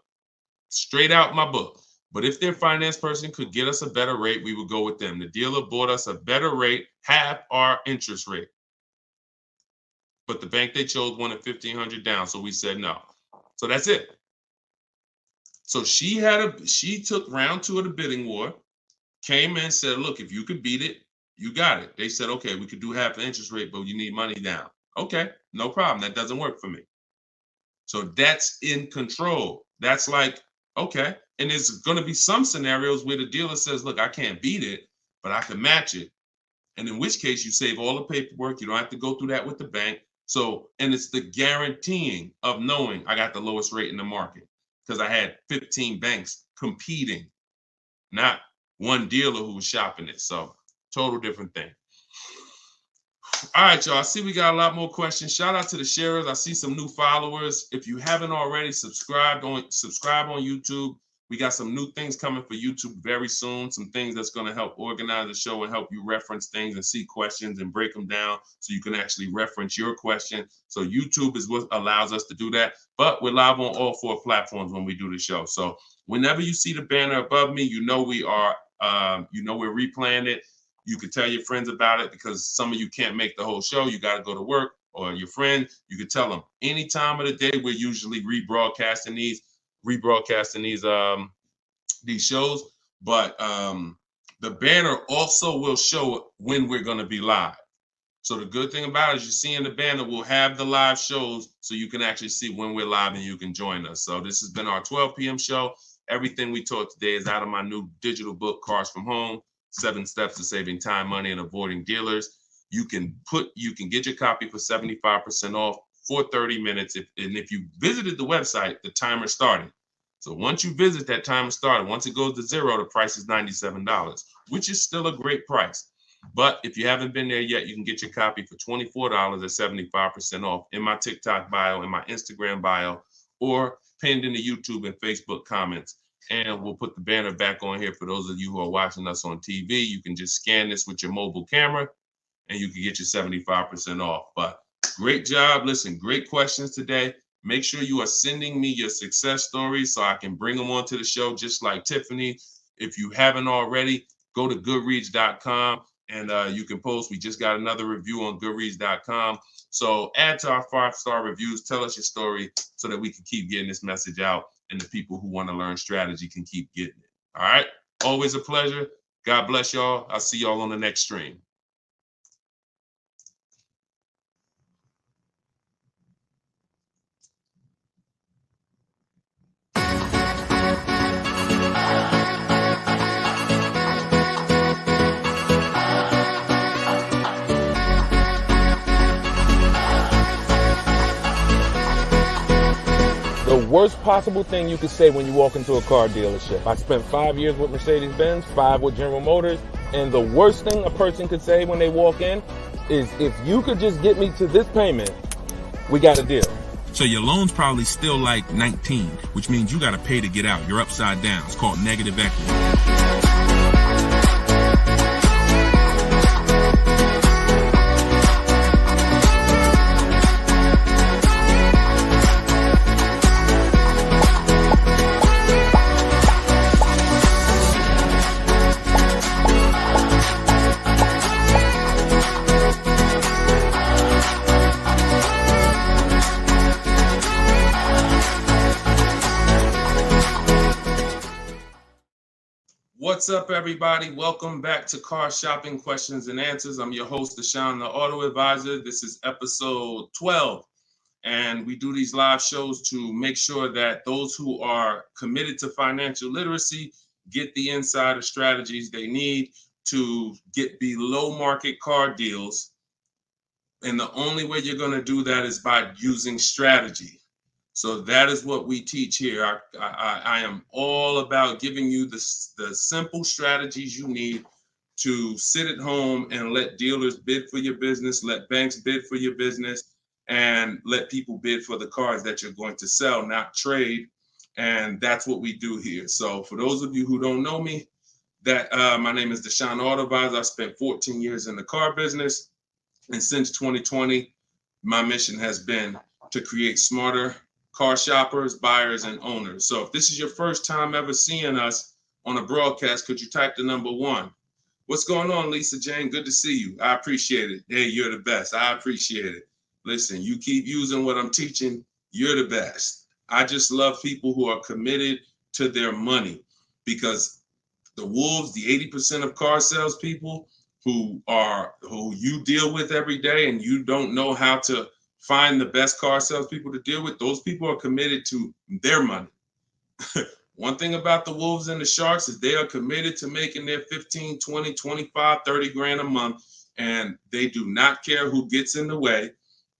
straight out my book. But if their finance person could get us a better rate, we would go with them. The dealer bought us a better rate, half our interest rate. But the bank they chose wanted $1,500 down, so we said no. So that's it. So she took round two of the bidding war, came in and said, look, if you could beat it, you got it. They said, okay, we could do half the interest rate, but you need money down. Okay, no problem. That doesn't work for me. So that's in control. That's like, okay. And there's going to be some scenarios where the dealer says, look, I can't beat it, but I can match it. And in which case you save all the paperwork. You don't have to go through that with the bank. So, and it's the guaranteeing of knowing I got the lowest rate in the market, because I had 15 banks competing, not one dealer who was shopping it. So total different thing. All right, y'all. I see we got a lot more questions. Shout out to the sharers. I see some new followers. If you haven't already, subscribe on YouTube. We got some new things coming for YouTube very soon. Some things that's going to help organize the show and help you reference things and see questions and break them down so you can actually reference your question. So YouTube is what allows us to do that. But we're live on all 4 platforms when we do the show. So whenever you see the banner above me, you know we are, we're replaying it. You can tell your friends about it, because some of you can't make the whole show. You got to go to work, or your friend, you can tell them any time of the day. We're usually rebroadcasting these shows, but the banner also will show when we're going to be live. So the good thing about it is, you see in the banner, we'll have the live shows so you can actually see when we're live and you can join us. So this has been our 12 p.m. show. Everything we taught today is out of my new digital book, Cars from Home, 7 Steps to Saving Time, Money, and Avoiding Dealers. You can get your copy for 75% off for 30 minutes. If you visited the website, the timer started. So once you visit, that timer started. Once it goes to 0, the price is $97, which is still a great price. But if you haven't been there yet, you can get your copy for $24 at 75% off in my TikTok bio, in my Instagram bio, or pinned in the YouTube and Facebook comments. And we'll put the banner back on here for those of you who are watching us on TV. You can just scan this with your mobile camera and you can get your 75% off. But great job. Listen, great questions today. Make sure you are sending me your success stories so I can bring them onto the show, just like Tiffany. If you haven't already, go to goodreads.com and you can post. We just got another review on goodreads.com. So add to our 5-star reviews. Tell us your story so that we can keep getting this message out and the people who want to learn strategy can keep getting it. All right. Always a pleasure. God bless y'all. I'll see y'all on the next stream. The worst possible thing you could say when you walk into a car dealership. I spent 5 years with Mercedes-Benz, 5 with General Motors, and the worst thing a person could say when they walk in is, if you could just get me to this payment, we got a deal. So your loan's probably still like 19, which means you got to pay to get out. You're upside down. It's called negative equity. What's up, everybody? Welcome back to Car Shopping Questions and Answers. I'm your host, Deshone the Auto Advisor. This is episode 12, and we do these live shows to make sure that those who are committed to financial literacy get the insider strategies they need to get below market car deals. And the only way you're going to do that is by using strategy. So that is what we teach here. I am all about giving you the simple strategies you need to sit at home and let dealers bid for your business, let banks bid for your business, and let people bid for the cars that you're going to sell, not trade. And that's what we do here. So for those of you who don't know me, my name is Deshone the Auto Advisor. I spent 14 years in the car business. And since 2020, my mission has been to create smarter car shoppers, buyers, and owners. So if this is your first time ever seeing us on a broadcast, could you type the number 1? What's going on, Lisa Jane? Good to see you. I appreciate it. Hey, you're the best. I appreciate it. Listen, you keep using what I'm teaching, you're the best. I just love people who are committed to their money, because the wolves, the 80% of car salespeople who you deal with every day, and you don't know how to find the best car salespeople to deal with, those people are committed to their money. One thing about the wolves and the sharks is they are committed to making their 15, 20, 25, 30 grand a month, and they do not care who gets in the way.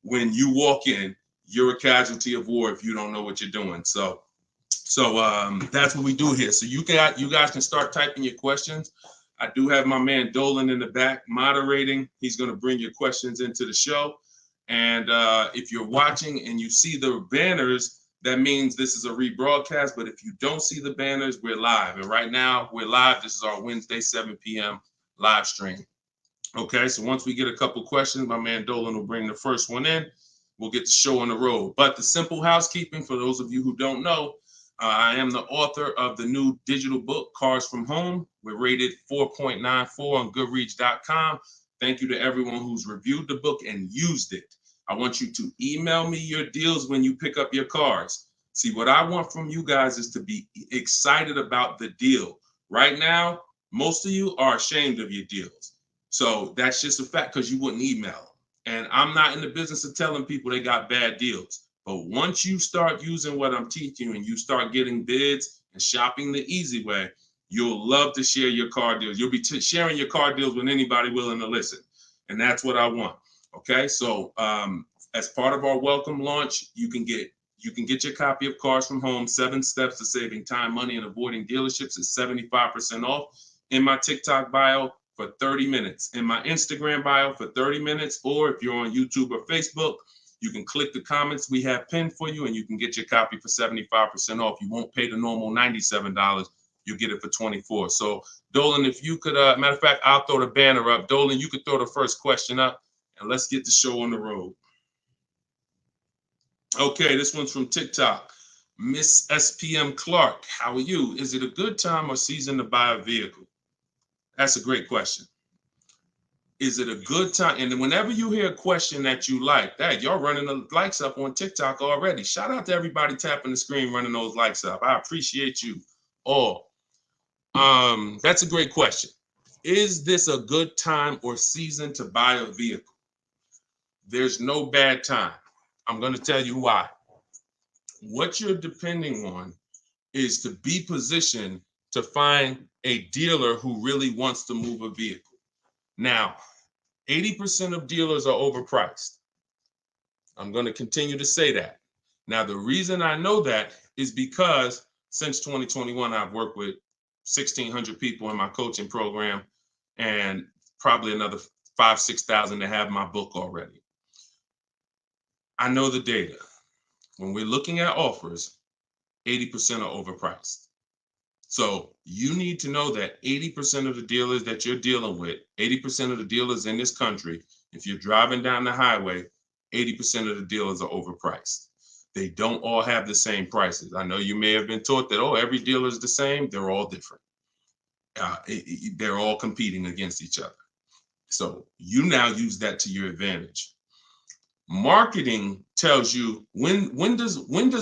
When you walk in, you're a casualty of war if you don't know what you're doing. So that's what we do here. So you guys can start typing your questions. I do have my man Dolan in the back moderating. He's going to bring your questions into the show. And if you're watching and you see the banners, that means this is a rebroadcast. But if you don't see the banners, we're live. And right now we're live. This is our Wednesday, 7 p.m. live stream. Okay, so once we get a couple questions, my man Dolan will bring the first one in. We'll get the show on the road. But the simple housekeeping, for those of you who don't know, I am the author of the new digital book, Cars from Home. We're rated 4.94 on Goodreads.com. Thank you to everyone who's reviewed the book and used it. I want you to email me your deals when you pick up your cars. See, what I want from you guys is to be excited about the deal. Right now, most of you are ashamed of your deals. So that's just a fact, because you wouldn't email. And I'm not in the business of telling people they got bad deals. But once you start using what I'm teaching you and you start getting bids and shopping the easy way, you'll love to share your car deals. You'll be sharing your car deals with anybody willing to listen. And that's what I want. Okay, so As part of our welcome launch, you can get your copy of Cars from Home, 7 Steps to Saving Time, Money, and Avoiding Dealerships. It's 75% off in my TikTok bio for 30 minutes, in my Instagram bio for 30 minutes, or if you're on YouTube or Facebook, you can click the comments we have pinned for you and you can get your copy for 75% off. You won't pay the normal $97. You'll get it for $24. So Dolan, if you could, matter of fact, I'll throw the banner up. Dolan, you could throw the first question up and let's get the show on the road. Okay, this one's from TikTok. Miss SPM Clark, how are you? Is it a good time or season to buy a vehicle? That's a great question. Is it a good time? And whenever you hear a question that you like, that y'all running the likes up on TikTok already. Shout out to everybody tapping the screen, running those likes up. I appreciate you all. That's a great question. Is this a good time or season to buy a vehicle? There's no bad time. I'm going to tell you why. What you're depending on is to be positioned to find a dealer who really wants to move a vehicle. Now, 80% of dealers are overpriced. I'm going to continue to say that. Now, the reason I know that is because since 2021, I've worked with 1,600 people in my coaching program and probably another 5,000, 6,000 that have my book already. I know the data. When we're looking at offers, 80% are overpriced. So you need to know that 80% of the dealers that you're dealing with, 80% of the dealers in this country, if you're driving down the highway, 80% of the dealers are overpriced. They don't all have the same prices. I know you may have been taught that, oh, every dealer is the same. They're all different. They're all competing against each other. So you now use that to your advantage. Marketing tells you when does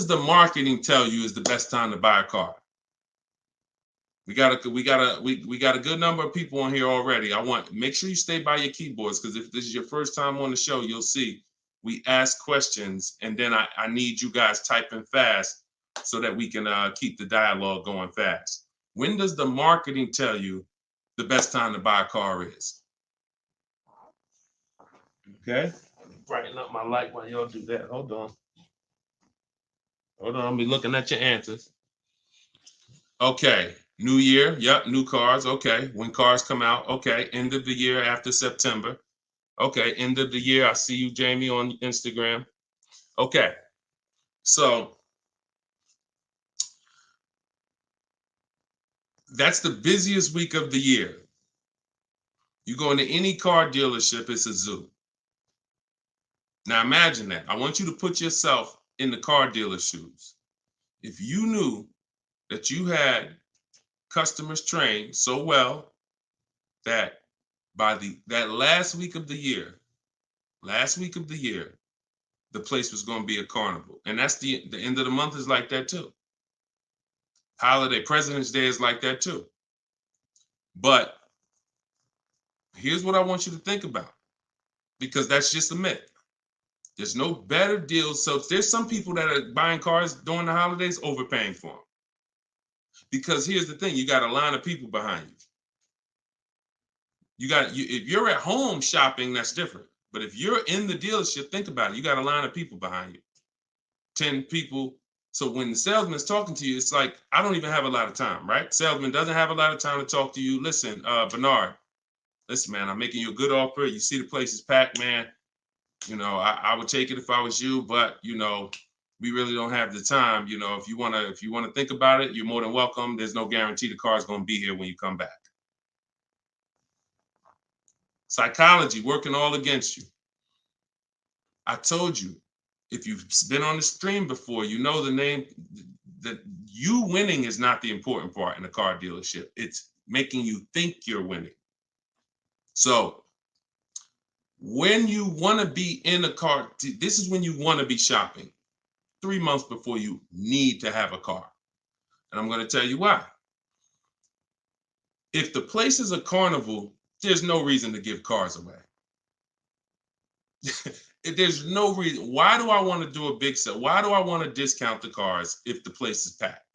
the marketing tell you is the best time to buy a car? We got a good number of people on here already. Make sure you stay by your keyboards because if this is your first time on the show, you'll see we ask questions and then I need you guys typing fast so that we can keep the dialogue going fast. When does the marketing tell you the best time to buy a car is? Okay. Brighten up my light while y'all do that. Hold on. I'll be looking at your answers. Okay. New year. Yep. New cars. Okay. When cars come out. Okay. End of the year after September. Okay. End of the year. I see you, Jamie, on Instagram. Okay. So that's the busiest week of the year. You go into any car dealership, it's a zoo. Now imagine that. I want you to put yourself in the car dealer's shoes. If you knew that you had customers trained so well that by that last week of the year, the place was going to be a carnival. And that's the end of the month is like that too. Holiday, President's Day is like that too. But here's what I want you to think about, because that's just a myth. There's no better deals. So there's some people that are buying cars during the holidays overpaying for them. Because here's the thing, you got a line of people behind you. If you're at home shopping, that's different. But if you're in the dealership, think about it. You got a line of people behind you, 10 people. So when the salesman's talking to you, it's like, I don't even have a lot of time, right? Salesman doesn't have a lot of time to talk to you. Listen, Bernard, listen, man, I'm making you a good offer. You see the place is packed, man. You know, I would take it if I was you, but you know, we really don't have the time. You know, if you wanna think about it, you're more than welcome. There's no guarantee the car is gonna be here when you come back. Psychology working all against you. I told you, if you've been on the stream before, you know the name, that you winning is not the important part in a car dealership. It's making you think you're winning. So when you want to be in a car, this is when you want to be shopping 3 months before you need to have a car. And I'm going to tell you why. If the place is a carnival, there's no reason to give cars away. There's no reason. Why do I want to do a big sale? Why do I want to discount the cars if the place is packed?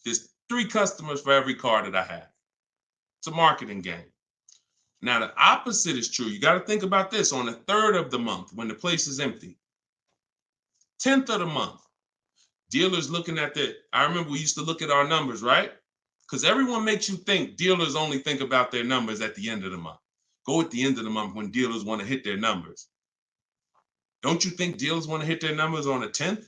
There's 3 customers for every car that I have. It's a marketing game. Now, the opposite is true. You got to think about this. On the 3rd of the month, when the place is empty, 10th of the month, dealers looking at I remember we used to look at our numbers, right? Because everyone makes you think dealers only think about their numbers at the end of the month. Go at the end of the month when dealers want to hit their numbers. Don't you think dealers want to hit their numbers on the 10th?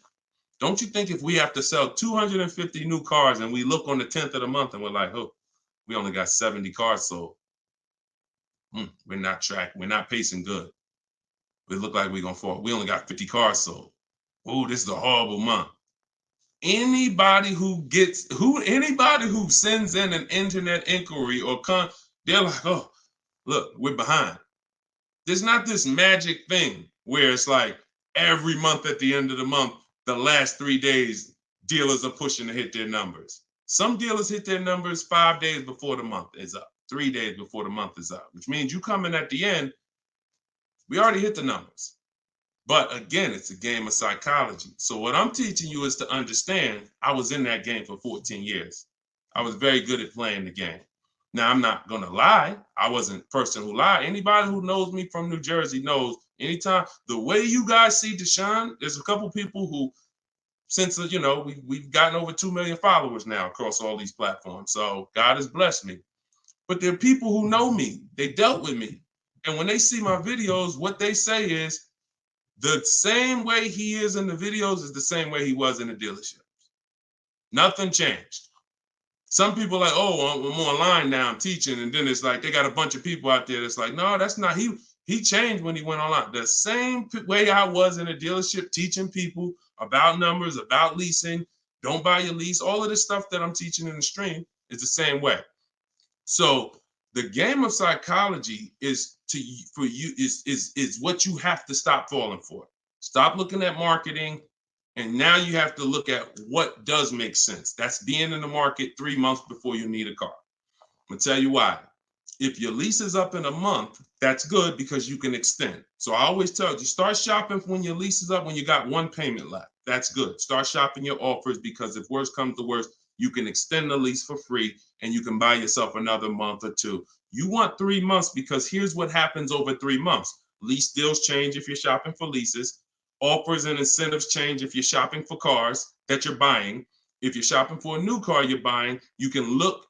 Don't you think if we have to sell 250 new cars and we look on the 10th of the month and we're like, oh, we only got 70 cars sold. We're not pacing good. We look like we're gonna fall. We only got 50 cars sold. Oh, this is a horrible month. Anybody who sends in an internet inquiry they're like, oh, look, we're behind. There's not this magic thing where it's like every month at the end of the month, the last 3 days, dealers are pushing to hit their numbers. Some dealers hit their numbers 5 days before the month is up, 3 days before the month is up, which means you come in at the end, we already hit the numbers. But again, it's a game of psychology. So what I'm teaching you is to understand, I was in that game for 14 years. I was very good at playing the game. Now, I'm not going to lie. I wasn't a person who lied. Anybody who knows me from New Jersey knows anytime, the way you guys see Deshone, there's a couple people who, since, we've gotten over 2 million followers now across all these platforms. So God has blessed me. But there are people who know me. They dealt with me. And when they see my videos, what they say is, the same way he is in the videos is the same way he was in the dealership. Nothing changed. Some people are like, oh, I'm online now, I'm teaching. And then it's like, they got a bunch of people out there that's like, no, that's not, he changed when he went online. The same way I was in a dealership teaching people about numbers, about leasing, don't buy your lease, all of this stuff that I'm teaching in the stream is the same way. So the game of psychology is what you have to stop falling for. Stop looking at marketing, and now you have to look at what does make sense. That's being in the market 3 months before you need a car. I'm gonna tell you why. If your lease is up in a month, that's good because you can extend. So I always tell you, start shopping when your lease is up when you got one payment left. That's good. Start shopping your offers because if worse comes to worse, you can extend the lease for free and you can buy yourself another month or two. You want 3 months because here's what happens over 3 months. Lease deals change if you're shopping for leases. Offers and incentives change if you're shopping for cars that you're buying. If you're shopping for a new car you're buying, you can look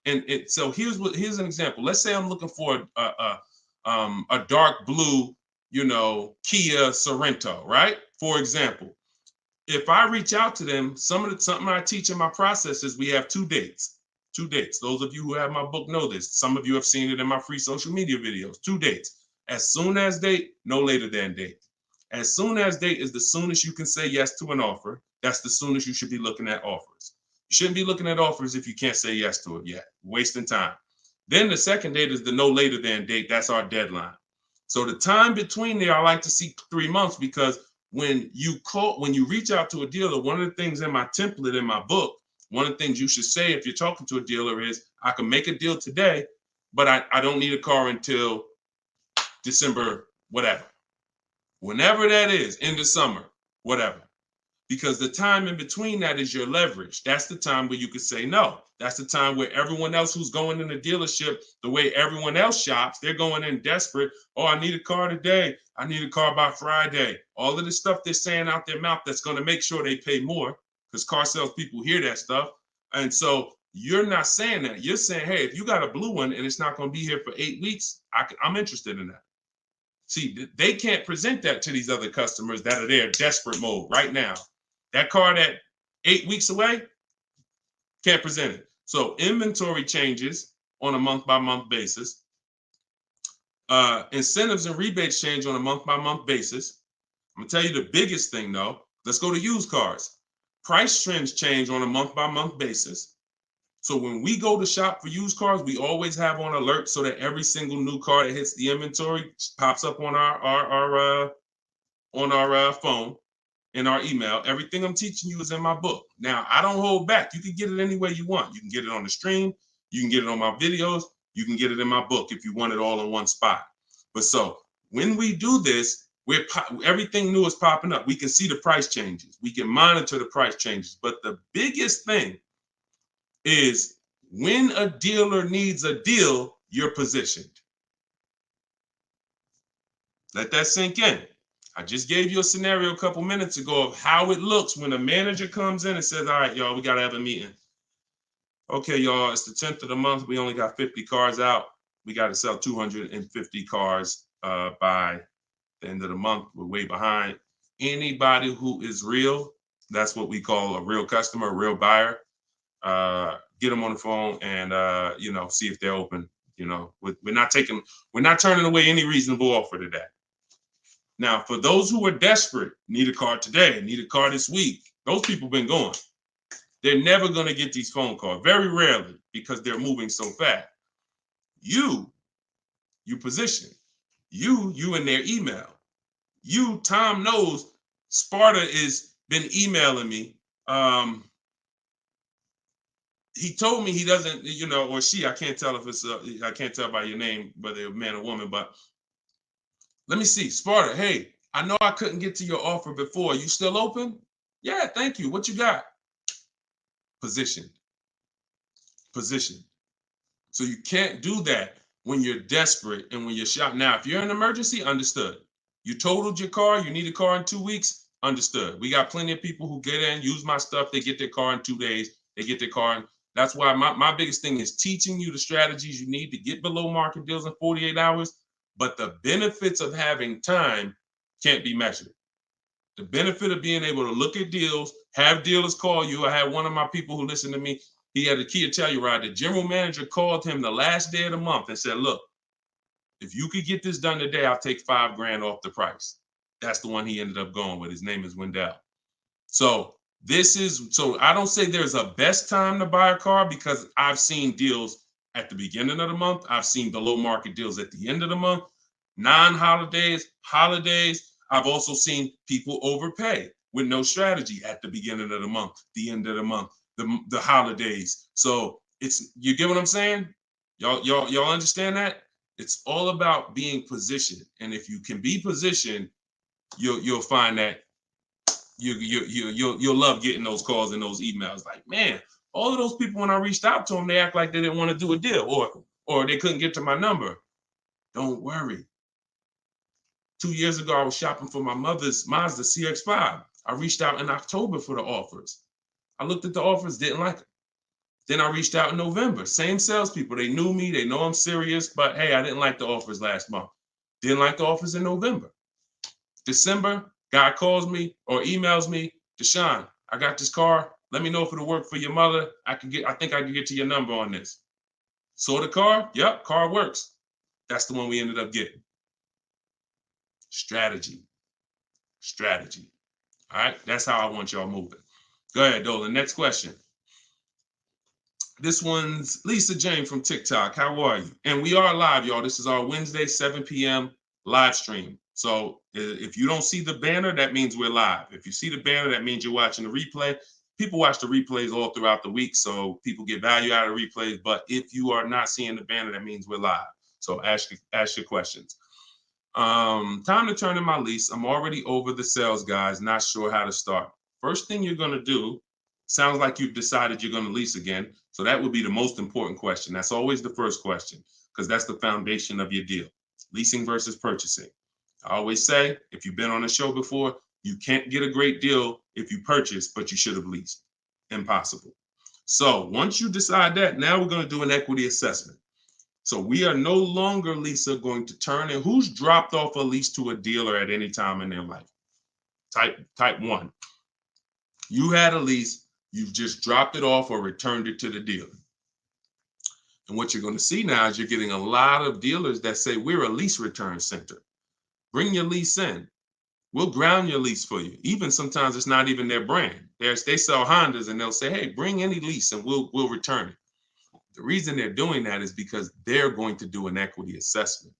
so here's an example. Let's say I'm looking for a dark blue, Kia Sorento, right? For example, if I reach out to them, something I teach in my process is we have 2 dates. 2 dates. Those of you who have my book know this. Some of you have seen it in my free social media videos. 2 dates. As soon as date, no later than date. As soon as date is the soonest you can say yes to an offer. That's the soonest you should be looking at offers. You shouldn't be looking at offers if you can't say yes to it yet. Wasting time. Then the second date is the no later than date. That's our deadline. So the time between there, I like to see 3 months because when you reach out to a dealer, one of the things in my template in my book, one of the things you should say if you're talking to a dealer is, I can make a deal today, but I don't need a car until December, whatever. Whenever that is, in the summer, whatever. Because the time in between that is your leverage. That's the time where you could say no. That's the time where everyone else who's going in the dealership, the way everyone else shops, they're going in desperate. Oh, I need a car today. I need a car by Friday. All of the stuff they're saying out their mouth that's going to make sure they pay more because car sales people hear that stuff. And so you're not saying that. You're saying, hey, if you got a blue one and it's not going to be here for 8 weeks, I'm interested in that. See, they can't present that to these other customers that are there desperate mode right now. That car that 8 weeks away, can't present it. So inventory changes on a month-by-month basis. Incentives and rebates change on a month-by-month basis. I'm gonna tell you the biggest thing though. Let's go to used cars. Price trends change on a month-by-month basis. So when we go to shop for used cars, we always have on alert so that every single new car that hits the inventory pops up on our phone, in our email. Everything I'm teaching you is in my book. Now, I don't hold back. You can get it any way you want. You can get it on the stream. You can get it on my videos. You can get it in my book if you want it all in one spot. But so when we do this, everything new is popping up. We can see the price changes. We can monitor the price changes. But the biggest thing is when a dealer needs a deal, you're positioned. Let that sink in. I just gave you a scenario a couple minutes ago of how it looks when a manager comes in and says, all right, y'all, we got to have a meeting. Okay, y'all, it's the 10th of the month. We only got 50 cars out. We got to sell 250 cars by the end of the month. We're way behind. Anybody who is real, that's what we call a real customer, a real buyer. Get them on the phone and see if they're open. We're not turning away any reasonable offer today. Now, for those who are desperate, need a car today, need a car this week, those people been going. They're never going to get these phone calls, very rarely, because they're moving so fast. You position. You in their email. Tom knows Sparta is been emailing me. He told me he doesn't, or she, I can't tell if it's, I can't tell by your name, whether you're a man or woman, but let me see. Sparta, hey, I know I couldn't get to your offer before. You still open? Yeah, thank you. What you got? Position. So you can't do that when you're desperate and when you're shopping. Now, if you're in an emergency, understood. You totaled your car, you need a car in 2 weeks, understood. We got plenty of people who get in, use my stuff, they get their car in 2 days, they get their car in. That's why my biggest thing is teaching you the strategies you need to get below market deals in 48 hours. But the benefits of having time can't be measured. The benefit of being able to look at deals, have dealers call you. I had one of my people who listened to me. He had a Kia Telluride. The general manager called him the last day of the month and said, look, if you could get this done today, I'll take $5,000 off the price. That's the one he ended up going with. His name is Wendell. So I don't say there's a best time to buy a car because I've seen deals at the beginning of the month. I've seen below market deals at the end of the month, non-holidays, holidays. I've also seen people overpay with no strategy at the beginning of the month, the end of the month, the holidays. So you get what I'm saying? Y'all understand that? It's all about being positioned. And if you can be positioned, you'll find that you'll love getting those calls and those emails. Like, man, all of those people, when I reached out to them, they act like they didn't want to do a deal or they couldn't get to my number. Don't worry. 2 years ago, I was shopping for my mother's Mazda CX-5. I reached out in October for the offers. I looked at the offers, didn't like them. Then I reached out in November. Same salespeople. They knew me. They know I'm serious. But hey, I didn't like the offers last month. Didn't like the offers in November. December, guy calls me or emails me, Deshone, I got this car. Let me know if it'll work for your mother. I think I can get to your number on this. Saw the car? Yep, car works. That's the one we ended up getting. Strategy. All right, that's how I want y'all moving. Go ahead, Dolan. Next question. This one's Lisa Jane from TikTok. How are you? And we are live, y'all. This is our Wednesday, 7 p.m. live stream. So if you don't see the banner, that means we're live. If you see the banner, that means you're watching the replay. People watch the replays all throughout the week, so people get value out of replays. But if you are not seeing the banner, that means we're live. So ask your questions. Time to turn in my lease. I'm already over the sales guys, not sure how to start. First thing you're going to do, sounds like you've decided you're going to lease again. So that would be the most important question. That's always the first question because that's the foundation of your deal. Leasing versus purchasing. I always say, if you've been on a show before, you can't get a great deal if you purchase, but you should have leased. Impossible. So once you decide that, now we're going to do an equity assessment. So we are no longer, Lisa, going to turn in who's dropped off a lease to a dealer at any time in their life. Type 1. You had a lease, you've just dropped it off or returned it to the dealer. And what you're going to see now is you're getting a lot of dealers that say, we're a lease return center. Bring your lease in. We'll ground your lease for you. Even sometimes it's not even their brand. They sell Hondas and they'll say, hey, bring any lease and we'll return it. The reason they're doing that is because they're going to do an equity assessment.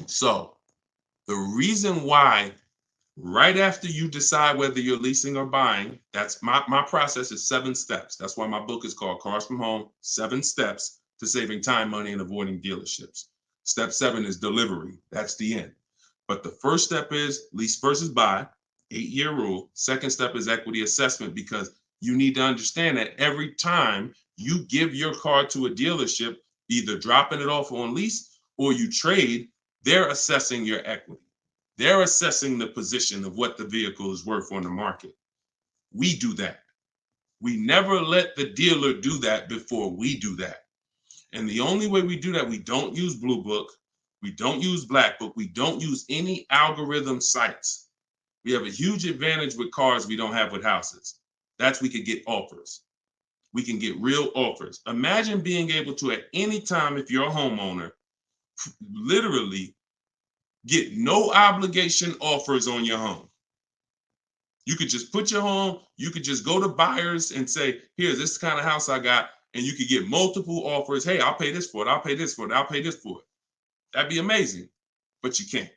So the reason why right after you decide whether you're leasing or buying, that's my process is 7 steps. That's why my book is called Cars from Home, 7 Steps to Saving Time, Money, and Avoiding Dealerships. Step 7 is delivery. That's the end. But the first step is lease versus buy, 8-year rule. Second step is equity assessment because you need to understand that every time you give your car to a dealership, either dropping it off on lease or you trade, they're assessing your equity. They're assessing the position of what the vehicle is worth on the market. We do that. We never let the dealer do that before we do that. And the only way we do that, we don't use Blue Book, we don't use Black Book, we don't use any algorithm sites. We have a huge advantage with cars we don't have with houses. That's we could get offers. We can get real offers. Imagine being able to, at any time, if you're a homeowner, literally get no obligation offers on your home. You could just put your home, you could just go to buyers and say, here, this is the kind of house I got, and you could get multiple offers. Hey, I'll pay this for it, I'll pay this for it, I'll pay this for it. That'd be amazing, but you can't.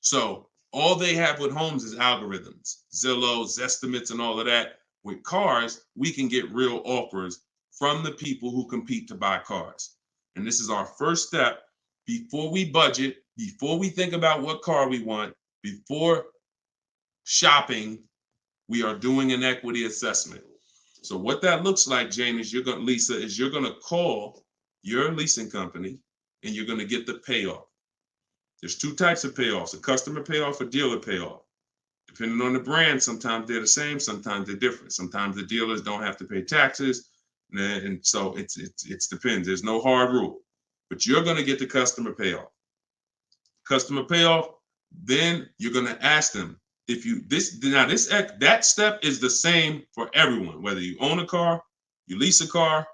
So all they have with homes is algorithms, Zillow, Zestimates, and all of that. With cars, we can get real offers from the people who compete to buy cars. And this is our first step before we budget, before we think about what car we want, before shopping, we are doing an equity assessment. So what that looks like, Jane, is Lisa, is you're going to call your leasing company and you're going to get the payoff. There's two types of payoffs, a customer payoff, a dealer payoff. Depending on the brand, sometimes they're the same, sometimes they're different. Sometimes the dealers don't have to pay taxes. And so it depends. There's no hard rule, but you're going to get the customer payoff. Customer payoff, then you're going to ask them if you, that step is the same for everyone, whether you own a car, you lease a car,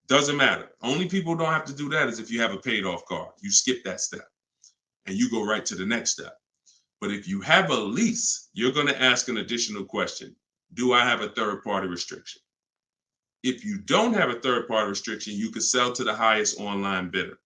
doesn't matter. Only people who don't have to do that is if you have a paid off car. You skip that step and you go right to the next step. But if you have a lease, you're going to ask an additional question. Do I have a third party restriction? If you don't have a third party restriction, you can sell to the highest online bidder.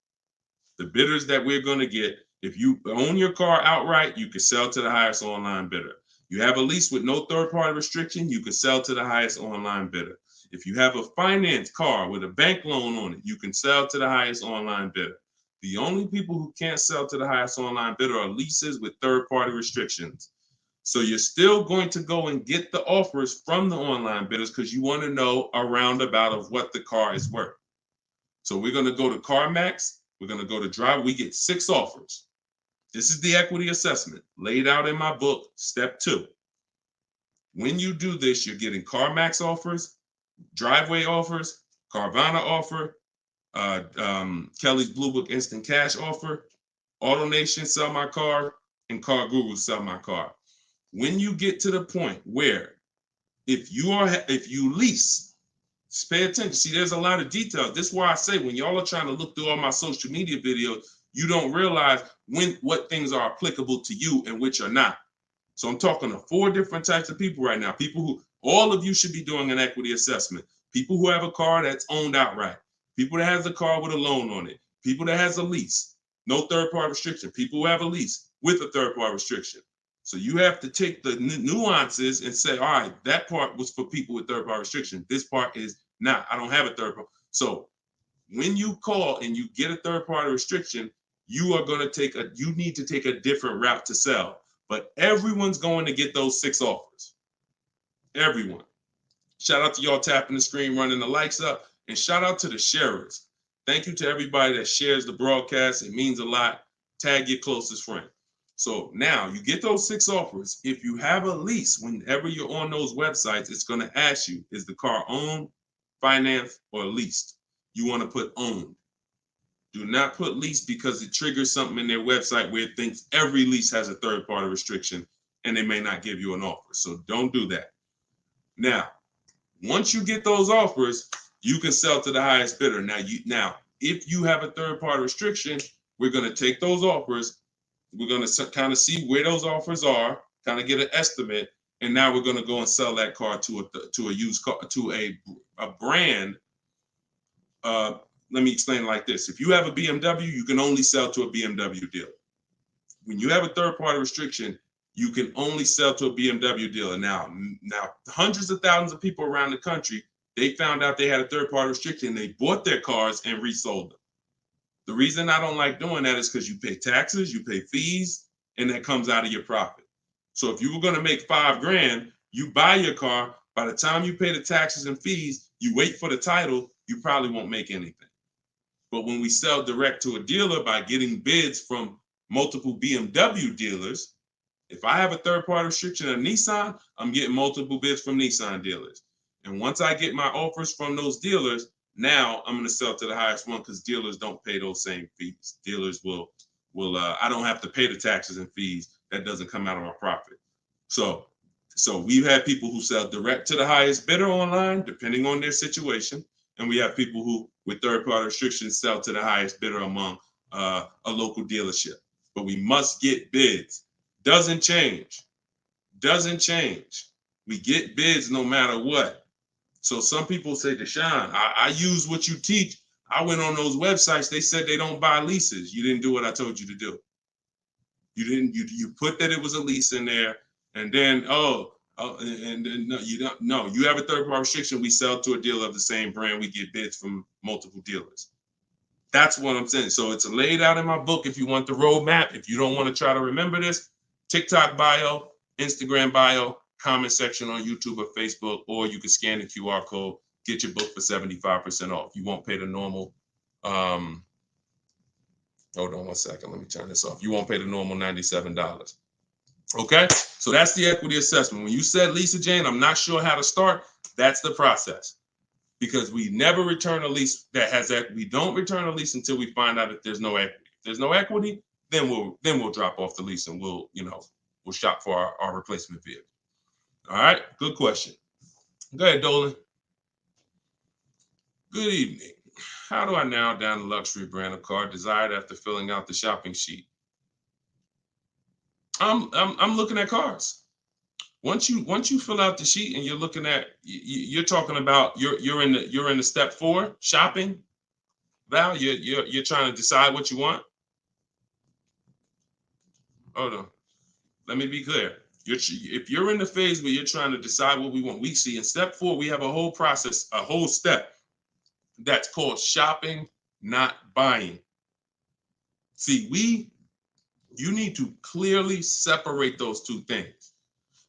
The bidders that we're going to get, if you own your car outright, you can sell to the highest online bidder. You have a lease with no third party restriction, you can sell to the highest online bidder. If you have a finance car with a bank loan on it, you can sell to the highest online bidder. The only people who can't sell to the highest online bidder are leases with third-party restrictions. So you're still going to go and get the offers from the online bidders because you want to know a roundabout of what the car is worth. So we're going to go to CarMax. We're going to go to Drive. We get 6 offers. This is the equity assessment laid out in my book, step 2. When you do this, you're getting CarMax offers, Driveway offers, Carvana offer, Kelly's Blue Book Instant Cash offer, AutoNation Sell My Car, and Car Guru Sell My Car. When you get to the point where if you lease, just pay attention. See, there's a lot of detail. This is why I say when y'all are trying to look through all my social media videos, you don't realize what things are applicable to you and which are not. So I'm talking to 4 different types of people right now. People who, all of you should be doing an equity assessment. People who have a car that's owned outright. People that has a car with a loan on it. People that has a lease, no third-party restriction. People who have a lease with a third-party restriction. So you have to take the nuances and say, all right, that part was for people with third-party restriction. This part is not. I don't have a third-party. So when you call and you get a third-party restriction, you need to take a different route to sell. But everyone's going to get those 6 offers. Everyone. Shout out to y'all tapping the screen, running the likes up. And shout out to the sharers. Thank you to everybody that shares the broadcast. It means a lot. Tag your closest friend. So now you get those 6 offers. If you have a lease, whenever you're on those websites, it's going to ask you, is the car owned, financed, or leased? You want to put owned. Do not put lease because it triggers something in their website where it thinks every lease has a third-party restriction and they may not give you an offer. So don't do that. Now, once you get those offers, you can sell to the highest bidder. Now, if you have a third-party restriction, we're going to take those offers. We're going to kind of see where those offers are, kind of get an estimate, and now we're going to go and sell that car to a used car, to a brand. Let me explain it like this. If you have a BMW, you can only sell to a BMW dealer. When you have a third-party restriction, you can only sell to a BMW dealer. Now, hundreds of thousands of people around the country, they found out they had a third-party restriction. They bought their cars and resold them. The reason I don't like doing that is because you pay taxes, you pay fees, and that comes out of your profit. So if you were going to make $5,000, you buy your car. By the time you pay the taxes and fees, you wait for the title, you probably won't make anything. But when we sell direct to a dealer by getting bids from multiple BMW dealers, If I have a third-party restriction of Nissan, I'm getting multiple bids from Nissan dealers. And once I get my offers from those dealers, now I'm going to sell to the highest one because dealers don't pay those same fees. Dealers will I don't have to pay the taxes and fees. That doesn't come out of my profit. So we've had people who sell direct to the highest bidder online, depending on their situation. And we have people who, with third-party restrictions, sell to the highest bidder among a local dealership. But we must get bids. Doesn't change. We get bids no matter what. So some people say, Deshone, I use what you teach. I went on those websites. They said they don't buy leases. You didn't do what I told you to do. You put that it was a lease in there, and then no, you don't. No, you have a third-party restriction. We sell to a dealer of the same brand. We get bids from multiple dealers. That's what I'm saying. So it's laid out in my book. If you want the roadmap, if you don't want to try to remember this, TikTok bio, Instagram bio, comment section on YouTube or Facebook, or you can scan the QR code, get your book for 75% off. You won't pay the normal. Hold on one second. Let me turn this off. You won't pay the normal $97. Okay, so that's the equity assessment. When you said, Lisa Jane, I'm not sure how to start, that's the process. Because we never return a lease that has equity. We don't return a lease until we find out that there's no equity. If there's no equity, then we'll drop off the lease and we'll shop for our replacement vehicle. All right, good question. Go ahead, Dolan. Good evening. How do I narrow down the luxury brand of car desired after filling out the shopping sheet? I'm looking at cars. Once you fill out the sheet and you're looking at, you're talking about you're in the step 4 shopping. Val, you're trying to decide what you want. Hold on, let me be clear. If you're in the phase where you're trying to decide what we want, we see in step 4 we have a whole process, a whole step that's called shopping, not buying. See, you need to clearly separate those two things.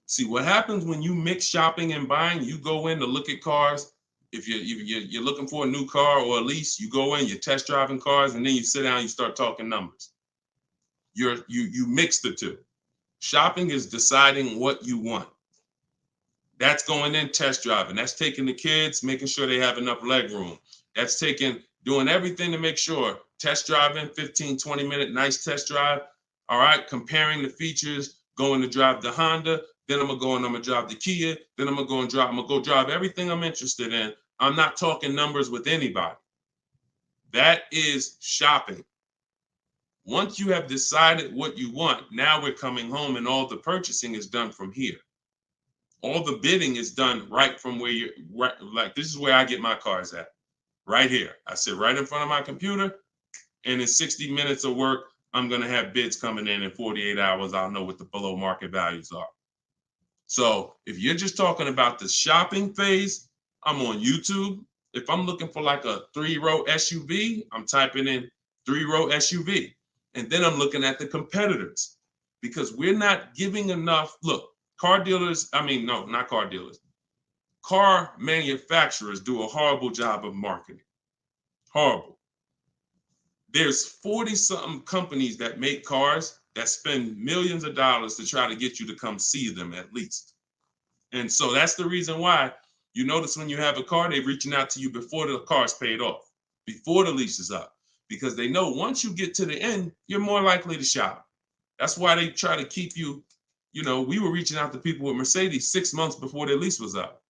See, what happens when you mix shopping and buying, you go in to look at cars. If you're looking for a new car or a lease, you go in, you're test driving cars, and then you sit down, you start talking numbers. You mix the two. Shopping is deciding what you want. That's going in test driving. That's taking the kids, making sure they have enough leg room. That's doing everything to make sure. Test driving, 15, 20-minute nice test drive. All right, comparing the features, going to drive the Honda. Then I'm gonna drive the Kia. Then I'm gonna go drive everything I'm interested in. I'm not talking numbers with anybody. That is shopping. Once you have decided what you want, now we're coming home and all the purchasing is done from here. All the bidding is done right from where you're right. Like, this is where I get my cars at, right here. I sit right in front of my computer, and in 60 minutes of work, I'm gonna have bids coming in 48 hours. I'll know what the below market values are. So if you're just talking about the shopping phase, I'm on YouTube. If I'm looking for like a 3-row SUV, I'm typing in 3-row SUV. And then I'm looking at the competitors, because we're not giving enough. Look, car manufacturers do a horrible job of marketing. Horrible. There's 40-something companies that make cars that spend millions of dollars to try to get you to come see them at least. And so that's the reason why you notice when you have a car, they're reaching out to you before the car's paid off, before the lease is up, because they know once you get to the end, you're more likely to shop. That's why they try to keep you, we were reaching out to people with Mercedes 6 months before their lease was up.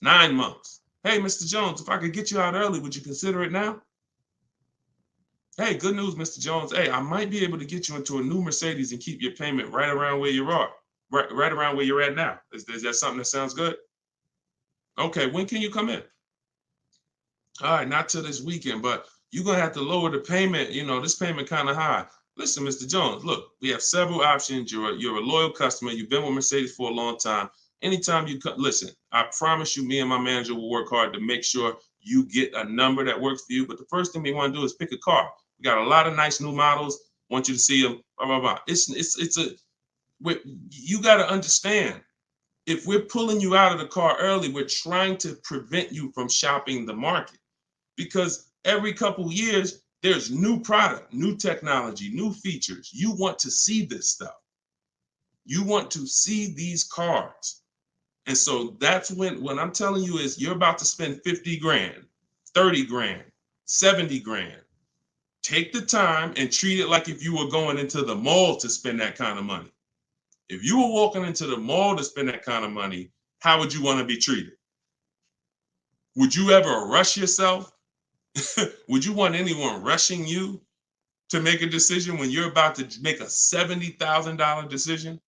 9 months. Hey, Mr. Jones, if I could get you out early, would you consider it now? Hey, good news, Mr. Jones. Hey, I might be able to get you into a new Mercedes and keep your payment right around where you are, right around where you're at now. Is that something that sounds good? Okay, when can you come in? All right, not till this weekend, but you're going to have to lower the payment. This payment kind of high. Listen, Mr. Jones, look, we have several options. You're a loyal customer. You've been with Mercedes for a long time. Anytime you come, listen, I promise you, me and my manager will work hard to make sure you get a number that works for you. But the first thing we want to do is pick a car. We got a lot of nice new models. Want you to see them. Blah, blah, blah. You got to understand, if we're pulling you out of the car early, we're trying to prevent you from shopping the market, because every couple of years, there's new product, new technology, new features. You want to see this stuff. You want to see these cars. And so that's when I'm telling you is you're about to spend 50 grand, 30 grand, 70 grand. Take the time and treat it like if you were going into the mall to spend that kind of money. If you were walking into the mall to spend that kind of money, how would you want to be treated? Would you ever rush yourself? Would you want anyone rushing you to make a decision when you're about to make a $70,000 decision?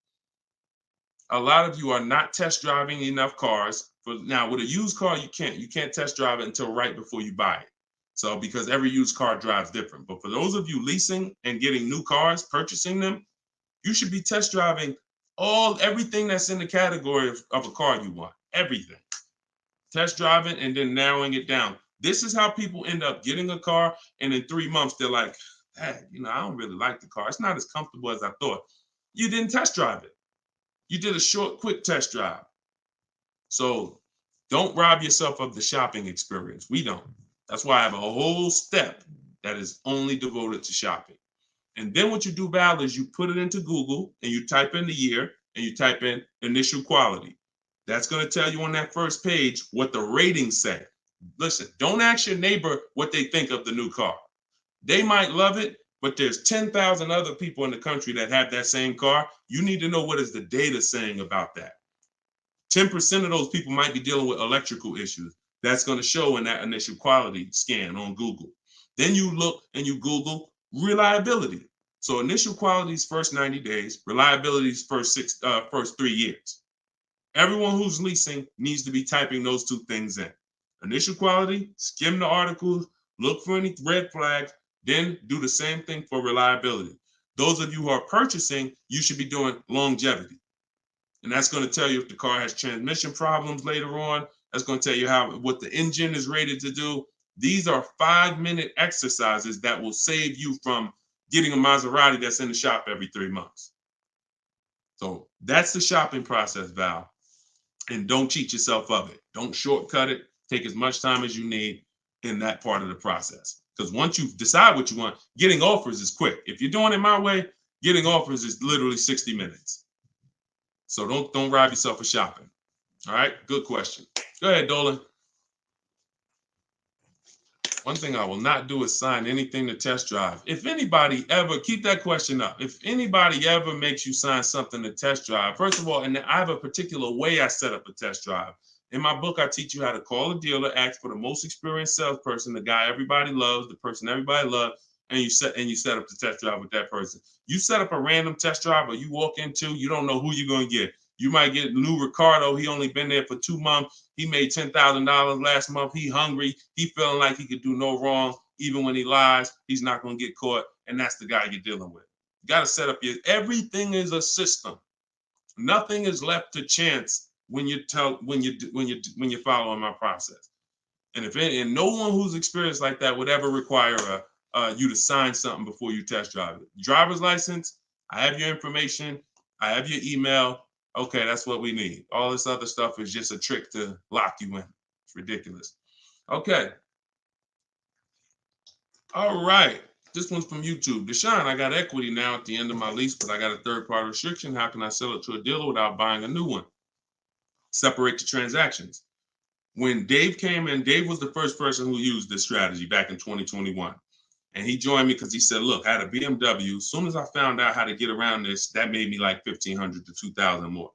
A lot of you are not test driving enough cars. Now, with a used car, you can't test drive it until right before you buy it. So because every used car drives different. But for those of you leasing and getting new cars, purchasing them, you should be test driving everything that's in the category of a car you want. Everything. Test driving and then narrowing it down. This is how people end up getting a car, and in 3 months they're like, hey, I don't really like the car. It's not as comfortable as I thought. You didn't test drive it. You did a short, quick test drive. So don't rob yourself of the shopping experience. We don't. That's why I have a whole step that is only devoted to shopping. And then what you do, Val, is you put it into Google and you type in the year and you type in initial quality. That's going to tell you on that first page what the ratings say. Listen, don't ask your neighbor what they think of the new car. They might love it, but there's 10,000 other people in the country that have that same car. You need to know what is the data saying about that. 10% of those people might be dealing with electrical issues. That's going to show in that initial quality scan on Google. Then you look and you Google reliability. So initial quality's first 90 days, reliability's first 3 years. Everyone who's leasing needs to be typing those two things in. Initial quality, skim the articles, look for any red flags, then do the same thing for reliability. Those of you who are purchasing, you should be doing longevity. And that's going to tell you if the car has transmission problems later on. That's going to tell you what the engine is rated to do. These are 5-minute exercises that will save you from getting a Maserati that's in the shop every 3 months. So that's the shopping process, Val. And don't cheat yourself of it. Don't shortcut it. Take as much time as you need in that part of the process. Because once you decide what you want, getting offers is quick. If you're doing it my way, getting offers is literally 60 minutes. So don't rob yourself of shopping. All right, good question. Go ahead, Dolan. One thing I will not do is sign anything to test drive. If anybody ever, keep that question up. If anybody ever makes you sign something to test drive, first of all, and I have a particular way I set up a test drive. In my book, I teach you how to call a dealer, ask for the most experienced salesperson, the guy everybody loves, the person everybody loves, and you set up the test drive with that person. You set up a random test drive or you walk into, you don't know who you're going to get. You might get Lou Ricardo. He only been there for 2 months. He made $10,000 last month. He hungry. He feeling like he could do no wrong. Even when he lies, he's not going to get caught. And that's the guy you're dealing with. You got to set up everything is a system. Nothing is left to chance when you're following my process. And no one who's experienced like that would ever require you to sign something before you test drive it. Driver's license. I have your information. I have your email. Okay, that's what we need. All this other stuff is just a trick to lock you in. It's ridiculous. Okay. All right. This one's from YouTube. Deshone, I got equity now at the end of my lease, but I got a third-party restriction. How can I sell it to a dealer without buying a new one? Separate the transactions. When Dave came in, Dave was the first person who used this strategy back in 2021. And he joined me because he said, look, I had a BMW. As soon as I found out how to get around this, that made me like $1,500 to $2,000 more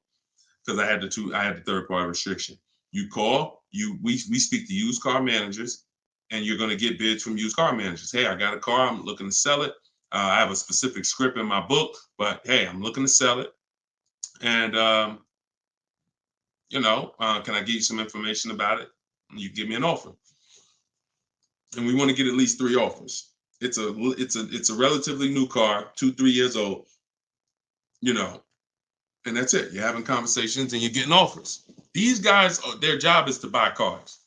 because I had the third-party restriction. You call, we speak to used car managers, and you're going to get bids from used car managers. Hey, I got a car. I'm looking to sell it. I have a specific script in my book, but hey, I'm looking to sell it. And, can I give you some information about it? And you give me an offer. And we want to get at least 3 offers. It's a relatively new car, 2-3 years old, and that's it. You're having conversations and you're getting offers. These guys, their job is to buy cars.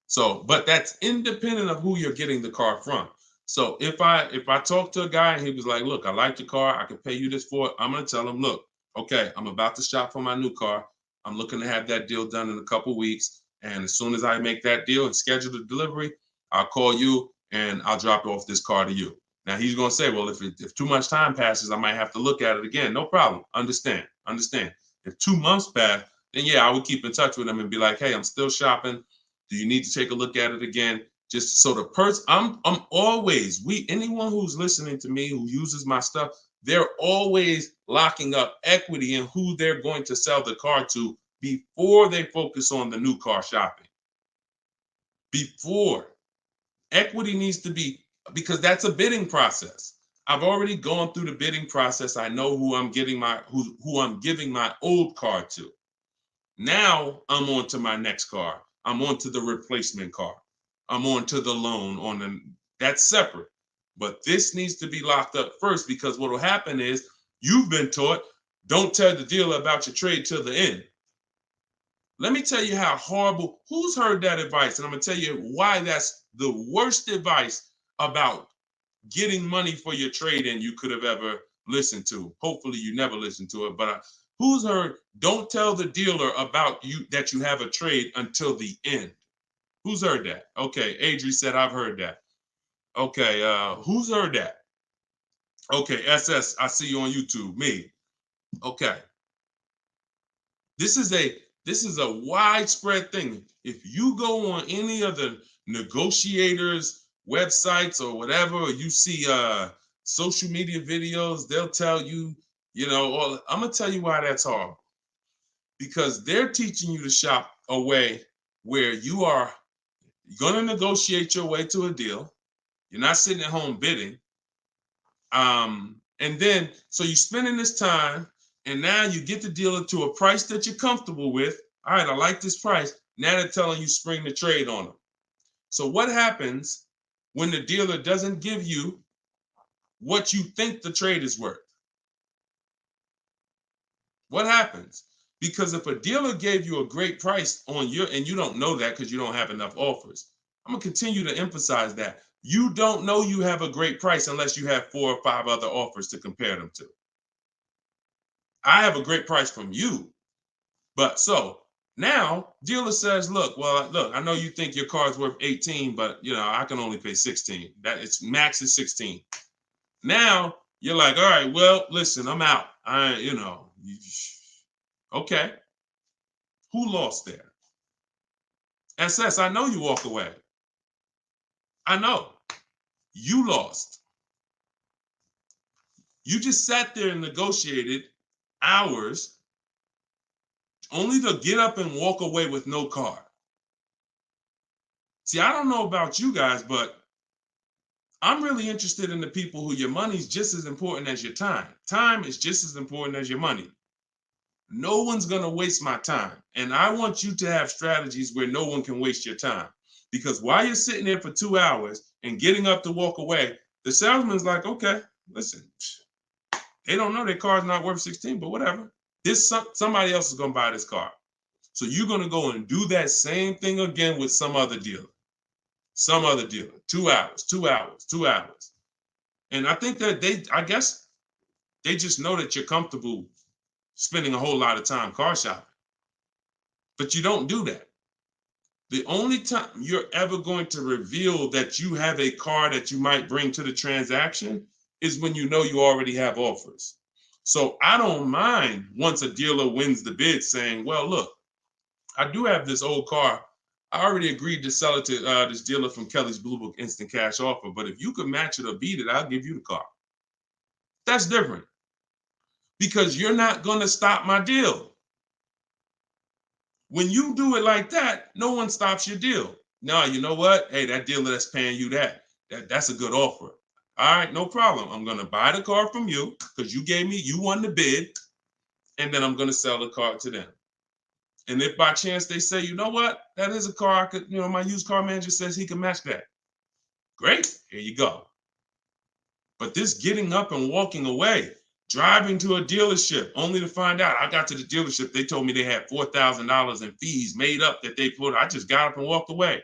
So, but that's independent of who you're getting the car from. So if I talk to a guy and he was like, look, I like your car, I can pay you this for it, I'm going to tell him, look, okay, I'm about to shop for my new car. I'm looking to have that deal done in a couple weeks. And as soon as I make that deal and schedule the delivery, I'll call you and I'll drop off this car to you. Now he's going to say, well, if too much time passes, I might have to look at it again. No problem. Understand. If 2 months pass, then yeah, I would keep in touch with him and be like, hey, I'm still shopping. Do you need to take a look at it again? Just so the person, I'm always, anyone who's listening to me who uses my stuff, they're always locking up equity in who they're going to sell the car to before they focus on the new car shopping. Before. Equity needs to be, because that's a bidding process. I've already gone through the bidding process. I know who I'm giving my old car to. Now I'm on to my next car. I'm on to the replacement car. I'm on to the loan that's separate. But this needs to be locked up first, because what will happen is you've been taught, don't tell the dealer about your trade till the end. Let me tell you how horrible, who's heard that advice? And I'm gonna tell you why that's the worst advice about getting money for your trade-in you could have ever listened to. Hopefully you never listened to it, but who's heard, don't tell the dealer about you that you have a trade until the end? Who's heard that? Okay, Adri said, I've heard that. Okay, who's heard that? Okay, SS, I see you on YouTube, me. Okay. This is a widespread thing. If you go on any of the negotiators' websites or whatever, or you see social media videos, they'll tell you, I'm gonna tell you why that's horrible. Because they're teaching you to shop a way where you are gonna negotiate your way to a deal. You're not sitting at home bidding. And then, so you're spending this time, and now you get the dealer to a price that you're comfortable with. All right, I like this price. Now they're telling you spring the trade on them. So what happens when the dealer doesn't give you what you think the trade is worth? What happens? Because if a dealer gave you a great price on and you don't know that because you don't have enough offers, I'm gonna continue to emphasize that. You don't know you have a great price unless you have 4 or 5 other offers to compare them to. I have a great price from you. But so now dealer says, look, I know you think your car's worth 18, but I can only pay 16. That it's max is 16. Now you're like, all right, well, listen, I'm out. Okay. Who lost there? SS, I know you walk away. I know. You lost. You just sat there and negotiated hours only to get up and walk away with no car. See, I don't know about you guys, but I'm really interested in the people who your money's just as important as your time. Time is just as important as your money. No one's going to waste my time. And I want you to have strategies where no one can waste your time. Because while you're sitting there for 2 hours and getting up to walk away, the salesman's like, okay, listen, they don't know their car's not worth 16, but whatever. Somebody else is going to buy this car. So you're going to go and do that same thing again with some other dealer. 2 hours, 2 hours, 2 hours. And I think that I guess they just know that you're comfortable spending a whole lot of time car shopping. But you don't do that. The only time you're ever going to reveal that you have a car that you might bring to the transaction is when you know you already have offers. So I don't mind once a dealer wins the bid saying, well, look, I do have this old car. I already agreed to sell it to this dealer from Kelly's Blue Book Instant Cash Offer. But if you could match it or beat it, I'll give you the car. That's different. Because you're not going to stop my deal. When you do it like that, no one stops your deal. No, you know what? Hey, that dealer that's paying you that's a good offer. All right, no problem. I'm going to buy the car from you because you won the bid, and then I'm going to sell the car to them. And if by chance they say, you know what, that is a car I could, my used car manager says he can match that. Great, here you go. But this getting up and walking away, driving to a dealership only to find out I got to the dealership, they told me they had $4,000 in fees made up that they put. I just got up and walked away.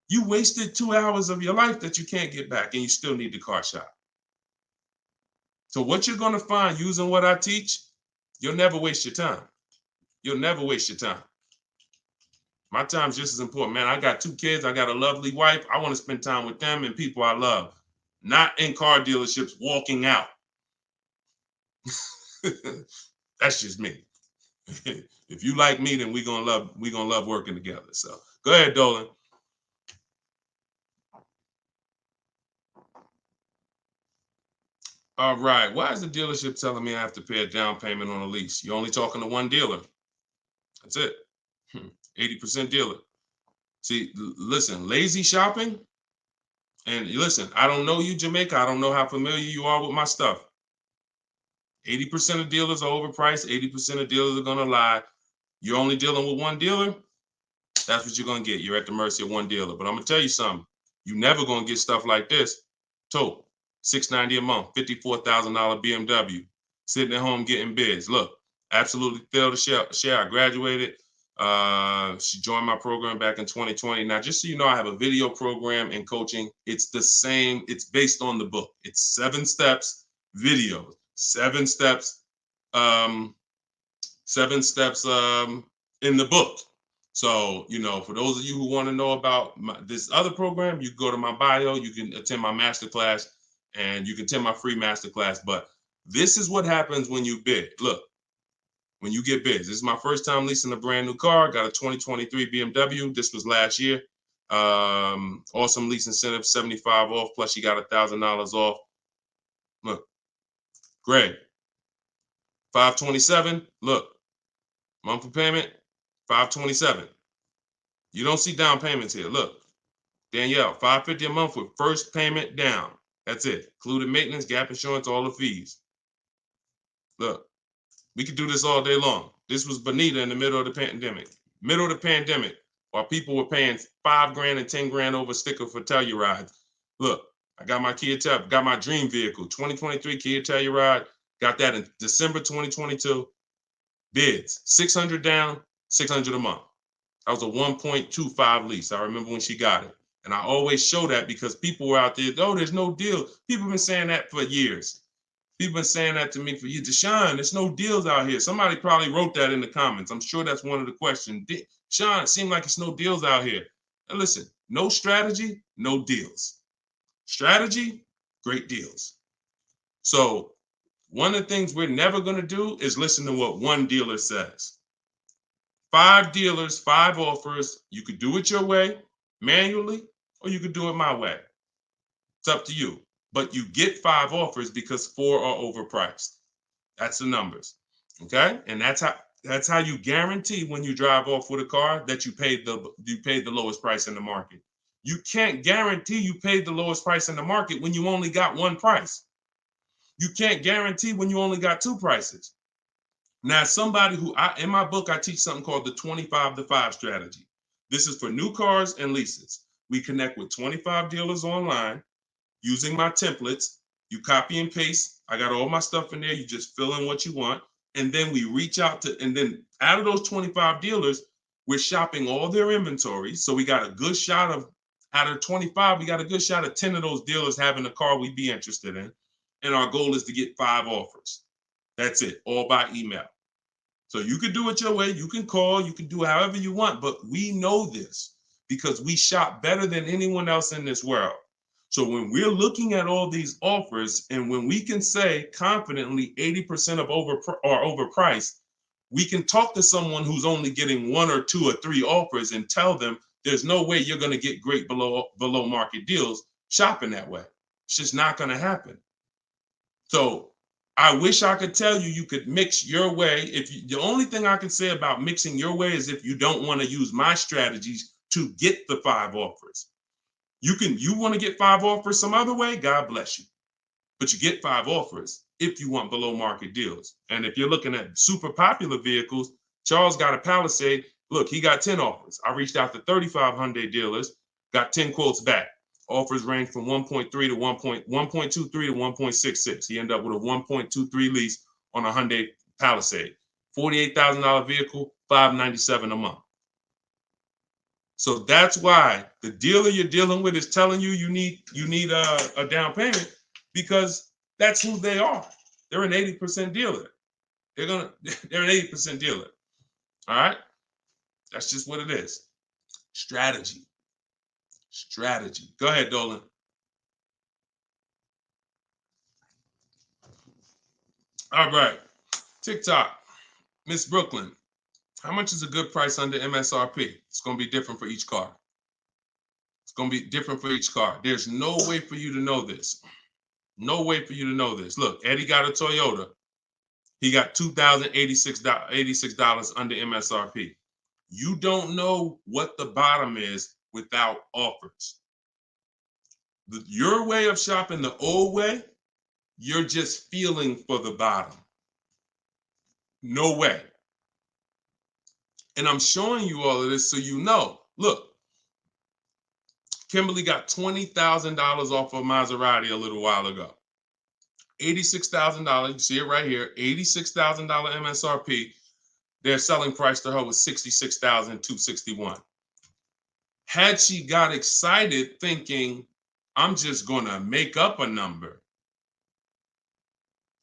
You wasted 2 hours of your life that you can't get back, and you still need the car shop. So what you're going to find using what I teach, you'll never waste your time. You'll never waste your time. My time's just as important, man. I got 2 kids. I got a lovely wife. I want to spend time with them and people I love. not in car dealerships walking out. That's just me. If you like me, then we're gonna love working together. So go ahead, Dolan. All right. Why is the dealership telling me I have to pay a down payment on a lease? You're only talking to one dealer. That's it. 80% dealer. See, listen, lazy shopping. And listen, I don't know you, Jamaica. I don't know how familiar you are with my stuff. 80% of dealers are overpriced. 80% of dealers are gonna lie. You're only dealing with one dealer. That's what you're gonna get. You're at the mercy of one dealer. But I'm gonna tell you something. You're never gonna get stuff like this. Total $690 a month, $54,000 BMW, sitting at home getting bids. Look, absolutely thrilled to share. I graduated. She joined my program back in 2020. Now, just so you know, I have a video program and coaching. It's the same. It's based on the book. It's 7 steps videos, 7 steps, 7 steps in the book. So, you know, for those of you who want to know about this other program, you go to my bio, you can attend my masterclass, and you can attend my free masterclass. But this is what happens when you bid. Look, when you get bids. This is my first time leasing a brand new car. Got a 2023 BMW. This was last year. Awesome lease incentive, 75 off, plus you got $1,000 off. Look, Greg, 527. Look, monthly payment, 527. You don't see down payments here. Look, Danielle, $550 a month with first payment down. That's it. Included maintenance, gap insurance, all the fees. Look, we could do this all day long. This was Bonita in the middle of the pandemic. Middle of the pandemic, while people were paying $5 grand and 10 grand over sticker for Telluride. Look, I got my got my dream vehicle, 2023 Kia Telluride. Got that in December 2022. Bids, 600 down, 600 a month. That was a 1.25 lease. I remember when she got it. And I always show that because people were out there, oh, there's no deal. People have been saying that for years. People have been saying that to me for years. Deshone, there's no deals out here. Somebody probably wrote that in the comments. I'm sure that's one of the questions. Sean, it seems like it's no deals out here. And listen, no strategy, no deals. Strategy, great deals. So one of the things we're never going to do is listen to what one dealer says. 5 dealers, 5 offers. You could do it your way, manually, or you could do it my way. It's up to you. But you get 5 offers because 4 are overpriced. That's the numbers. Okay? And that's how you guarantee when you drive off with a car that you paid the lowest price in the market. You can't guarantee you paid the lowest price in the market when you only got one price. You can't guarantee when you only got 2 prices. Now, somebody in my book, I teach something called the 25-to-5 strategy. This is for new cars and leases. We connect with 25 dealers online using my templates. You copy and paste. I got all my stuff in there. You just fill in what you want. And then we reach out and then out of those 25 dealers, we're shopping all their inventory. So we got a good shot out of 25, we got a good shot of 10 of those dealers having a car we'd be interested in. And our goal is to get 5 offers. That's it, all by email. So you can do it your way. You can call, you can do however you want, but we know this because we shop better than anyone else in this world. So when we're looking at all these offers and when we can say confidently 80% are overpriced, we can talk to someone who's only getting 1 or 2 or 3 offers and tell them there's no way you're going to get great below market deals shopping that way. It's just not going to happen. So I wish I could tell you you could mix your way. The only thing I can say about mixing your way is if you don't want to use my strategies to get the 5 offers. You want to get 5 offers some other way, God bless you. But you get 5 offers if you want below market deals. And if you're looking at super popular vehicles, Charles got a Palisade. Look, he got 10 offers. I reached out to 35 Hyundai dealers, got 10 quotes back. Offers range from 1.3 to 1.23 to 1.66. He ended up with a 1.23 lease on a Hyundai Palisade. $48,000 vehicle, $597 a month. So that's why the dealer you're dealing with is telling you you need a down payment because that's who they are. They're an 80% dealer. They're an 80% dealer. All right? That's just what it is. Strategy. Go ahead, Dolan. All right. TikTok. Miss Brooklyn. How much is a good price under MSRP? It's going to be different for each car. It's going to be different for each car. There's no way for you to know this. No way for you to know this. Look, Eddie got a Toyota. He got $2,086 under MSRP. You don't know what the bottom is without offers. Your way of shopping, the old way, you're just feeling for the bottom. No way. And I'm showing you all of this so you know. Look, Kimberly got $20,000 off of Maserati a little while ago. $86,000, you see it right here, $86,000 MSRP. Their selling price to her was $66,261. Had she got excited thinking, I'm just going to make up a number.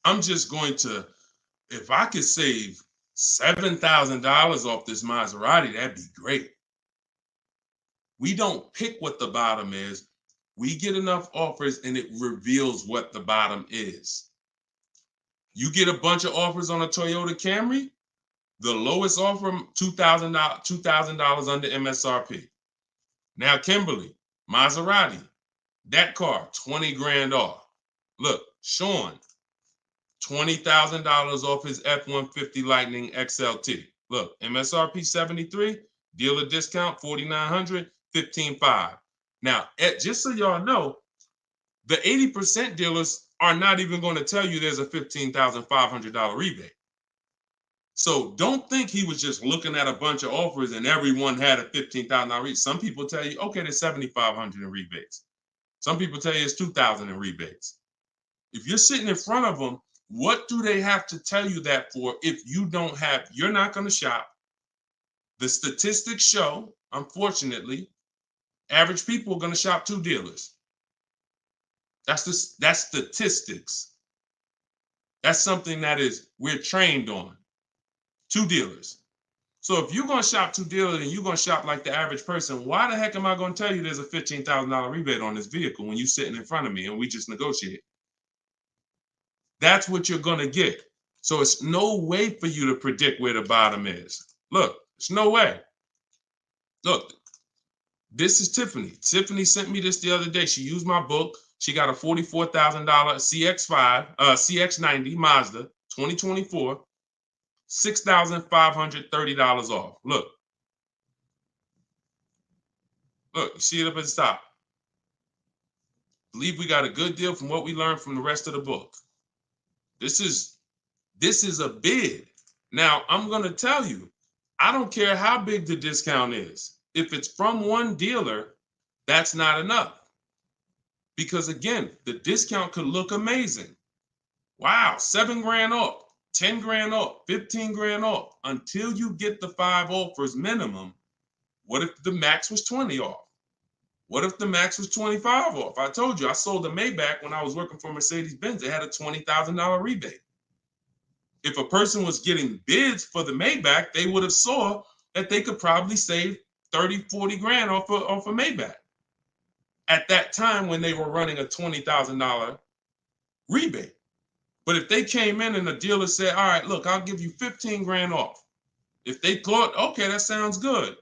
I'm just going to, if I could save $7,000 off this Maserati, that'd be great. We don't pick what the bottom is. We get enough offers and it reveals what the bottom is. You get a bunch of offers on a Toyota Camry, the lowest offer, $2,000 under MSRP. Now, Kimberly, Maserati, that car, 20 grand off. Look, Sean, $20,000 off his F-150 Lightning XLT. Look, MSRP 73, dealer discount 4,900, 15,500. Now, just so y'all know, the 80% dealers are not even going to tell you there's a $15,500 rebate. So don't think he was just looking at a bunch of offers and everyone had a $15,000 rebate. Some people tell you, okay, there's $7,500 in rebates. Some people tell you it's $2,000 in rebates. If you're sitting in front of them, what do they have to tell you that for if you don't have, you're not going to shop. The statistics show, unfortunately, average people are going to shop 2 dealers. That's statistics. That's something that we're trained on. 2 dealers. So if you're going to shop 2 dealers and you're going to shop like the average person, why the heck am I going to tell you there's a $15,000 rebate on this vehicle when you're sitting in front of me and we just negotiate? That's what you're going to get. So it's no way for you to predict where the bottom is. Look, it's no way. Look, this is Tiffany. Tiffany sent me this the other day. She used my book. She got a $44,000 CX90 Mazda 2024, $6,530 off. Look, you see it up at the top. Believe we got a good deal from what we learned from the rest of the book. This is a bid. Now, I'm going to tell you, I don't care how big the discount is. If it's from one dealer, that's not enough. Because again, the discount could look amazing. Wow, 7 grand off, 10 grand off, 15 grand off. Until you get the 5 offers minimum, what if the max was 20 off? What if the max was 25 off? I told you, I sold a Maybach when I was working for Mercedes-Benz. It had a $20,000 rebate. If a person was getting bids for the Maybach, they would have saw that they could probably save 30, 40 grand off a Maybach at that time when they were running a $20,000 rebate. But if they came in and the dealer said, all right, look, I'll give you 15 grand off. If they thought, okay, that sounds good.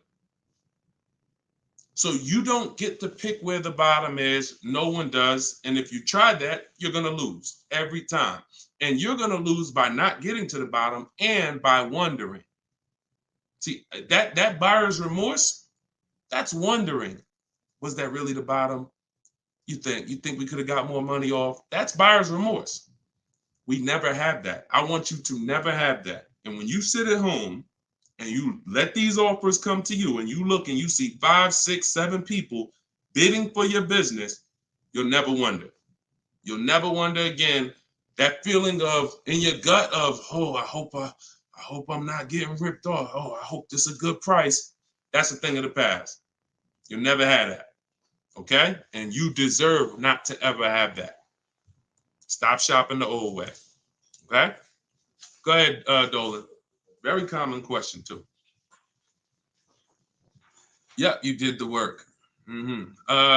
So you don't get to pick where the bottom is. No one does. And if you try that, you're going to lose every time. And you're going to lose by not getting to the bottom and by wondering. See, that buyer's remorse, that's wondering. Was that really the bottom? You think we could have got more money off? That's buyer's remorse. We never have that. I want you to never have that. And when you sit at home and you let these offers come to you and you look and you see 5, 6, 7 people bidding for your business, you'll never wonder. You'll never wonder again. That feeling of in your gut of, oh, I hope I'm not getting ripped off. Oh, I hope this is a good price. That's a thing of the past. You'll never have that. Okay? And you deserve not to ever have that. Stop shopping the old way. Okay? Go ahead, Dolan. Very common question, too. Yep, you did the work.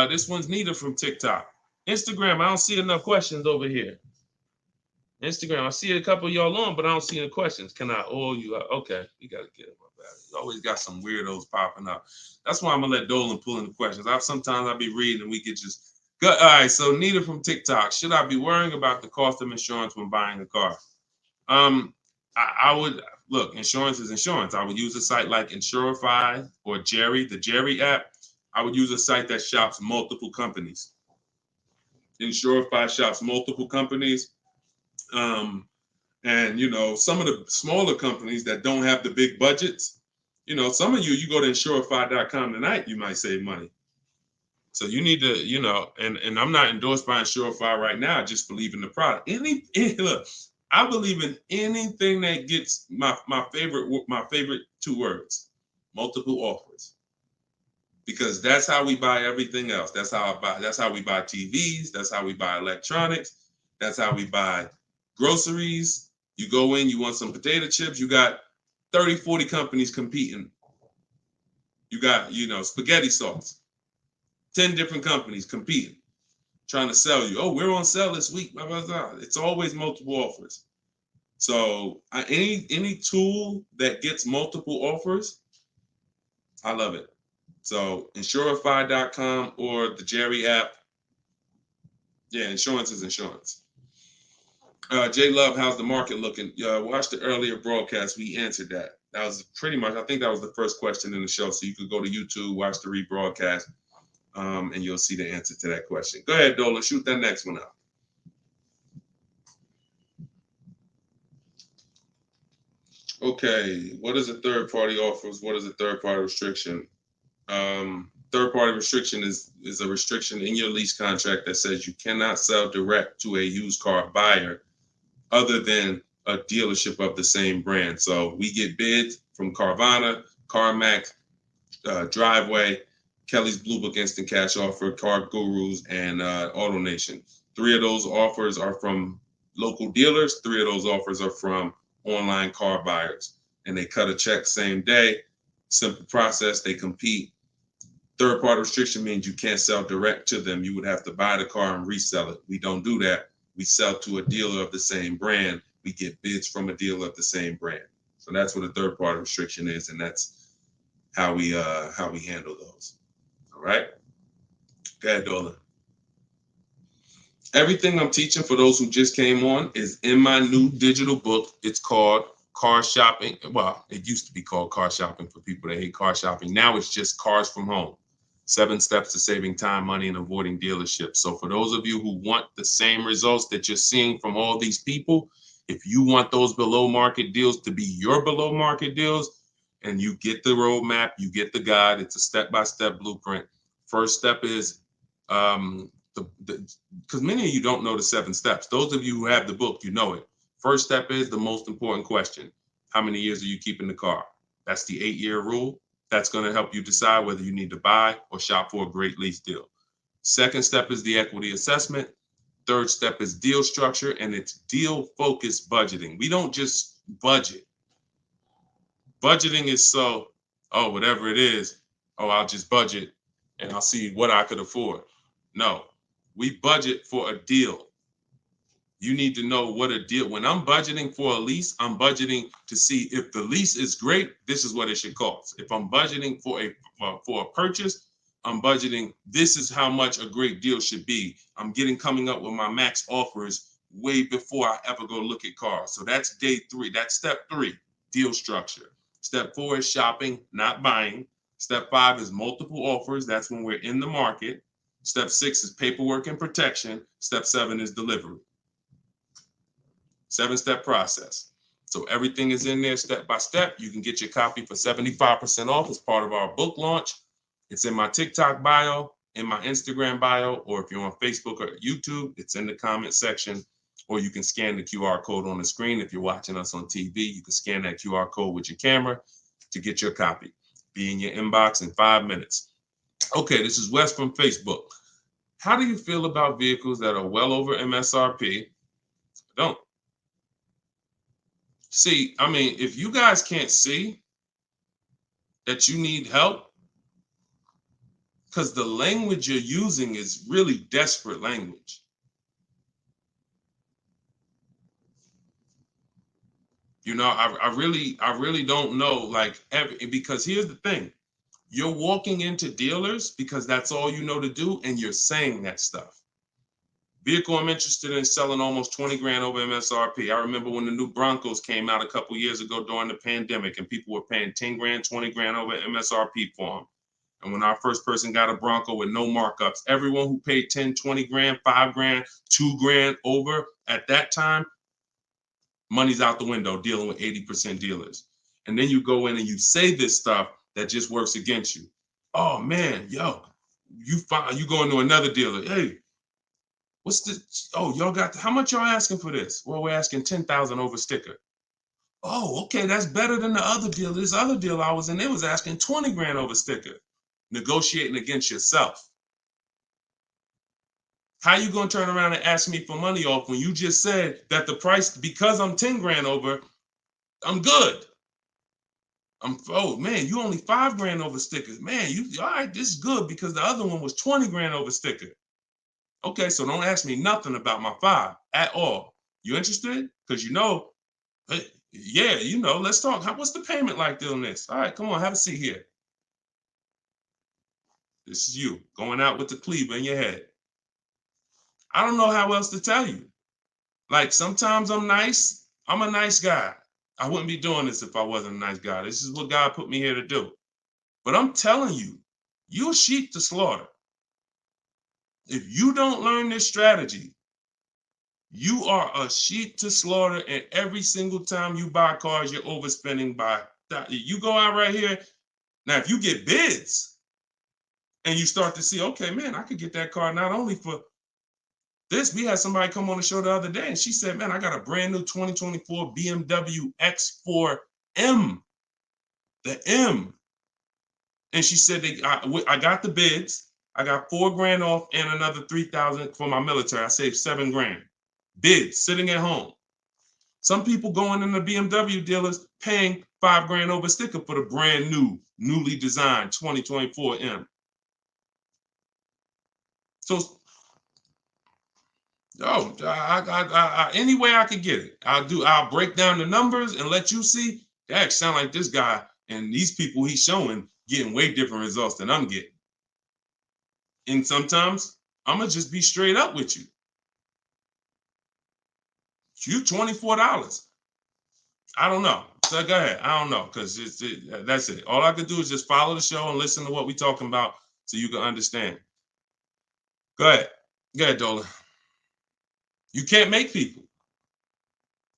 This one's Nita from TikTok. Instagram, I don't see enough questions over here. Instagram, I see a couple of y'all on, but I don't see any questions. Can I oil you up? Okay, you got to get it. You always got some weirdos popping up. That's why I'm going to let Dolan pull in the questions. Sometimes I'll be reading and we get just good. All right, so Nita from TikTok. Should I be worrying about the cost of insurance when buying a car? I would look, insurance is insurance. I would use a site like Insurify or Jerry, the Jerry app. I would use a site that shops multiple companies. Insurify shops multiple companies. And some of the smaller companies that don't have the big budgets, some of you go to insurify.com tonight, you might save money. So you need to, and I'm not endorsed by Insurify right now. I just believe in the product. Look, I believe in anything that gets my favorite two words, multiple offers. Because that's how we buy everything else. That's how we buy TVs, that's how we buy electronics, that's how we buy groceries. You go in, you want some potato chips, you got 30, 40 companies competing. You got, spaghetti sauce, 10 different companies competing, trying to sell you. Oh, we're on sale this week. Blah, blah, blah. It's always multiple offers. So any tool that gets multiple offers, I love it. So Insurify.com or the Jerry app. Yeah, insurance is insurance. J Love, how's the market looking? Watch the earlier broadcast. We answered that. That was pretty much, I think that was the first question in the show. So you could go to YouTube, watch the rebroadcast, and you'll see the answer to that question. Go ahead, Dolan, shoot that next one out. Okay, what is a third-party offers? What is a third-party restriction? Third-party restriction is a restriction in your lease contract that says you cannot sell direct to a used car buyer other than a dealership of the same brand. So we get bids from Carvana, CarMax, Driveway, Kelly's Blue Book Instant Cash Offer, Car Gurus, and AutoNation. 3 of those offers are from local dealers. 3 of those offers are from online car buyers. And they cut a check same day. Simple process. They compete. Third-party restriction means you can't sell direct to them. You would have to buy the car and resell it. We don't do that. We sell to a dealer of the same brand. We get bids from a dealer of the same brand. So that's what a third-party restriction is, and that's how we handle those. All right. Go ahead, Dolan. Everything I'm teaching for those who just came on is in my new digital book. It's called Car Shopping. Well, it used to be called Car Shopping for people that hate car shopping. Now it's just Cars from Home. 7 steps to saving time, money, and avoiding dealerships. So for those of you who want the same results that you're seeing from all these people, if you want those below market deals to be your below market deals, and you get the roadmap, you get the guide, it's a step-by-step blueprint. First step is, because many of you don't know the 7 steps. Those of you who have the book, you know it. First step is the most important question. How many years are you keeping the car? That's the 8-year rule. That's going to help you decide whether you need to buy or shop for a great lease deal. Second step is the equity assessment. Third step is deal structure, and it's deal-focused budgeting. We don't just budget. Budgeting is whatever it is, I'll just budget and I'll see what I could afford. No, we budget for a deal. You need to know what a deal. When I'm budgeting for a lease, I'm budgeting to see if the lease is great, this is what it should cost. If I'm budgeting for a purchase, I'm budgeting, this is how much a great deal should be. I'm coming up with my max offers way before I ever go look at cars. So that's day 3. That's step 3, deal structure. Step 4 is shopping, not buying. Step 5 is multiple offers. That's when we're in the market. Step 6 is paperwork and protection. Step 7 is delivery. 7-step process. So everything is in there step by step. You can get your copy for 75% off as part of our book launch. It's in my TikTok bio, in my Instagram bio, or if you're on Facebook or YouTube, it's in the comment section, or you can scan the QR code on the screen. If you're watching us on TV, you can scan that QR code with your camera to get your copy. Be in your inbox in 5 minutes. Okay, this is Wes from Facebook. How do you feel about vehicles that are well over MSRP? Don't. See, I mean, if you guys can't see that you need help, because the language you're using is really desperate language. I really don't know, like, because here's the thing. You're walking into dealers because that's all you know to do, and you're saying that stuff. Vehicle I'm interested in selling almost 20 grand over MSRP. I remember when the new Broncos came out a couple years ago during the pandemic, and people were paying 10 grand, 20 grand over MSRP for them. And when our first person got a Bronco with no markups, everyone who paid 10, 20 grand, 5 grand, 2 grand over at that time, money's out the window dealing with 80% dealers. And then you go in and you say this stuff that just works against you. Oh man, yo, you go into another dealer. Hey, what's this? Oh, y'all got, how much y'all asking for this? Well, we're asking 10,000 over sticker. Oh, okay, that's better than the other deal. This other deal I was in, they was asking 20 grand over sticker. Negotiating against yourself. How you gonna turn around and ask me for money off when you just said that the price, because I'm 10 grand over, I'm good. Oh man, you only 5 grand over stickers. Man, you all right, this is good because the other one was 20 grand over sticker. Okay, so don't ask me nothing about my 5 at all. You interested? Because yeah, let's talk. What's the payment like doing this? All right, come on, have a seat here. This is you going out with the cleaver in your head. I don't know how else to tell you. Like, sometimes I'm nice. I'm a nice guy. I wouldn't be doing this if I wasn't a nice guy. This is what God put me here to do. But I'm telling you, you're sheep to slaughter. If you don't learn this strategy, you are a sheep to slaughter, and every single time you buy cars, you're overspending by that. You go out right here. Now, if you get bids and you start to see, okay, man, I could get that car not only for this. We had somebody come on the show the other day, and she said, man, I got a brand new 2024 BMW X4M, the M. And she said, I got the bids. I got 4 grand off and another 3,000 for my military. I saved 7 grand. Bids sitting at home. Some people going in the BMW dealers paying 5 grand over sticker for the brand new, newly designed 2024 M. So, any way I could get it, I'll break down the numbers and let you see. That sound like this guy and these people he's showing getting way different results than I'm getting. And sometimes I'm gonna just be straight up with you. You $24. I don't know. So go ahead. I don't know, because that's it. All I could do is just follow the show and listen to what we're talking about so you can understand. Go ahead. Go ahead, Dola. You can't make people.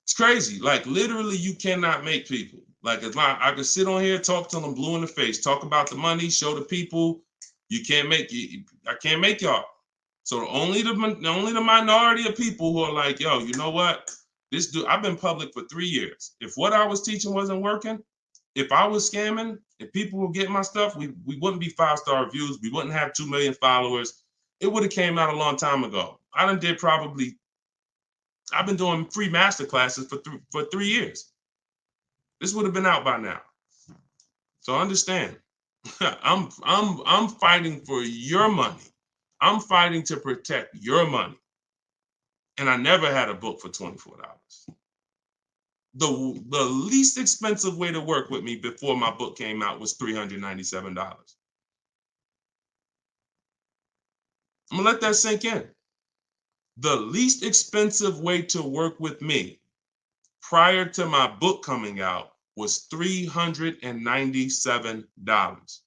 It's crazy. Like, literally, you cannot make people. Like, I could sit on here, talk to them blue in the face, talk about the money, show the people. You can't make you. I can't make y'all. So only the minority of people who are like, yo, you know what? This dude, I've been public for 3 years. If what I was teaching wasn't working, if I was scamming, if people were getting my stuff, we wouldn't be 5-star reviews. We wouldn't have 2 million followers. It would have came out a long time ago. I've been doing free master classes for 3 years. This would have been out by now. So understand, I'm fighting for your money. I'm fighting to protect your money. And I never had a book for $24. The least expensive way to work with me before my book came out was $397. I'm gonna let that sink in. The least expensive way to work with me prior to my book coming out was $397.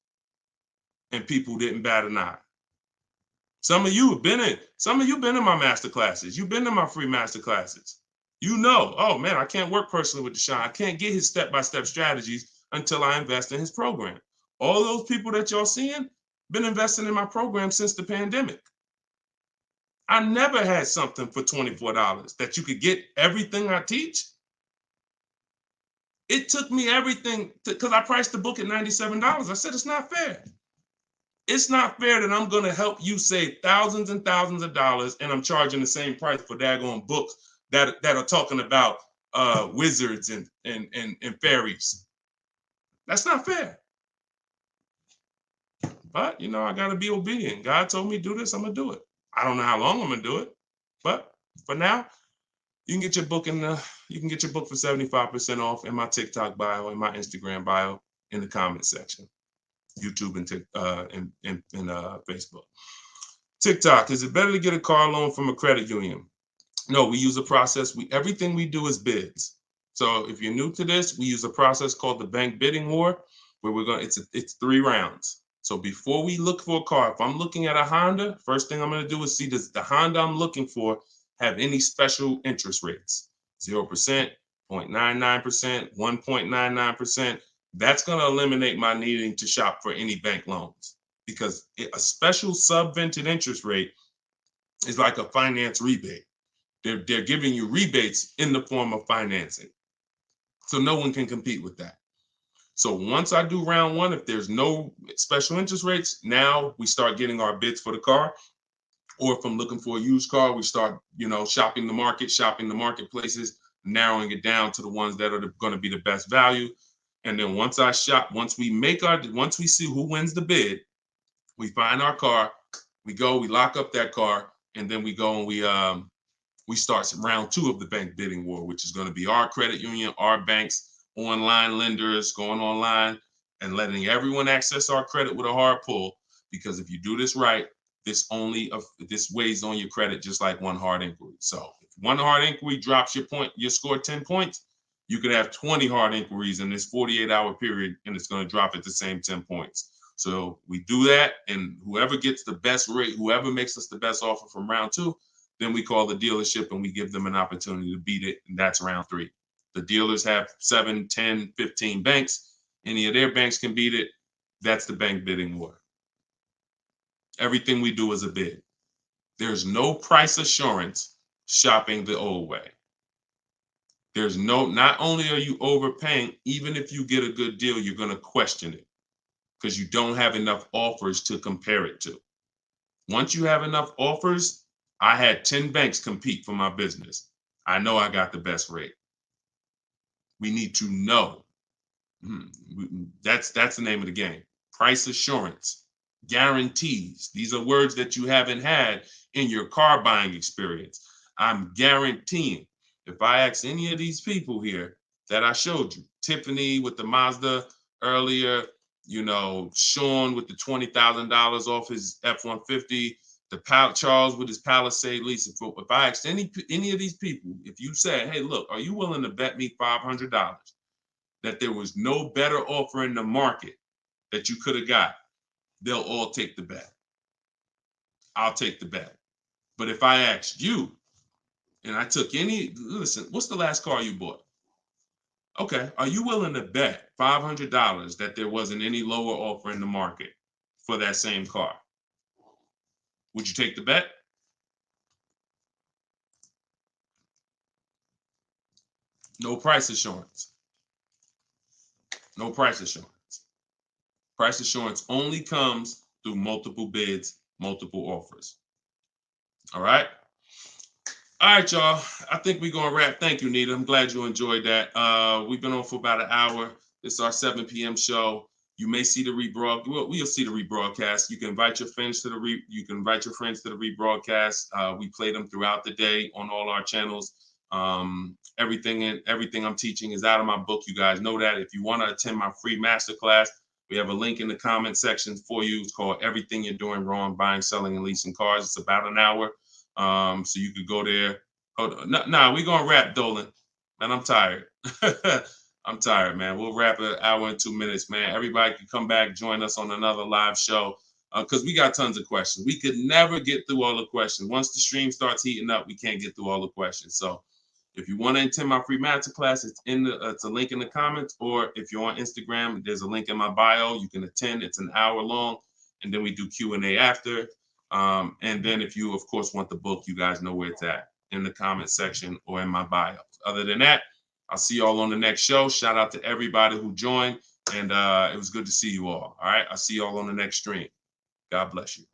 And people didn't bat an eye. Some of you been in my master classes. You've been in my free master classes. You know, oh man, I can't work personally with Deshone. I can't get his step-by-step strategies until I invest in his program. All those people that y'all seeing been investing in my program since the pandemic. I never had something for $24 that you could get everything I teach. It took me everything because I priced the book at $97. I said, it's not fair. It's not fair that I'm going to help you save thousands and thousands of dollars and I'm charging the same price for daggone books that are talking about wizards and fairies. That's not fair. But, I got to be obedient. God told me do this, I'm going to do it. I don't know how long I'm going to do it. But for now, You can get your book you can get your book for 75% off in my TikTok bio, in my Instagram bio, in the comment section. YouTube and Facebook. TikTok, is it better to get a car loan from a credit union? No, we use a process. Everything we do is bids. So if you're new to this, we use a process called the bank bidding war, where it's 3 rounds. So before we look for a car, if I'm looking at a Honda, first thing I'm going to do is see, does the Honda I'm looking for have any special interest rates? 0%, 0.99%, 1.99%. That's going to eliminate my needing to shop for any bank loans, because a special subvented interest rate is like a finance rebate. They're giving you rebates in the form of financing. So no one can compete with that. So once I do round 1, if there's no special interest rates, now we start getting our bids for the car. Or if I'm looking for a used car, we start, shopping the marketplaces, narrowing it down to the ones that are going to be the best value. And then once we see who wins the bid, we find our car, we lock up that car, and then we go and we start round 2 of the bank bidding war, which is going to be our credit union, our banks, online lenders, going online and letting everyone access our credit with a hard pull. Because if you do this right, this weighs on your credit just like one hard inquiry. So if one hard inquiry drops your score 10 points, you could have 20 hard inquiries in this 48-hour period, and it's going to drop at the same 10 points. So we do that, and whoever gets the best rate, whoever makes us the best offer from round 2, then we call the dealership and we give them an opportunity to beat it, and that's round 3. The dealers have 7, 10, 15 banks. Any of their banks can beat it. That's the bank bidding war. Everything we do is a bid. There's no price assurance shopping the old way. Not only are you overpaying, even if you get a good deal, you're going to question it because you don't have enough offers to compare it to. Once you have enough offers, I had 10 banks compete for my business. I know I got the best rate. We need to know. That's the name of the game. Price assurance, guarantees. These are words that you haven't had in your car buying experience. I'm guaranteeing. If I ask any of these people here that I showed you, Tiffany with the Mazda earlier, Sean with the $20,000 off his F-150, Charles with his Palisade lease. If I asked any of these people, if you said, hey, look, are you willing to bet me $500 that there was no better offer in the market that you could have got, they'll all take the bet. I'll take the bet. But if I asked you, and I took listen, what's the last car you bought? Okay, are you willing to bet $500 that there wasn't any lower offer in the market for that same car? Would you take the bet? No price assurance. No price assurance. Price assurance only comes through multiple bids, multiple offers. All right. All right, y'all. I think we're going to wrap. Thank you, Nita. I'm glad you enjoyed that. We've been on for about an hour. This is our 7 p.m. show. You may see the rebroadcast. Well, we'll see the rebroadcast. You can invite your friends to the rebroadcast. We play them throughout the day on all our channels. Everything I'm teaching is out of my book. You guys know that. If you want to attend my free masterclass, we have a link in the comment section for you. It's called Everything You're Doing Wrong, Buying, Selling, and Leasing Cars. It's about an hour. So you could go there. Hold on. We're going to wrap, Dolan. Man, I'm tired. I'm tired, man. We'll wrap an hour and 2 minutes, man. Everybody can come back, join us on another live show because we got tons of questions. We could never get through all the questions. Once the stream starts heating up, we can't get through all the questions. So if you want to attend my free masterclass, it's a link in the comments, or if you're on Instagram, there's a link in my bio. You can attend. It's an hour long, and then we do Q&A after. And then if you, of course, want the book, you guys know where it's at, in the comment section or in my bio. Other than that, I'll see you all on the next show. Shout out to everybody who joined, and it was good to see you all. All right, I'll see you all on the next stream. God bless you.